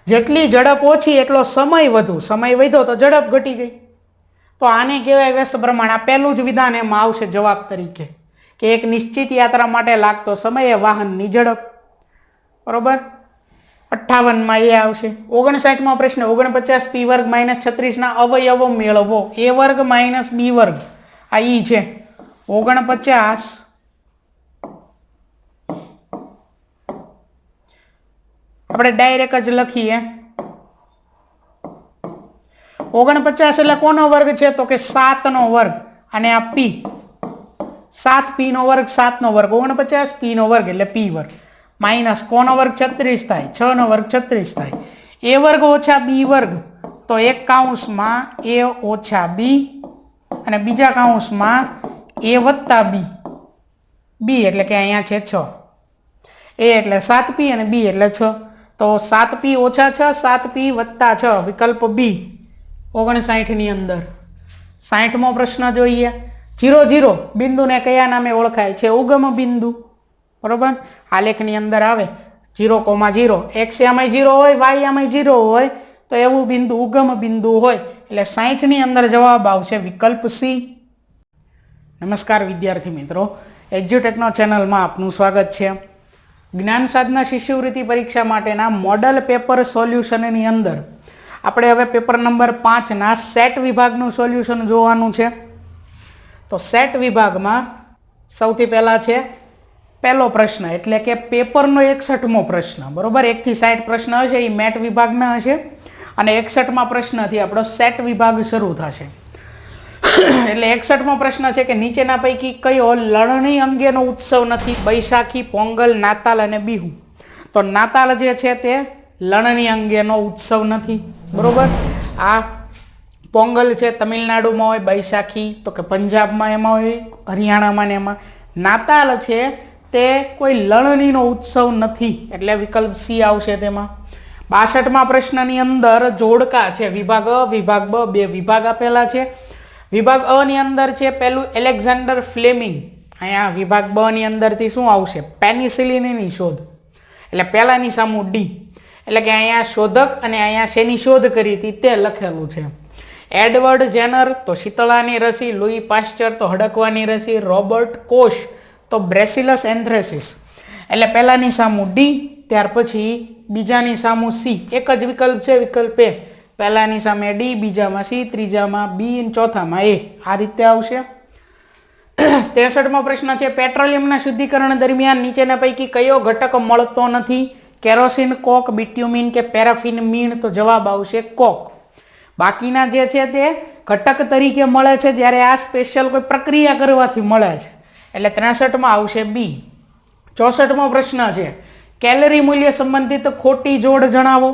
[SPEAKER 1] જેટલી ઝડપ ઓછી એટલો સમય વધુ. સમય વધ્યો તો ઝડપ ઘટી ગઈ. તો આને કહેવાય વ્યસ્ત પ્રમાણ. આ પહેલું જ વિધાન એમાં આવશે જવાબ તરીકે કે એક નિશ્ચિત યાત્રા માટે લાગતો સમય એ વાહનની ઝડપ. બરોબર. 58માં એ આવશે. 59મો પ્રશ્ન 49 p² - 36 ના અવયવો મેળવો. a² - b². આ ઈ છે 49 આપણે ડાયરેક્ટ જ લખીએ. 49 એટલે કોનો વર્ગ છે? તો કે 7 નો વર્ગ. અને આ p 7p નો વર્ગ 7 નો વર્ગ 49 p નો વર્ગ એટલે p વર્ગ માઇનસ કોનો વર્ગ 36 થાય 6 નો વર્ગ 36 થાય. a વર્ગ ઓછા b વર્ગ તો એક કૌંસમાં a ઓછા b અને બીજા કૌંસમાં a વત્તા b એટલે કે અહીંયા છે 6. a એટલે 7p અને b એટલે 6. તો 7p ઓછા 6 7p વત્તા 6 વિકલ્પ બી 59 ની અંદર. 60મો પ્રશ્ન જોઈએ. 0 બિંદુને કયા નામે ઓળખાય છે? ઉગમ બિંદુ. બરોબર, આલેખની અંદર આવે 0,0, x આમાં 0 હોય, y આમાં 0 હોય તો એવું બિંદુ ઉગમ બિંદુ હોય. એટલે 60 ની અંદર જવાબ આવશે વિકલ્પ સી. નમસ્કાર વિદ્યાર્થી મિત્રો, એજ્યુટેકનો ચેનલમાં આપનું સ્વાગત છે. જ્ઞાન સાધના શિષ્યવૃત્તિ પરીક્ષા માટેના મોડલ પેપર સોલ્યુશનની અંદર આપણે હવે પેપર નંબર 5ના સેટ વિભાગનું સોલ્યુશન જોવાનું છે. તો સેટ વિભાગમાં સૌથી પહેલા છે પહેલો પ્રશ્ન, એટલે કે પેપરનો 61મો પ્રશ્ન. બરોબર, 1 થી 60 પ્રશ્ન હશે એ મેટ વિભાગના હશે અને 61મા પ્રશ્નથી આપણો સેટ વિભાગ શરૂ થશે. એટલે 61મો પ્રશ્ન છે કે નીચેના પૈકી કયો લણણી અંગેનો ઉત્સવ નથી? બૈશાખી, પોંગલ, નાતાલ અને બિહુ. તો નાતાલ જે છે તે લણણી અંગેનો ઉત્સવ નથી. બરોબર, આ પોંગલ છે તમિલનાડુમાં હોય, બૈશાખી તો કે પંજાબમાં એમાં હોય, હરિયાણામાં ને એમાં. નાતાલ છે તે કોઈ લણણીનો ઉત્સવ નથી, એટલે વિકલ્પ સી આવશે તેમાં. 62મા પ્રશ્નની અંદર જોડકા છે વિભાગ અ, વિભાગ બ, બે વિભાગ આપેલા છે. વિભાગ અ ની અંદર છે પેલું એલેક્ઝાન્ડર ફ્લેમિંગ. અહીંયા વિભાગ બ ની અંદરથી શું આવશે? પેનિસિલિનની શોધ. એટલે પહેલાની સામું ડી, એટલે કે અહીંયા શોધક અને અહીંયા શેની શોધ કરી હતી તે લખેલું છે. એડવર્ડ જેનર તો શીતળાની રસી, લુઈ પાસ્ચર તો હડકવાની રસી, રોબર્ટ કોશ તો બ્રેસિલસ એન્થ્રેસિસ. એટલે પહેલાની સામું ડી, ત્યાર પછી બીજાની સામું સી. એક જ વિકલ્પ છે, વિકલ્પ એ. પહેલાની સામે ડી, બીજામાં સી, ત્રીજામાં બી, ચોથામાં એ. આ રીતે આવશે. 63મો પ્રશ્ન છે પેટ્રોલિયમના શુદ્ધિકરણ દરમિયાન નીચેના પૈકી કયો ઘટક મળતો નથી? કેરોસીન, કોક, બિટ્યુમિન કે પેરાફિન મીણ. તો જવાબ આવશે કોક. બાકીના જે છે તે ઘટક તરીકે મળે છે, જ્યારે આ સ્પેશિયલ કોઈ પ્રક્રિયા કરવાથી મળે છે. એટલે 63માં આવશે બી. 64મો પ્રશ્ન છે કેલરી મૂલ્ય સંબંધિત ખોટી જોડ જણાવો.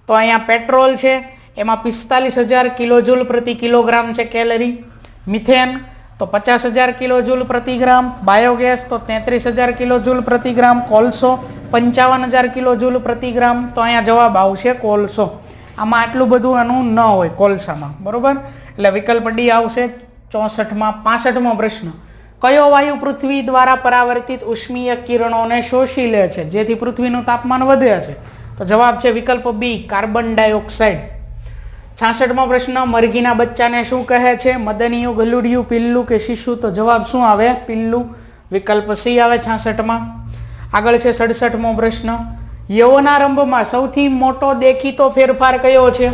[SPEAKER 1] તો અહીંયા પેટ્રોલ છે એમાં 45,000 કિલોજૂલ પ્રતિ કિલોગ્રામ છે કેલરી. મિથેન તો 50,000 કિલોજૂલ પ્રતિ ગ્રામ. બાયોગેસ તો 33,000 કિલોજૂલ પ્રતિ ગ્રામ. કોલસો 55,000 કિલોજૂલ પ્રતિ ગ્રામ. તો અહીંયા જવાબ આવશે કોલસો. આમાં આટલું બધું એનું ન હોય કોલસામાં. બરોબર, એટલે વિકલ્પ ડી આવશે 64માં. 65મો પ્રશ્ન કયો વાયુ પૃથ્વી દ્વારા પરાવર્તિત ઉષ્મીય કિરણોને શોષી લે છે જેથી પૃથ્વીનું તાપમાન વધે છે? તો જવાબ છે વિકલ્પ બી, કાર્બન ડાયોક્સાઇડ. 66મો પ્રશ્ન મરઘીના બચ્ચાને શું કહે છે? મદનિયું, ગલુડિયું, પિલ્લું કે શિશુ. તો જવાબ શું આવે? પિલ્લું. વિકલ્પ સી આવે 66માં. આગળ છે 67મો પ્રશ્ન યૌવનારંભમાં સૌથી મોટો દેખીતો ફેરફાર કયો છે?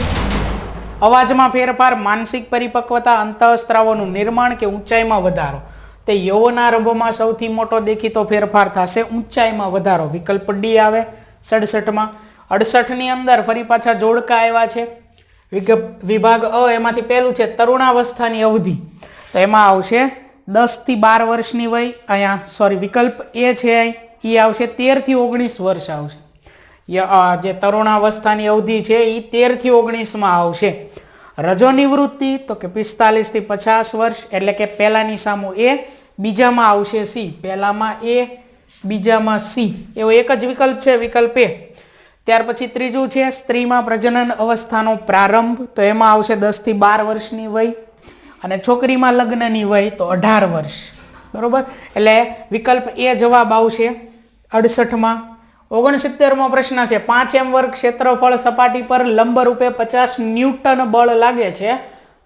[SPEAKER 1] અવાજમાં ફેરફાર, માનસિક પરિપક્વતા, અંતઃસ્ત્રાવોનું નિર્માણ કે ઊંચાઈમાં વધારો. તે યૌવનારંભમાં સૌથી મોટો દેખીતો ફેરફાર થશે ઊંચાઈમાં વધારો. વિકલ્પ ડી આવે 67માં. 68ની અંદર ફરી પાછા જોડકા આવ્યા છે. વિભાગ અ એમાંથી પહેલું છે તરુણાવસ્થાની અવધિ. તો એમાં આવશે 10 થી 12 વર્ષની વય. અહીંયા વિકલ્પ એ છે એ આવશે 13 થી 19 વર્ષ આવશે. જે તરુણાવસ્થાની અવધિ છે એ 13 થી 19માં આવશે. રજો નિવૃત્તિ તો કે 45 થી 50 વર્ષ. એટલે કે પહેલાની સામું એ, બીજામાં આવશે સી. પહેલામાં એ, બીજામાં સી. એવો એક જ વિકલ્પ છે, વિકલ્પ એ. ત્યાર પછી ત્રીજું છે સ્ત્રીમાં પ્રજનન અવસ્થાનો પ્રારંભ. તો એમાં આવશે 10 થી 12 વર્ષની વય. અને છોકરીમાં લગ્નની વય તો 18 વર્ષ. બરોબર, એટલે વિકલ્પ એ જવાબ આવશે 68માં. 69મો પ્રશ્ન છે 5 વર્ગ ક્ષેત્રફળ સપાટી પર લંબ રૂપે 50 ન્યૂટન બળ લાગે છે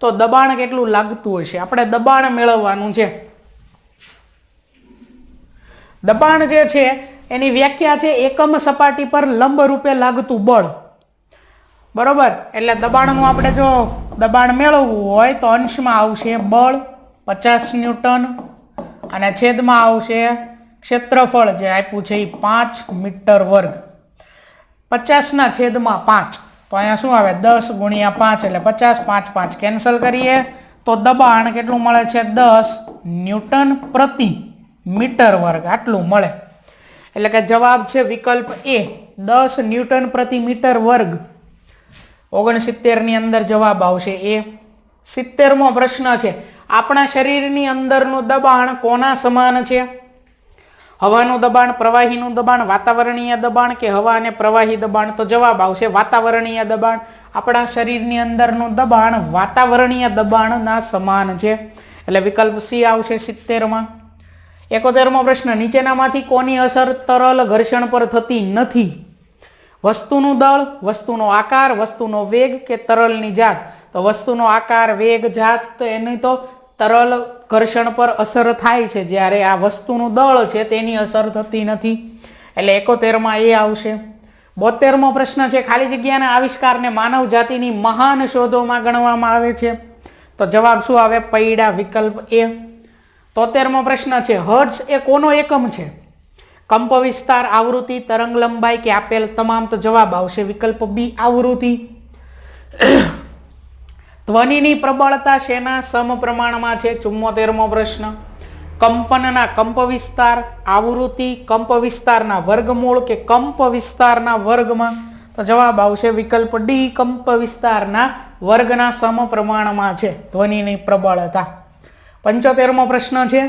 [SPEAKER 1] તો દબાણ કેટલું લાગતું હશે? આપણે દબાણ મેળવવાનું છે. દબાણ જે છે એની વ્યાખ્યા છે એકમ સપાટી પર લંબ રૂપે લાગતું બળ. બરોબર, એટલે દબાણનું આપણે જો દબાણ મેળવવું હોય તો અંશમાં આવશે બળ 50 ન્યૂટન અને છેદમાં આવશે ક્ષેત્રફળ જે આપ્યું છે એ 5 મીટર વર્ગ. 50ના છેદમાં 5 તો અહીંયા શું આવે? 10 ગુણ્યા 5 એટલે 50. 5 5 કેન્સલ કરીએ તો દબાણ કેટલું મળે છે? 10 ન્યૂટન પ્રતિ મીટર વર્ગ આટલું મળે. એટલે કે જવાબ છે વિકલ્પ એ 10 ન્યૂટન પ્રતિ મીટર વર્ગ. 69ની અંદર જવાબ આવશે એ. 70મો પ્રશ્ન છે આપણા શરીરની અંદરનું દબાણ કોના સમાન છે? હવાનું દબાણ, પ્રવાહીનું દબાણ, વાતાવરણીય દબાણ કે હવા અને પ્રવાહી દબાણ? તો જવાબ આવશે વાતાવરણીય દબાણ. આપણા શરીરની અંદરનું દબાણ વાતાવરણીય દબાણના સમાન છે. એટલે વિકલ્પ સી આવશે 70માં. 71મો પ્રશ્ન, નીચેનામાંથી કોની અસર તરલ ઘર્ષણ પર થતી નથી? વસ્તુનું દળ, વસ્તુનો આકાર, વસ્તુનો વેગ કે તરલની જાત? તો વસ્તુનો આકાર, વેગ, જાત, તો એની તો તરલ ઘર્ષણ પર અસર થાય છે, જ્યારે આ વસ્તુનું દળ છે તેની અસર થતી નથી. એટલે 71માં એ આવશે. 72મો પ્રશ્ન છે, ખાલી જગ્યાના આવિષ્કારને માનવ જાતિની મહાન શોધોમાં ગણવામાં આવે છે? તો જવાબ શું આવે? પૈડા, વિકલ્પ એ. 73મો પ્રશ્ન છે, હર્ટ્ઝ એ કોનો એકમ છે? કંપ વિસ્તાર, આવૃત્તિ, તરંગ લંબાઈ કે આપેલ તમામ? તો જવાબ આવશે વિકલ્પ બી, આવૃત્તિ. ધ્વનિની પ્રબળતા શેના સમપ્રમાણમાં છે? 74મો પ્રશ્ન. કંપનના કંપ વિસ્તાર, આવૃત્તિ, કંપ વિસ્તારના વર્ગમૂળ કે કંપ વિસ્તારના વર્ગમાં? તો જવાબ આવશે વિકલ્પ ડી, કંપ વિસ્તારના વર્ગના સમપ્રમાણમાં છે ધ્વનિની પ્રબળતા. 75મો પ્રશ્ન છે,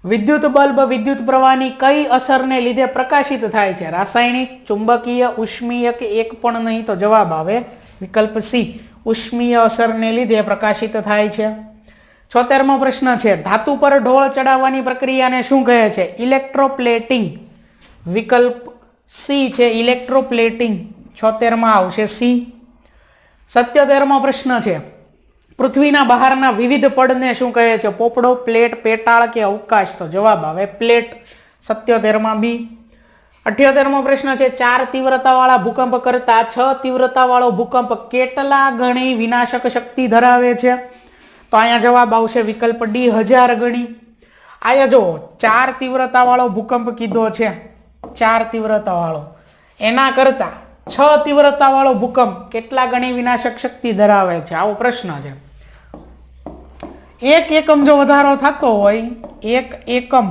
[SPEAKER 1] વિદ્યુત બલ્બ વિદ્યુત પ્રવાહની કઈ અસરને લીધે પ્રકાશિત થાય છે? રાસાયણિક, ચુંબકીય, ઉષ્મીય કે એક પણ નહીં? તો જવાબ આવે વિકલ્પ સી, ઉષ્મીય અસરને લીધે પ્રકાશિત થાય છે. 76મો પ્રશ્ન છે, ધાતુ પર ઢોળ ચડાવવાની પ્રક્રિયાને શું કહે છે? ઇલેક્ટ્રોપ્લેટિંગ. વિકલ્પ સી છે ઇલેક્ટ્રોપ્લેટિંગ. 76માં આવશે સી. 77મો પ્રશ્ન છે, પૃથ્વીના બહારના વિવિધ પડને શું કહે છે? પોપડો, પ્લેટ, પેટાળ કે અવકાશ? તો જવાબ આવે પ્લેટ. 77માં બી. 78મો પ્રશ્ન છે, 4 તીવ્રતાવાળા ભૂકંપ કરતા 6 તીવ્રતાવાળો ભૂકંપ કેટલા ગણી વિનાશક શક્તિ ધરાવે છે? તો અહીંયા જવાબ આવશે વિકલ્પ ડી, 1000 ગણી. અહીંયા જો 4 તીવ્રતાવાળો ભૂકંપ કીધો છે, 4 તીવ્રતાવાળો, એના કરતા 6 તીવ્રતાવાળો ભૂકંપ કેટલા ગણી વિનાશક શક્તિ ધરાવે છે? આવો પ્રશ્ન છે. 1 એકમ જો વધારો થતો હોય, 1 એકમ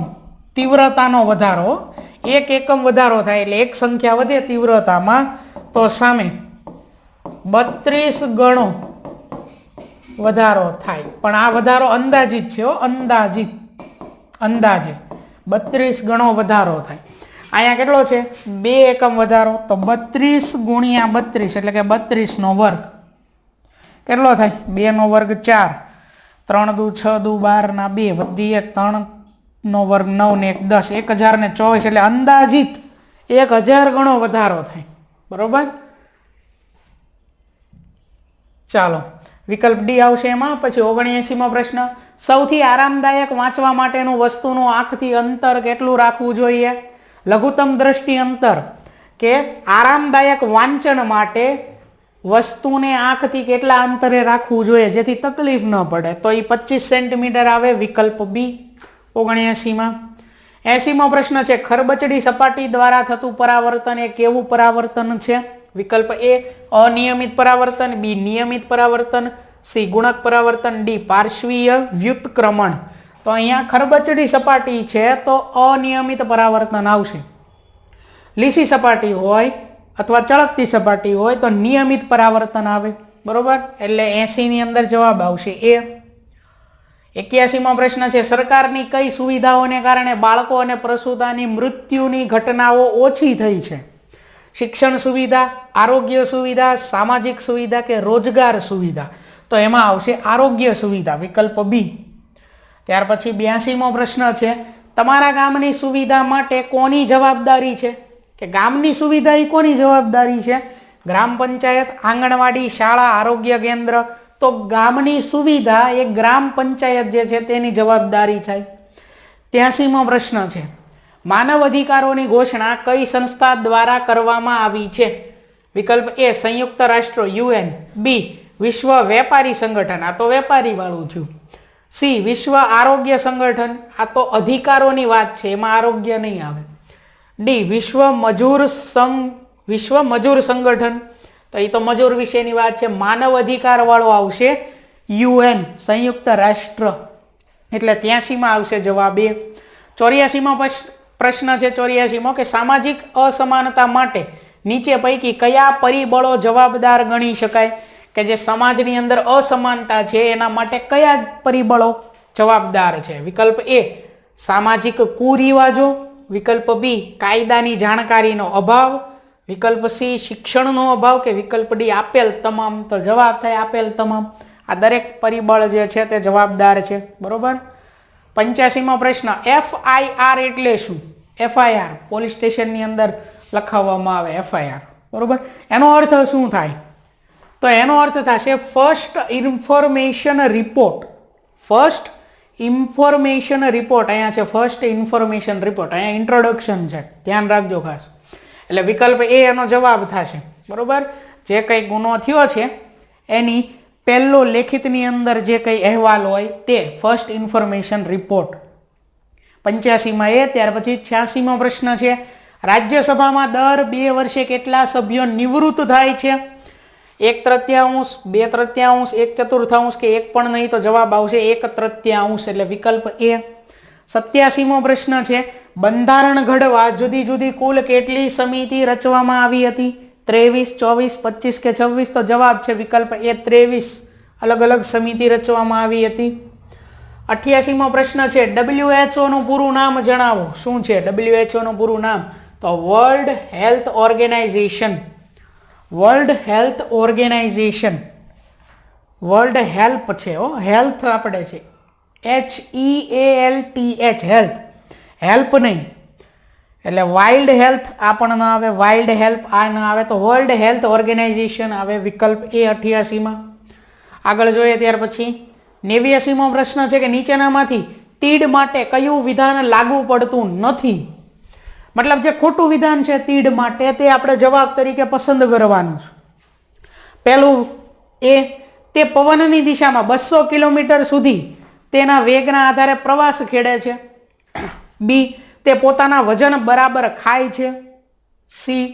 [SPEAKER 1] તીવ્રતાનો વધારો, 1 એકમ વધારો થાય એટલે એક સંખ્યા વધે તીવ્રતામાં, તો સામે 32 ગણો વધારો થાય. પણ આ વધારો અંદાજિત છે, અંદાજિત, અંદાજે 32 ગણો વધારો થાય. અહીંયા કેટલો છે? 2 એકમ વધારો, તો 32 ગુણ્યા 32 એટલે કે 32 નો વર્ગ કેટલો થાય? 2 નો વર્ગ 4, 3 દુ 6 દુ 12 ના 2 વધી 3 નો વર્ગ 9 ને 1 10, 1024 એટલે અંદાજિત 1000 ગણો વધારો થાય. બરોબર. ચાલો વિકલ્પ ડી આવશે એમાં. પછી 79મો પ્રશ્ન, સૌથી આરામદાયક વાંચવા માટેનું વસ્તુનું આંખથી અંતર કેટલું રાખવું જોઈએ? લઘુત્તમ દ્રષ્ટિ અંતર કે આરામદાયક વાંચન માટે વસ્તુને આંખથી કેટલા અંતરે રાખવું જોઈએ જેથી તકલીફ ન પડે? તો એ 25 સેન્ટીમીટર આવે, વિકલ્પ બી. 79માં. 80મો પ્રશ્ન છે, ખરબચડી સપાટી દ્વારા થતું પરાવર્તન એ કેવું પરાવર્તન છે? વિકલ્પ એ અનિયમિત પરાવર્તન, બી નિયમિત પરાવર્તન, સી ગુણક પરાવર્તન, ડી પાર્શ્વીય વ્યુત્ક્રમણ. તો અહીંયા ખરબચડી સપાટી છે તો અનિયમિત પરાવર્તન આવશે. લીસી સપાટી હોય અથવા ચળકતી સપાટી હોય તો નિયમિત પરાવર્તન આવે. બરોબર. એટલે 80 ની અંદર જવાબ આવશે એ. 81મો પ્રશ્ન છે, સરકારની કઈ સુવિધાઓને કારણે બાળકો અને પ્રસૂતાની મૃત્યુની ઘટનાઓ ઓછી થઈ છે? શિક્ષણ સુવિધા, આરોગ્ય સુવિધા, સામાજિક સુવિધા કે રોજગાર સુવિધા? તો એમાં આવશે આરોગ્ય સુવિધા, વિકલ્પ બી. ત્યાર પછી 82મો પ્રશ્ન છે, તમારા ગામની સુવિધા માટે કોની જવાબદારી છે? કે ગામની સુવિધા એ કોની જવાબદારી છે? ગ્રામ પંચાયત, આંગણવાડી, શાળા, આરોગ્ય કેન્દ્ર? તો ગામની સુવિધા એ ગ્રામ પંચાયત જે છે તેની જવાબદારી થાય. 83મો પ્રશ્ન છે, માનવ અધિકારોની ઘોષણા કઈ સંસ્થા દ્વારા કરવામાં આવી છે? વિકલ્પ એ સંયુક્ત રાષ્ટ્રો UN, બી વિશ્વ વેપારી સંગઠન, આ તો વેપારી વાળું થયું, સી વિશ્વ આરોગ્ય સંગઠન, આ તો અધિકારોની વાત છે એમાં આરોગ્ય નહીં આવે, ડી વિશ્વ મજૂર સંગઠન, તો એ તો મજૂર વિશેની વાત છે, માનવ અધિકાર વાળો આવશે UN સંયુક્ત રાષ્ટ્ર. એટલે 83માં આવશે જવાબ એ. 84મો પ્રશ્ન છે, 84મો કે સામાજિક અસમાનતા માટે નીચે પૈકી કયા પરિબળો જવાબદાર ગણી શકાય? કે જે સમાજની અંદર અસમાનતા છે એના માટે કયા પરિબળો જવાબદાર છે? વિકલ્પ એ સામાજિક કુરિવાજો, વિકલ્પ બી કાયદાની જાણકારીનો અભાવ, વિકલ્પ સી શિક્ષણનો અભાવ કે વિકલ્પ ડી આપેલ તમામ? તો જવાબ થાય આપેલ તમામ. આ દરેક પરિબળ જે છે તે જવાબદાર છે, બરોબર. 85મો પ્રશ્ન, FIR એટલે શું? FIR પોલીસ સ્ટેશનની અંદર લખાવવામાં આવે FIR, બરોબર. એનો અર્થ શું થાય? તો એનો અર્થ થશે first information report. First information report અહીંયા છે, ફર્સ્ટ ઇન્ફોર્મેશન રિપોર્ટ. અહીંયા ઇન્ટ્રોડક્શન છે, ધ્યાન રાખજો ખાસ. એટલે વિકલ્પ એ એનો જવાબ થશે, બરોબર. જે કંઈ ગુનો થયો છે એની પહેલો લેખિતની અંદર જે કંઈ અહેવાલ હોય તે ફર્સ્ટ ઇન્ફોર્મેશન રિપોર્ટ. 85માં એ. ત્યાર પછી 86મો પ્રશ્ન છે, રાજ્યસભામાં દર 2 વર્ષે કેટલા સભ્યો નિવૃત્ત થાય છે? 1/3, 2/3, 1/4 કે 1 પણ નહીં, તો જવાબ આવશે 1/3, એટલે વિકલ્પ એ. 87મો પ્રશ્ન છે, બંધારણ ઘડવા જુદી જુદી કુલ કેટલી સમિતિ રચવામાં આવી હતી? 23, 24, 25 કે 26, તો જવાબ છે વિકલ્પ એ 23 અલગ અલગ સમિતિ રચવામાં આવી હતી. 88મો પ્રશ્ન છે, WHO નું પૂરું નામ જણાવો. શું છે WHO નું પૂરું નામ? તો World Health Organization. World Health Organization. World help છે, હેલ્થ આપણે છે HEALTH, હેલ્થ, હેલ્પ નહીં. એટલે વાઇલ્ડ હેલ્થ આ પણ ના આવે, વાઇલ્ડ હેલ્પ આ ના આવે, તો વર્લ્ડ હેલ્થ ઓર્ગેનાઇઝેશન આવે, વિકલ્પ એ 88માં. આગળ જોઈએ ત્યાર પછી 89મો પ્રશ્ન છે કે નીચેનામાંથી તીડ માટે કયું વિધાન લાગુ પડતું નથી? મતલબ જે ખોટું વિધાન છે તીડ માટે તે આપણે જવાબ તરીકે પસંદ કરવાનું છે. પહેલું એ, તે પવનની દિશામાં 200 કિલોમીટર સુધી તેના વેગના આધારે પ્રવાસ ખેડે છે. બી, તે પોતાના વજન બરાબર ખાય છે. સી,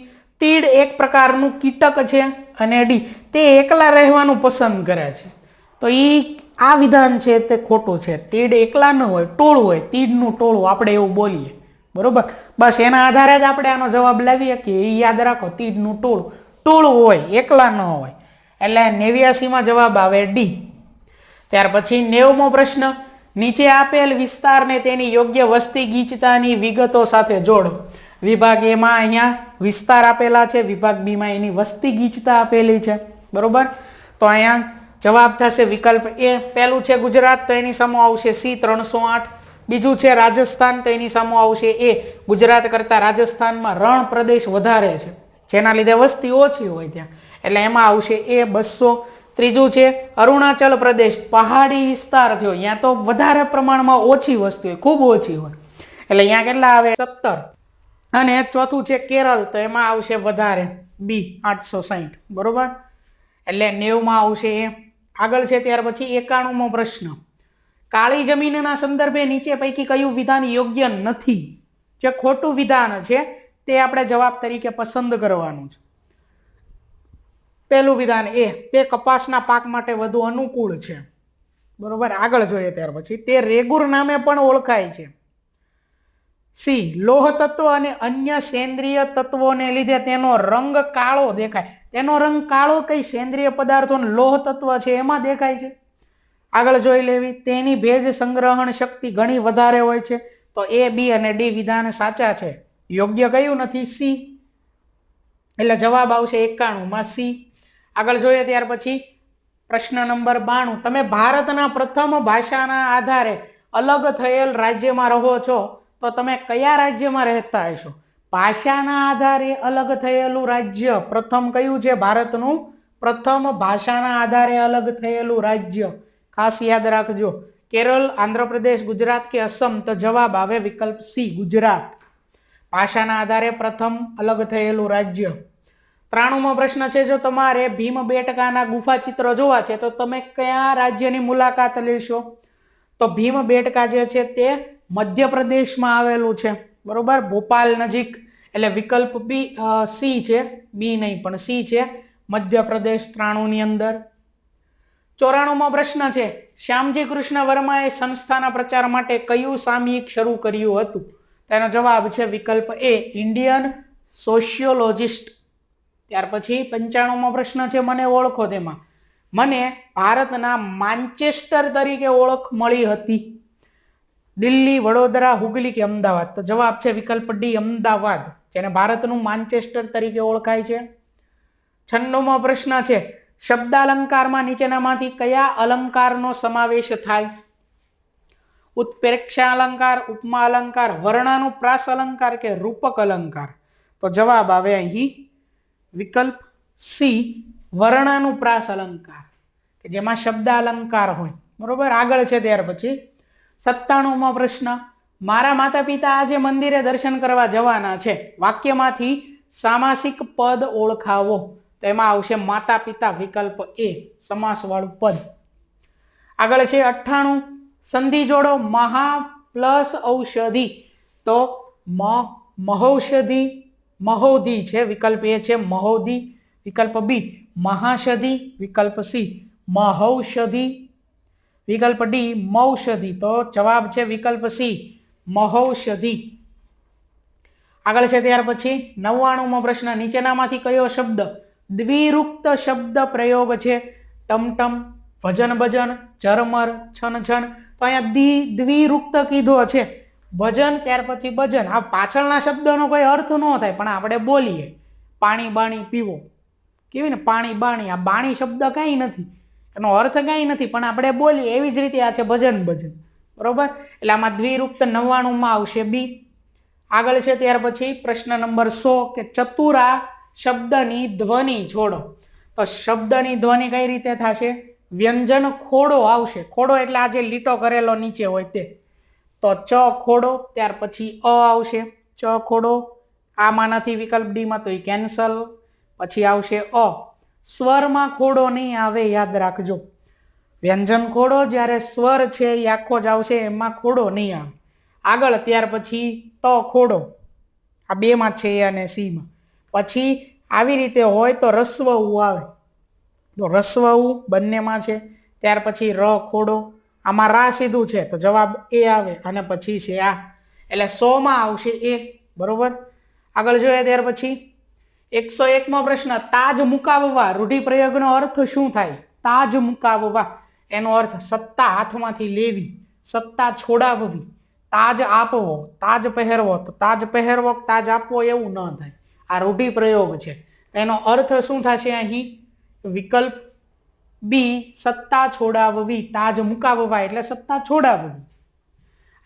[SPEAKER 1] તીડ એક પ્રકારનું કીટક છે. અને ડી, તે એકલા રહેવાનું પસંદ કરે છે. તો આ વિધાન છે તે ખોટું છે. તીડ એકલા ન હોય, ટોળું હોય, તીડનું ટોળું આપણે એવું બોલીએ, બરોબર. બસ એના આધારે જ આપણે આનો જવાબ લાવીએ કે એ યાદ રાખો, તીડનું ટોળું હોય, એકલા ન હોય. એટલે 89માં જવાબ આવે ડી. ત્યાર પછી 90મો પ્રશ્ન, નીચે આપેલ વિસ્તારને તેની યોગ્ય વસ્તી ગીચતાની વિગતો સાથે જોડો. વિભાગ એમાં અહીંયા વિસ્તાર આપેલા છે, વિભાગ બીમાં એની વસ્તી ગીચતા આપેલી છે, બરોબર. તો અહીંયા જવાબ થશે વિકલ્પ એ. પહેલું છે ગુજરાત, તો એની સામે આવશે સી 308. બીજું છે રાજસ્થાન, તો એની સામે આવશે એ. ગુજરાત કરતાં રાજસ્થાનમાં રણ પ્રદેશ વધારે છે, જેના લીધે વસ્તી ઓછી હોય ત્યાં, એટલે એમાં આવશે એ 200. ત્રીજું છે અરુણાચલ પ્રદેશ, પહાડી વિસ્તાર થયો, અહીંયા તો વધારે પ્રમાણમાં ઓછી વસ્તી હોય, ખૂબ ઓછી હોય, એટલે અહીંયા કેટલા આવે? 17. અને ચોથું છે કેરળ, તો એમાં આવશે વધારે, બી 860, બરોબર. એટલે 90માં આવશે એ. આગળ છે ત્યાર પછી 91મો પ્રશ્ન, કાળી જમીનના સંદર્ભે નીચે પૈકી કયું વિધાન યોગ્ય નથી? જે ખોટું વિધાન છે તે આપણે જવાબ તરીકે પસંદ કરવાનું છે. પહેલું વિધાન એ, તે કપાસના પાક માટે વધુ અનુકૂળ છે, બરોબર. આગળ જોઈએ ત્યાર પછી, તે રેગુર નામે પણ ઓળખાય છે. સી, લોહ તત્વ અને અન્ય સેન્દ્રિય તત્વોને લીધે તેનો રંગ કાળો દેખાય. તેનો રંગ કાળો કઈ સેન્દ્રિય પદાર્થો લોહ તત્વ છે એમાં દેખાય છે. આગળ જોઈ લેવી, તેની ભેજ સંગ્રહણ શક્તિ ઘણી વધારે હોય છે. તો એ, બી અને ડી વિધાન સાચા છે. યોગ્ય કયું નથી? સી. એટલે જવાબ આવશે 91માં સી. આગળ જોઈએ ત્યાર પછી પ્રશ્ન નંબર 92, તમે ભારતના પ્રથમ ભાષાના આધારે અલગ થયેલ રાજ્યમાં રહો છો, તો તમે કયા રાજ્યમાં રહેતા હશો? ભાષાના આધારે અલગ થયેલું રાજ્ય પ્રથમ કયું છે? ભારતનું પ્રથમ ભાષાના આધારે અલગ થયેલું રાજ્ય, ખાસ યાદ રાખજો, કેરળ, આંધ્રપ્રદેશ, ગુજરાત કે અસમ, તો જવાબ આવે વિકલ્પ સી, ગુજરાત. ભાષાના આધારે પ્રથમ અલગ થયેલું રાજ્ય. 93મો પ્રશ્ન છે, જો તમારે ભીમબેટકાના ગુફા ચિત્ર જોવા છે તો તમે કયા રાજ્યની મુલાકાત લેશો? તો ભીમબેટકા જે છે તે મધ્યપ્રદેશમાં આવેલું છે, બરોબર, ભોપાલ નજીક. એટલે વિકલ્પ બી સી છે, બી નહીં પણ સી છે, મધ્યપ્રદેશ 93ની અંદર. 94મો પ્રશ્ન છે, શ્યામજી કૃષ્ણ વર્માએ સંસ્થાના પ્રચાર માટે કયું સામયિક શરૂ કર્યું હતું? તેનો જવાબ છે વિકલ્પ એ, ઇન્ડિયન સોશિયોલોજિસ્ટ. ત્યાર પછી 95મો પ્રશ્ન છે, મને ઓળખો. તેમાં મને ભારતના માન્ચેસ્ટર તરીકે ઓળખ મળી હતી. દિલ્હી, વડોદરા, હુગલી કે અમદાવાદ? તો જવાબ છે વિકલ્પ ડી, અમદાવાદ, જેને ભારતનું માન્ચેસ્ટર તરીકે ઓળખાય છે. 96મો પ્રશ્ન છે, શબ્દાલંકારમાં નીચેનામાંથી કયા અલંકારનો સમાવેશ થાય? ઉત્પ્રેક્ષા અલંકાર, ઉપમા અલંકાર, વર્ણાનુપ્રાસ અલંકાર કે રૂપક અલંકાર? તો જવાબ આવે અહીં વિકલ્પ સી, વર્ણાનુપ્રાસ અલંકાર, કે જેમાં શબ્દ અલંકાર હોય. બરોબર. આગળ છે ત્યાર પછી 97મો પ્રશ્ન, મારા માતા પિતા આજે મંદિરે દર્શન કરવા જવાના છે. વાક્યમાંથી સામાસિક પદ ઓળખાવો. તો એમાં આવશે માતા પિતા, વિકલ્પ એ, સમાસ વાળું પદ. આગળ છે 98, સંધિ જોડો મહા પ્લસ ઔષધિ. તો મહૌષધિ, મહોધિ છે, વિકલ્પ એ છે મહોધિ, વિકલ્પ બી મહાષધિ, વિકલ્પ સી મહૌષધિ, વિકલ્પ ડી મૌષધિ. તો જવાબ છે વિકલ્પ સી મહૌષધિ. આગળ છે ત્યાર પછી 99મો પ્રશ્ન, નીચેનામાંથી કયો શબ્દ દ્વિરુક્ત શબ્દ પ્રયોગ છે? ટમટમ, ભજન ભજન, ઝરમર, છન છન. તો અહીંયા દ્વિરુક્ત કીધો છે, ભજન ત્યાર પછી ભજન. આ પાછળના શબ્દનો કોઈ અર્થ ન થાય, પણ આપણે બોલીએ પાણી બાણી પીવો, કેવી ને પાણી બાણી, આ બાણી શબ્દ કાંઈ નથી, એનો અર્થ કાંઈ નથી, પણ આપણે બોલીએ એવી જ રીતે આ છે ભજન ભજન. બરોબર. એટલે આમાં દ્વિરુક્ત 99માં આવશે બી. આગળ છે ત્યાર પછી પ્રશ્ન નંબર 100 કે ચતુરા શબ્દની ધ્વનિ જોડો. તો શબ્દની ધ્વનિ કઈ રીતે થશે? વ્યંજન ખોડો આવશે. ખોડો એટલે આ જે લીટો કરેલો નીચે હોય તે. તો ચ ખોડો, ત્યાર પછી અ આવશે ચ ખોડો. આમાં નથી વિકલ્પ ડીમાં, તો એ કેન્સલ. પછી આવશે અ. સ્વરમાં ખોડો નહીં આવે, યાદ રાખજો. વ્યંજન ખોડો, જ્યારે સ્વર છે એ આખો જ આવશે, એમાં ખોડો નહીં આવે. આગળ ત્યાર પછી ત ખોડો, આ બેમાં છે એ અને સીમાં. પછી આવી રીતે હોય તો રસ્વ ઉ આવે, તો રસ્વ ઉ બંનેમાં છે. ત્યાર પછી ર ખોડો, આમાં રા સીધું છે તો જવાબ એ આવે, અને પછી છે આ, એટલે 100માં આવશે એ. બરોબર. આગળ જોઈએ ત્યાર પછી 101મો પ્રશ્ન, તાજ મુકાવવા રૂઢિપ્રયોગનો અર્થ શું થાય? તાજ મુકાવવા એનો અર્થ સત્તા હાથમાંથી લેવી, સત્તા છોડાવવી, તાજ આપવો, તાજ પહેરવો. તો તાજ પહેરવો, તાજ આપવો એવું ન થાય, આ રૂઢિપ્રયોગ છે. એનો અર્થ શું થશે અહીં? વિકલ્પ બી સત્તા છોડાવવી, તાજ મુકાવવા એટલે સત્તા છોડાવવી.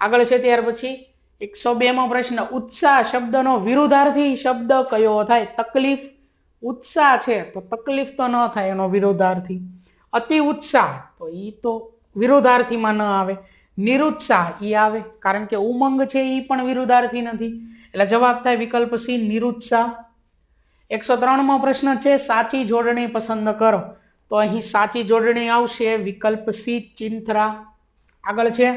[SPEAKER 1] આગળ છે ત્યાર પછી 102મો પ્રશ્ન, ઉત્સાહ શબ્દનો વિરુદ્ધાર્થી શબ્દ કયો થાય? તકલીફ. ઉત્સાહ છે તો તકલીફ તો ન થાય, એનો વિરુદ્ધાર્થી. અતિ ઉત્સાહ, તો એ તો વિરુદ્ધાર્થીમાં ન આવે. નિરુત્સાહ એ આવે, કારણ કે ઉમંગ છે એ પણ વિરુદ્ધાર્થી નથી, એટલે જવાબ થાય વિકલ્પ સી નિરુત્સાહ. 103મો પ્રશ્ન છે, સાચી જોડણી પસંદ કરો. તો અહીં સાચી જોડણી આવશે વિકલ્પ સી ચિંથરા. આગળ છે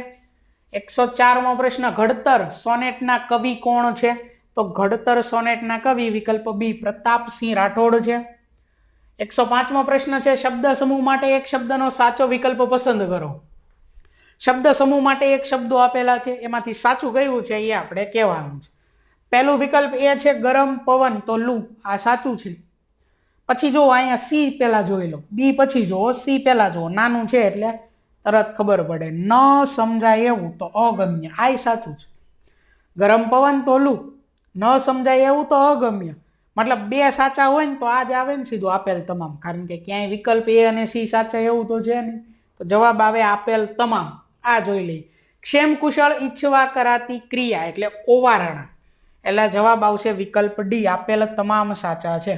[SPEAKER 1] 104મો પ્રશ્ન, ઘડતર સોનેટના કવિ કોણ છે? તો ઘડતર સોનેટના કવિ વિકલ્પ બી પ્રતાપસિંહ રાઠોડ છે. 105મો પ્રશ્ન છે, શબ્દ સમૂહ માટે એક શબ્દનો સાચો વિકલ્પ પસંદ કરો. શબ્દ સમૂહ માટે એક શબ્દો આપેલા છે, એમાંથી સાચું કયું છે એ આપણે કહેવાનું છે. પહેલું વિકલ્પ એ છે ગરમ પવન, તો લૂ, આ સાચું છે. પછી જો અહીંયા સી પહેલા જોઈ લો, બી પછી જો, સી પહેલા જો, નાનું છે એટલે તરત ખબર પડે. ન સમજાય એવું તો અગમ્ય, આ સાચું છે. ગરમ પવન તો લૂ, ન સમજાય એવું તો અગમ્ય. મતલબ બે સાચા હોય ને તો આ જ આવે ને સીધું આપેલ તમામ, કારણ કે ક્યાંય વિકલ્પ એ અને સી સાચા એવું તો છે નહીં. તો જવાબ આવે આપેલ તમામ. આ જોઈ લઈએ. ક્ષેમ કુશળ ઈચ્છવા કરાતી ક્રિયા એટલે ઓવારણા, એટલે જવાબ આવશે વિકલ્પ ડી આપેલ તમામ સાચા છે.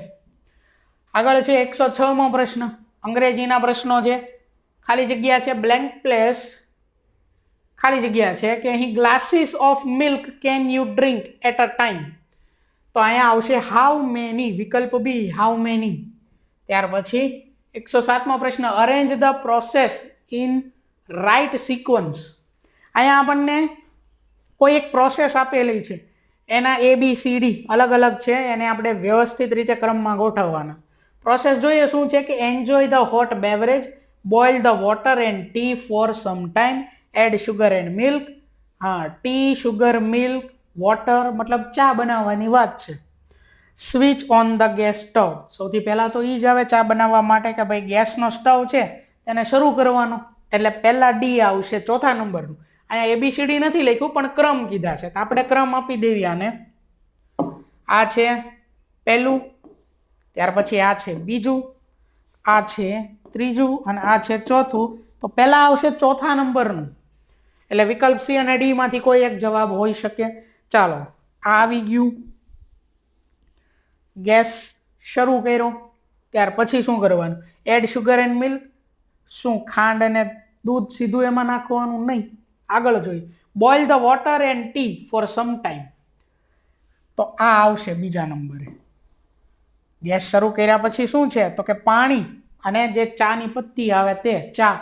[SPEAKER 1] આગળ છે 106મો પ્રશ્ન, અંગ્રેજીના પ્રશ્નો છે. ખાલી જગ્યા છે બ્લેન્ક પ્લેસ, ખાલી જગ્યા છે કે અહીં glasses of milk can you drink at a time? તો અહીંયા આવશે હાઉ મેની, વિકલ્પ બી હાઉ મેની. ત્યાર પછી 107મો પ્રશ્ન, arrange the process in right sequence. અહીંયા આપણને કોઈ એક પ્રોસેસ આપેલી છે, એના ABCD અલગ અલગ છે, એને આપણે વ્યવસ્થિત રીતે ક્રમમાં ગોઠવવાના. પ્રોસેસ જોઈએ શું છે કે enjoy the hot beverage, boil the water and tea for some time, add sugar and milk. હા, ટી, શુગર, મિલ્ક, વોટર મતલબ ચા બનાવવાની વાત છે. Switch on the gas stove, સૌથી પહેલાં તો એ જ આવે ચા બનાવવા માટે કે ભાઈ ગેસનો સ્ટવ છે તેને શરૂ કરવાનો, એટલે પહેલાં ડી આવશે ચોથા નંબરનું. અહીંયા ABCD નથી લખ્યું પણ ક્રમ કીધા છે, તો આપણે ક્રમ આપી દેવી આને. આ છે પહેલું, ત્યાર પછી આ છે બીજું, આ છે ત્રીજું અને આ છે ચોથું, તો પહેલા આવશે ચોથા નંબરનું, એટલે વિકલ્પ સી અને ડી માંથી કોઈ એક જવાબ હોઈ શકે. ચાલો, આ આવી ગયું. ગેસ શરૂ કર્યો, ત્યાર પછી શું કરવાનું? Add sugar and milk. શું ખાંડ અને દૂધ સીધું એમાં નાખવાનું? નહીં. આગળ જોઈએ, boil the water and tea for some time. તો આ આવશે બીજા નંબરે. ગેસ શરૂ કર્યા પછી શું છે? તો કે પાણી અને જે ચાની પત્તી આવે તે ચા,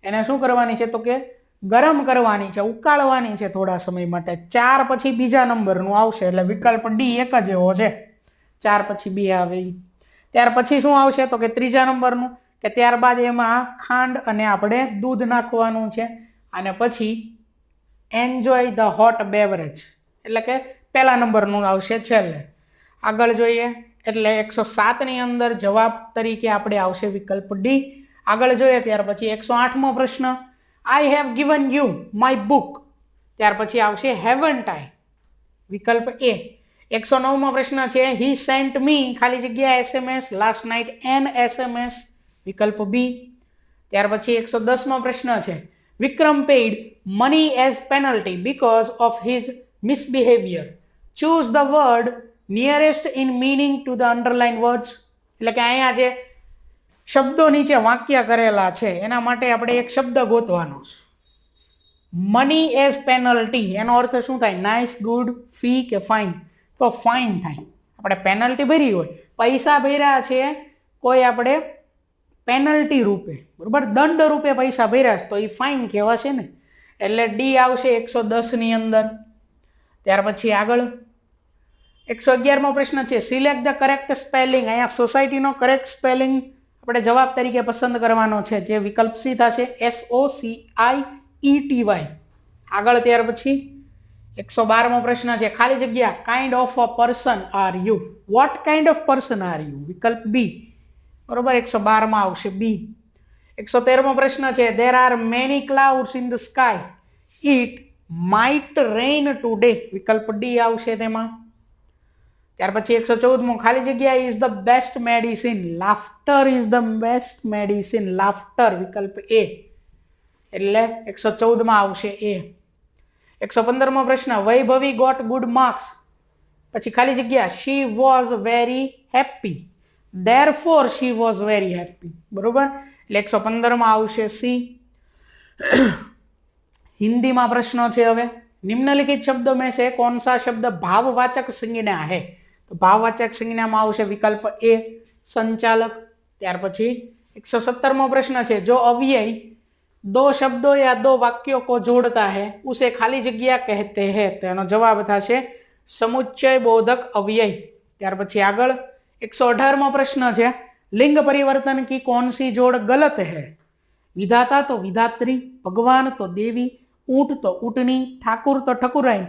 [SPEAKER 1] એને શું કરવાની છે? તો કે ગરમ કરવાની છે, ઉકાળવાની છે થોડા સમય માટે. 4 પછી બીજા નંબરનું આવશે, એટલે વિકલ્પ ડી એક જ એવો છે. 4 પછી 2 આવે. ત્યાર પછી શું આવશે? તો કે ત્રીજા નંબરનું, કે ત્યારબાદ એમાં ખાંડ અને આપણે દૂધ નાખવાનું છે, અને પછી એન્જોય ધ હોટ બેવરેજ, એટલે કે પહેલા નંબરનું આવશે છેલ્લે. આગળ જોઈએ, એટલે 107 ની અંદર જવાબ તરીકે આપણે આવશે વિકલ્પ ડી. આગળ જોઈએ ત્યાર પછી 108મો પ્રશ્ન, I have given you my book. ત્યાર પછી આવશે હેવન્ટ આઈ, વિકલ્પ એ. 109મો પ્રશ્ન છે, હી સેન્ટ મી ખાલી જગ્યા SMS last night an SMS, વિકલ્પ બી. ત્યાર પછી 110મો પ્રશ્ન છે, Vikram paid money as penalty because of his misbehaviour. Choose the word nearest in meaning to the underline words. એટલે કે અહીંયા જે શબ્દો નીચે વાક્ય કરેલા છે એના માટે આપણે એક શબ્દ ગોતવાનો છે. મની એઝ પેનલ્ટી, એનો અર્થ શું થાય? નાઇસ, ગુડ, ફી કે ફાઇન? તો ફાઇન થાય. આપણે પેનલ્ટી ભરી હોય, પૈસા ભર્યા છે કોઈ આપણે પેનલ્ટી રૂપે, બરોબર, દંડ રૂપે પૈસા ભર્યા છે, તો એ ફાઇન કહેવાશે ને. એટલે ડી આવશે 110 ની અંદર. ત્યાર પછી આગળ 111મો પ્રશ્ન છે, સિલેક્ટ ધ કરેક્ટ સ્પેલિંગ. અહીંયા સોસાયટીનો કરેક્ટ સ્પેલિંગ આપણે જવાબ તરીકે પસંદ કરવાનો છે, જે વિકલ્પ સી થશે, SOCIETY. આગળ ત્યાર પછી 112મો પ્રશ્ન છે, ખાલી જગ્યા kind of a person are you. What kind of person are you? વિકલ્પ બી, બરોબર. 112માં આવશે બી. 113મો પ્રશ્ન છે, there are many clouds in the sky, it might rain today, વિકલ્પ ડી આવશે તેમાં. ત્યાર પછી 114મો, ખાલી જગ્યા is the best medicine, laughter is the best medicine, laughter, વિકલ્પ એ. એટલે 114માં આવશે એ. 115મો પ્રશ્ન, વૈભવી ગોટ ગુડ માર્ક્સ, પછી ખાલી જગ્યા she was very happy, therefore she was very happy, બરોબર. એટલે 115માં આવશે સી. हिंदीમાં પ્રશ્નો છે. હવે निम्नलिखित शब्दों में से कौन सा शब्द भाववाचक संज्ञा है? तो भाववाचक संज्ञाમાં આવશે विकल्प ए, संचालक. ત્યાર પછી 117મો પ્રશ્ન છે, जो अव्यय दो शब्दों या दो वाक्यों को जोड़ता है उसे खाली जगह कहते हैं. तो એનો જવાબ થશે समुच्चय बोधक अव्यय. ત્યાર પછી આગળ 118મો પ્રશ્ન છે, लिंग परिवर्तन की कौन सी जोड़ गलत है? विधाता तो विधात्री, भगवान तो देवी, ऊंट तो ऊंटनी, ठाकुर तो ठकुराइन,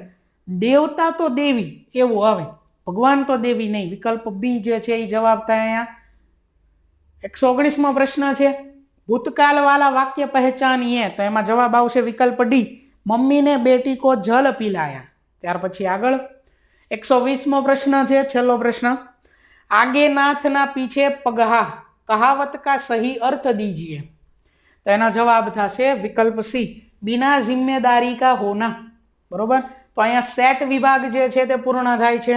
[SPEAKER 1] देवता तो देवी. એવું આવે, ભગવાન તો દેવી નહીં. વિકલ્પ બી જે છે એ જવાબ થાય અહીંયા. 119મો પ્રશ્ન છે, ભૂતકાળ વાલા વાક્ય પહેચાनिए. તો એમાં જવાબ આવશે વિકલ્પ ડી, મમ્મી ને બેટી को जल पिलाया. ત્યાર પછી આગળ 120મો પ્રશ્ન છે, છેલ્લો પ્રશ્ન, आगे नाथ ना पीछे पगहा, कहावत का सही अर्थ दीजिए. तो एनो जवाब थशे विकल्प सी, बिना जिम्मेदारी का होना, बरोबर. तो अहींया सेट विभाग जे छे ते पूर्ण थाय छे.